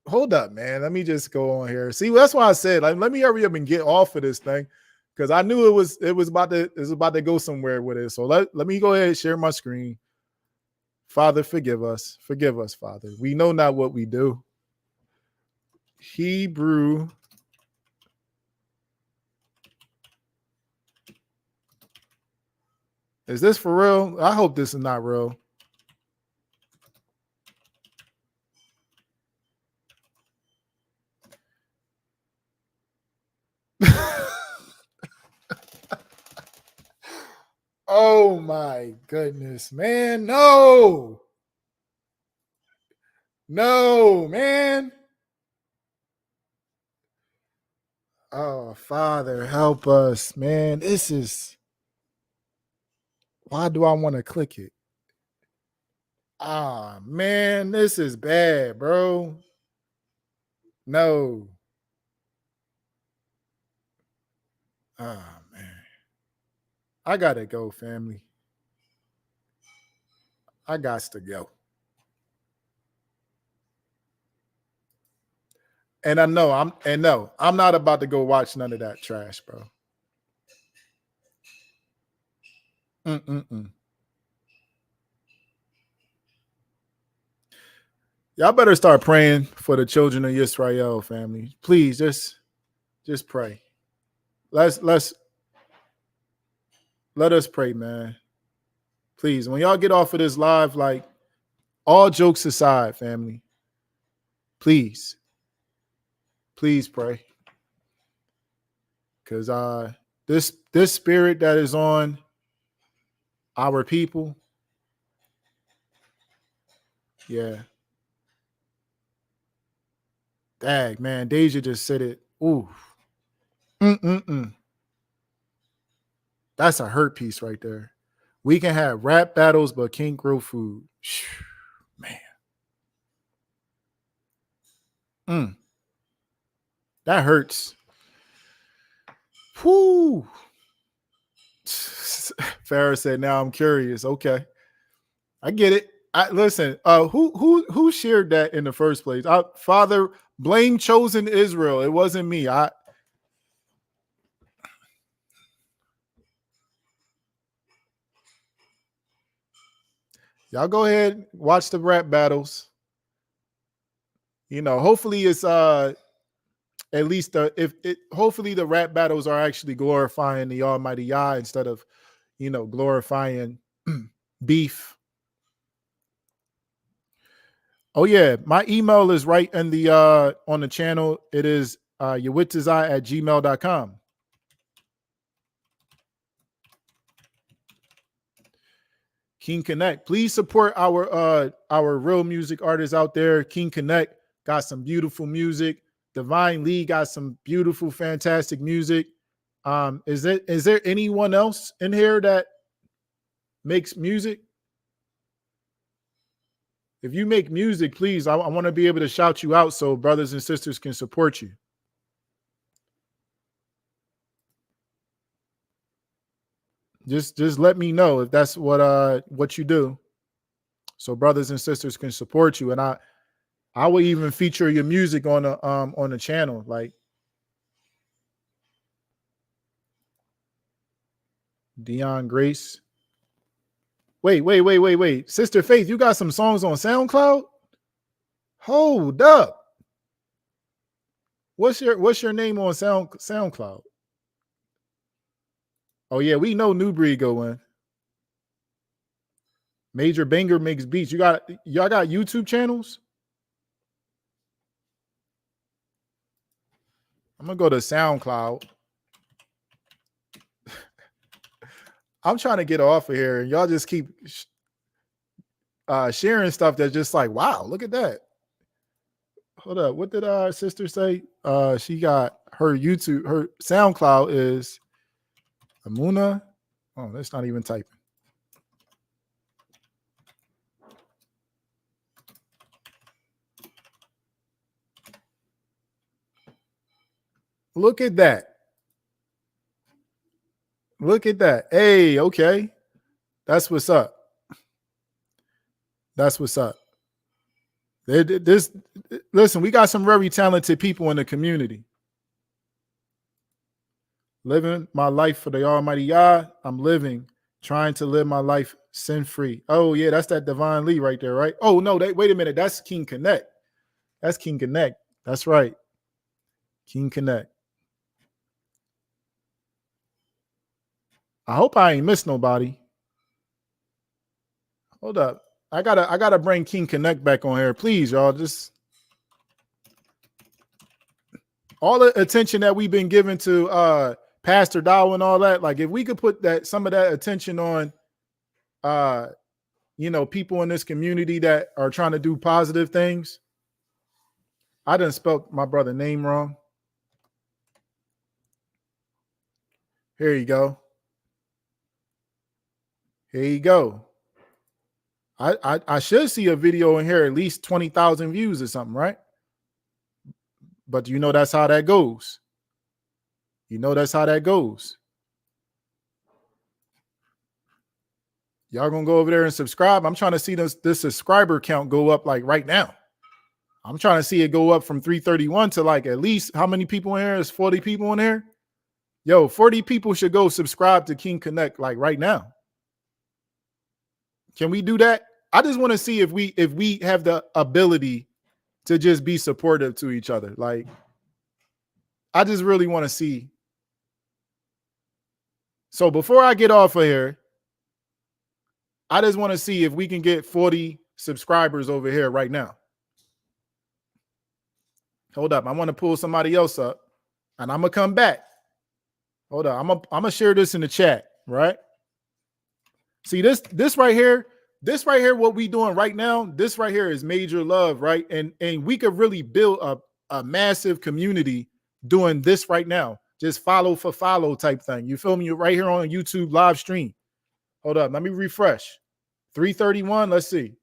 Hold up, man. Let me just go on here. See, that's why I said, like, let me hurry up and get off of this thing, because I knew it was about to go somewhere with it. So let me go ahead and share my screen. Father, forgive us, Father. We know not what we do. Hebrew Is this for real? I hope this is not real. Oh my goodness, man. No, man. Oh, Father, help us, man. Why do I want to click it? Ah, man, this is bad, bro. No. Ah, man. I gotta go, family. I got to go. And I'm not about to go watch none of that trash, bro. Mm-mm-mm. Y'all better start praying for the children of Israel, family. Please, just pray. Let us pray, man. Please, when y'all get off of this live, like all jokes aside, family, please pray. Because this spirit that is on our people, yeah. Dag, man, Deja just said it. Ooh. That's a hurt piece right there. We can have rap battles, but can't grow food. Man. That hurts. Whoo. Farrah said, now I'm curious. Okay. I get it. Listen, who shared that in the first place? Father, blame chosen Israel. It wasn't me. Y'all go ahead, watch the rap battles. You know, hopefully it's at least hopefully the rap battles are actually glorifying the Almighty Yah instead of, glorifying beef. Oh yeah, my email is right in the on the channel. It is yawitzazai@gmail.com. King Connect. Please support our real music artists out there. King Connect got some beautiful music. Divine Lee got some beautiful, fantastic music. Is there anyone else in here that makes music? If you make music, please, I want to be able to shout you out so brothers and sisters can support you. Just let me know if that's what you do, so brothers and sisters can support you. And I will even feature your music on the channel. Like Dion Grace. Wait. Sister Faith, you got some songs on SoundCloud? Hold up. What's your name on SoundCloud? Oh yeah, we know New Breed going. Major Banger makes beats. Y'all got YouTube channels? I'm gonna go to SoundCloud. I'm trying to get off of here, and y'all just keep sharing stuff that's just like, wow, look at that. Hold up, what did our sister say? She got her SoundCloud is Amuna. Oh, that's not even typing. Look at that. Look at that. Hey, okay. That's what's up. That's what's up. Listen, we got some very talented people in the community. Living my life for the Almighty Yah. I'm trying to live my life sin-free. Oh, yeah, that's that Divine Lee right there, right? Oh, no, wait a minute. That's King Connect. That's King Connect. That's right. King Connect. I hope I ain't missed nobody. Hold up. I gotta bring King Connect back on here. Please, y'all. Just all the attention that we've been giving to Pastor Dow and all that. Like, if we could put some of that attention on people in this community that are trying to do positive things. I done spelled my brother's name wrong. Here you go. Here you go. I should see a video in here at least 20,000 views or something, right? But that's how that goes. That's how that goes. Y'all gonna go over there and subscribe. I'm trying to see this subscriber count go up like right now. I'm trying to see it go up from 331 to like at least how many people in here? Is 40 people in here? Yo, 40 people should go subscribe to King Connect like right now. Can we do that? I just want to see if we have the ability to just be supportive to each other. Like, I just really want to see. So before I get off of here, I just want to see if we can get 40 subscribers over here right now. Hold up. I want to pull somebody else up and I'm going to come back. Hold up. I'm going to share this in the chat, right? See this right here, what we doing right now, this right here is major love, right? And we could really build a massive community doing this right now. Just follow for follow type thing. You feel me? You're right here on YouTube live stream. Hold up. Let me refresh. 331. Let's see.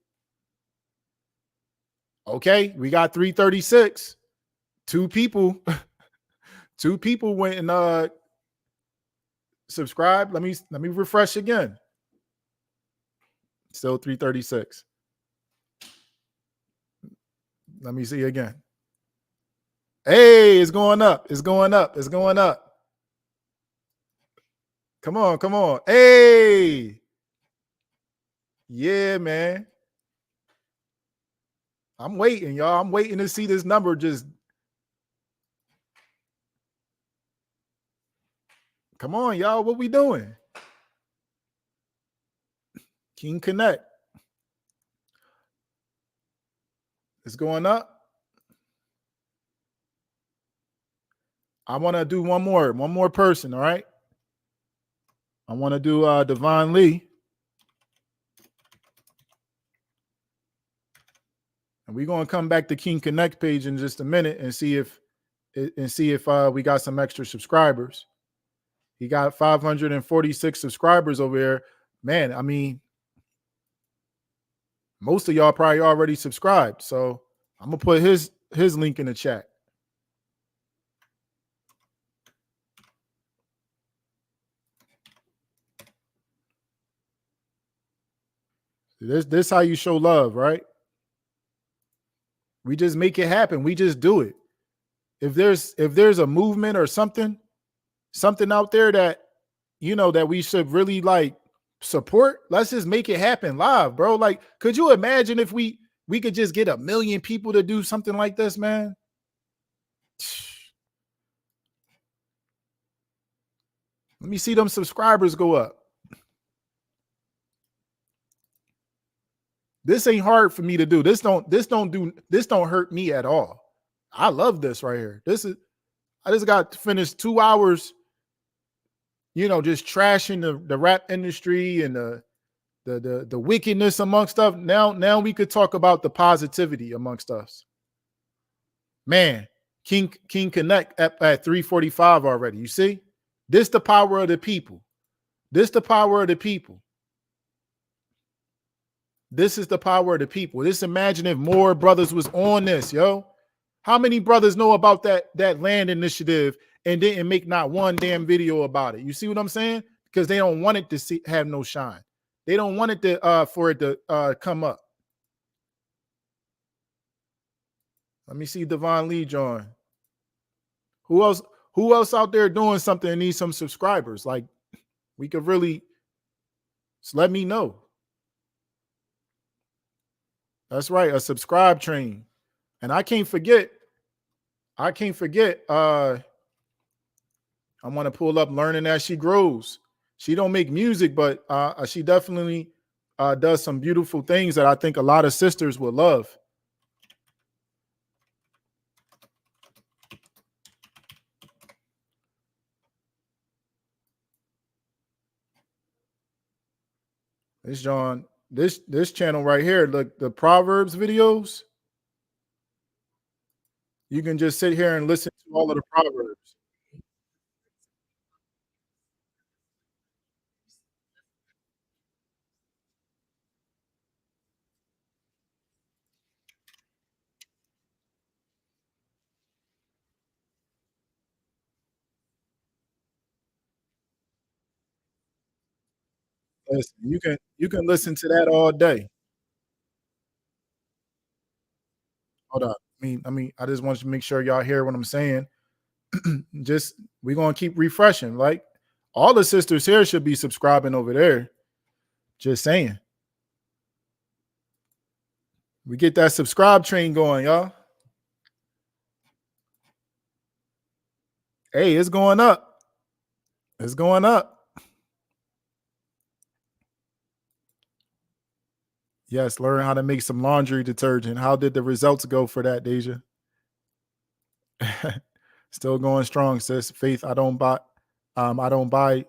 Okay, we got 336. Two people went and subscribed. Let me refresh again. Still 336. Let me see again. Hey, it's going up. It's going up. It's going up. Come on, come on. Hey. Yeah, man. I'm waiting, y'all. I'm waiting to see this number just. Come on, y'all. What we doing? King Connect. It's going up. I want to do one more person, all right? I want to do Devon Lee. And we're going to come back to King Connect page in just a minute and see if we got some extra subscribers. He got 546 subscribers over there. Man, I mean, most of y'all probably already subscribed. So I'm going to put his link in the chat. This how you show love, right? We just make it happen. We just do it. If there's a movement or something out there that, you know, that we should really like support, let's just make it happen live, bro. Like, could you imagine if we could just get 1 million people to do something like this, man? Let me see them subscribers go up. This ain't hard for me to do. This don't hurt me at all. I love this right here. I just got finished 2 hours, you know, just trashing the rap industry and the wickedness amongst us. Now we could talk about the positivity amongst us. Man, King Connect at 345 already. You see? This the power of the people. This the power of the people. This is the power of the people. Just imagine if more brothers was on this, yo. How many brothers know about that land initiative and didn't make not one damn video about it? You see what I'm saying? Because they don't want it to have no shine. They don't want it to for it to come up. Let me see Devon Lee join. Who else out there doing something and needs some subscribers? Like, we could really just let me know. That's right, a subscribe train. And I can't forget. I want to pull up Learning as She Grows. She don't make music, but she definitely does some beautiful things that I think a lot of sisters would love. This John, this channel right here, look, the Proverbs videos. You can just sit here and listen to all of the Proverbs. Listen, you can listen to that all day. Hold up. I just want you to make sure y'all hear what I'm saying. Just we're gonna keep refreshing. Like, all the sisters here should be subscribing over there. Just saying. We get that subscribe train going, y'all. Hey, it's going up. It's going up. Yes, learn how to make some laundry detergent. How did the results go for that, Deja? Still going strong, sis. Faith, I don't buy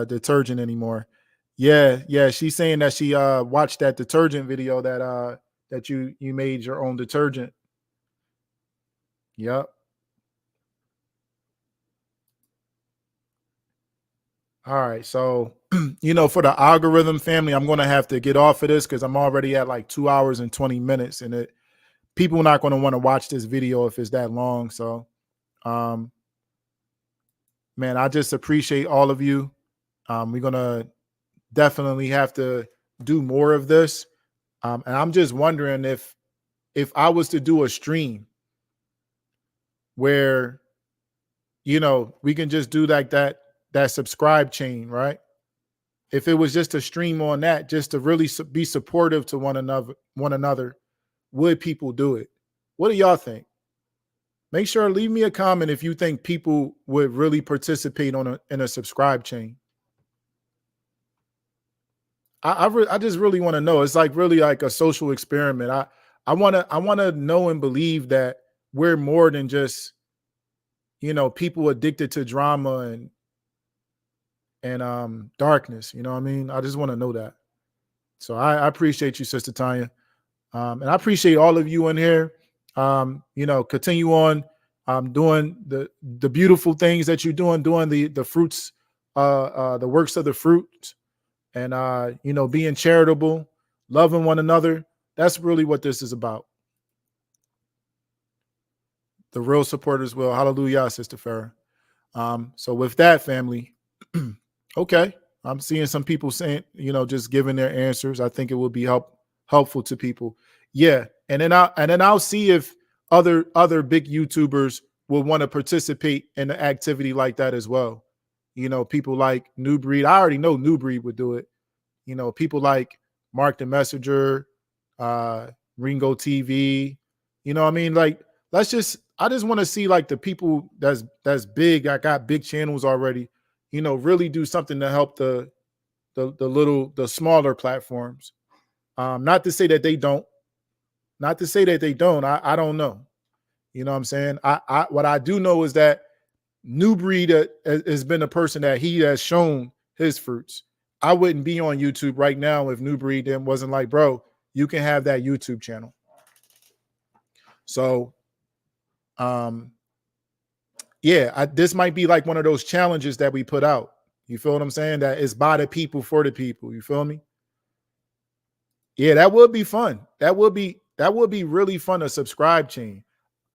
detergent anymore. Yeah. She's saying that she watched that detergent video that you made your own detergent. Yep. All right. So, for the algorithm family, I'm gonna have to get off of this because I'm already at like 2 hours and 20 minutes, and people are not gonna want to watch this video if it's that long. So, man, I just appreciate all of you. We're gonna definitely have to do more of this. And I'm just wondering if I was to do a stream where, we can just do like that subscribe chain, right? If it was just a stream on that, just to really be supportive to one another, would people do it? What do y'all think? Make sure leave me a comment if you think people would really participate in a subscribe chain. I just really want to know. It's like really like a social experiment. I want to know and believe that we're more than just people addicted to drama and darkness. You know what I mean? I just want to know that. So I appreciate you, Sister Tanya, and I appreciate all of you in here. Continue on doing the beautiful things that you're doing the fruits, the works of the fruit. And being charitable, loving one another. That's really what this is about. The real supporters will. Hallelujah, Sister Farah. So with that, family, okay. I'm seeing some people saying, just giving their answers. I think it will be helpful to people. Yeah. And then I'll see if other big YouTubers will want to participate in an activity like that as well. People like New Breed. I already know New Breed would do it. People like Mark the Messenger, Ringo TV. I mean? Like, I just want to see like the people that's big, that got big channels already, really do something to help the smaller platforms. Not to say that they don't. Not to say that they don't. I don't know. You know what I'm saying? What I do know is that New Breed has been a person that he has shown his fruits. I wouldn't be on YouTube right now if New Breed then wasn't like, bro, you can have that YouTube channel. So, this might be like one of those challenges that we put out. You feel what I'm saying? That is by the people for the people. You feel me? Yeah, that would be fun. That would be really fun. A subscribe chain.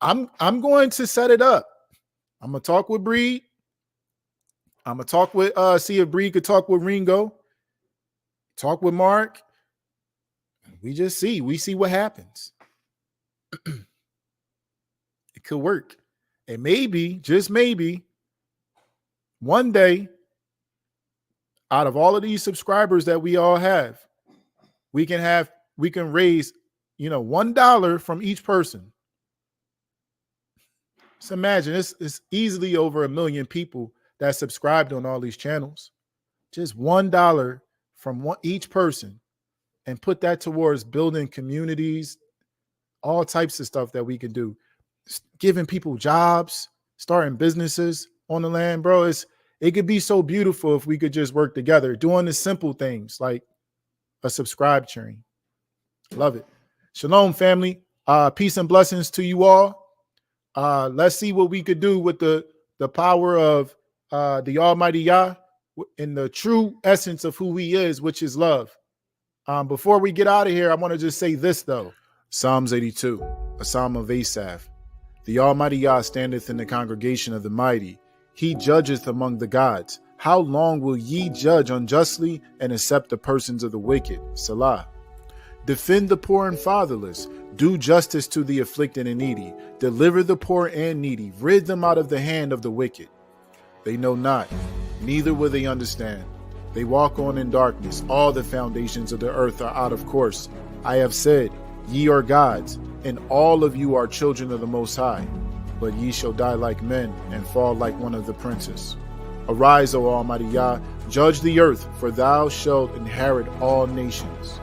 I'm going to set it up. I'm gonna talk with Breed. I'm gonna talk with see if Breed could talk with Ringo. Talk with Mark. We see what happens. It could work. And maybe, just maybe, one day, out of all of these subscribers that we all have, we can raise, $1 from each person. So imagine it's easily over 1 million people that subscribed on all these channels. Just $1 from each person, and put that towards building communities, all types of stuff that we can do. Giving people jobs, starting businesses on the land, bro. It could be so beautiful if we could just work together, doing the simple things like a subscribe chain. Love it. Shalom, family. Peace and blessings to you all. Let's see what we could do with the power of the Almighty Yah in the true essence of who he is, which is love. Before we get out of here, I want to just say this, though. Psalms 82, a psalm of Asaph. The Almighty Yah standeth in the congregation of the mighty. He judgeth among the gods. How long will ye judge unjustly and accept the persons of the wicked? Salah. Defend the poor and fatherless. Do justice to the afflicted and needy. Deliver the poor and needy. Rid them out of the hand of the wicked. They know not, neither will they understand. They walk on in darkness. All the foundations of the earth are out of course. I have said, Ye are gods, and all of you are children of the Most High, but ye shall die like men and fall like one of the princes. Arise, O Almighty Yah, judge the earth, for thou shalt inherit all nations.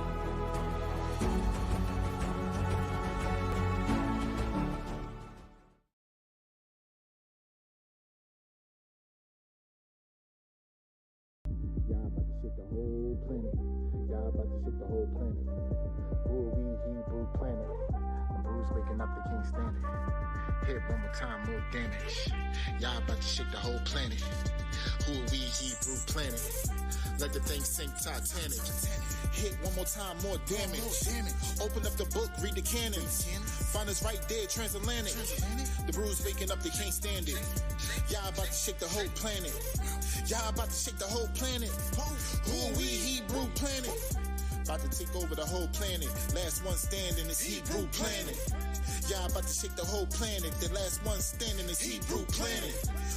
Y'all about to shake the whole planet. Y'all about to shake the whole planet. Who are we, Hebrew planet? The bruise waking up, they can't stand it. Hit one more time, more damage. Y'all about to shake the whole planet. Who are we, Hebrew planet? Let the thing sink, Titanic. Hit one more time, more damage. Open up the book, read the canon. Find us right there, transatlantic. The bruise waking up, they can't stand it. Y'all about to shake the whole planet. Y'all about to shake the whole planet. Who are we, Hebrew planet? About to take over the whole planet. Last one standing is Hebrew planet. Y'all about to shake the whole planet. The last one standing is Hebrew planet.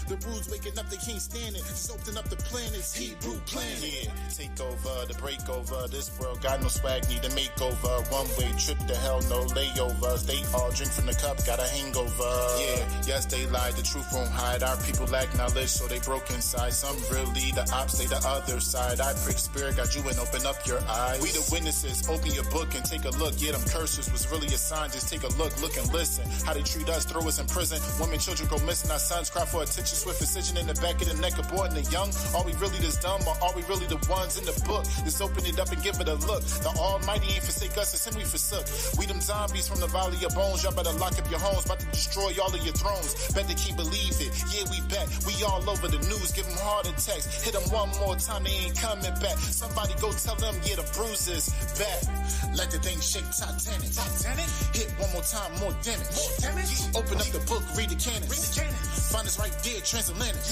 The bruise waking up, they can't stand it. Just open up the planets, Hebrew planet. Yeah, take over, the breakover. This world got no swag, need a makeover. One way trip to hell, no layovers. They all drink from the cup, got a hangover. Yeah, yes, they lied, the truth won't hide. Our people lack knowledge, so they broke inside. Some really, the ops, they the other side. I prick spirit, got you and open up your eyes. We the witnesses, open your book and take a look. Yeah, them curses was really a sign, just take a look and listen. How they treat us, throw us in prison. Women, children go missing, our sons cry for attention. Swift precision in the back of the neck, aborting the young. Are we really this dumb, or are we really the ones in the book? Just open it up and give it a look. The Almighty ain't forsake us, it's him we forsook. We them zombies from the valley of bones. Y'all better lock up your homes, about to destroy all of your thrones. Bet they can't believe it. Yeah, we back. We all over the news, give them heart attacks. Hit them one more time, they ain't coming back. Somebody go tell them, yeah, the bruises back. Let the thing shake, Titanic. Hit one more time, more damage. Open up the book, read the canon. Find us right there, transatlantic.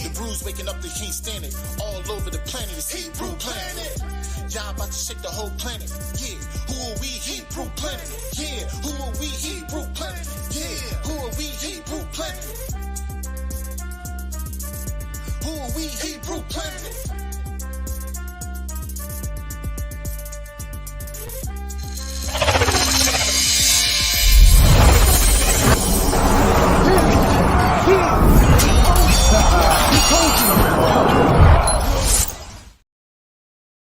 The bruise waking up, they can't stand it. All over the planet, it's Hebrew planet. Y'all about to shake the whole planet. Yeah, who are we, Hebrew planet? Yeah, who are we, Hebrew planet? Yeah, who are we, Hebrew planet? Who are we, Hebrew planet?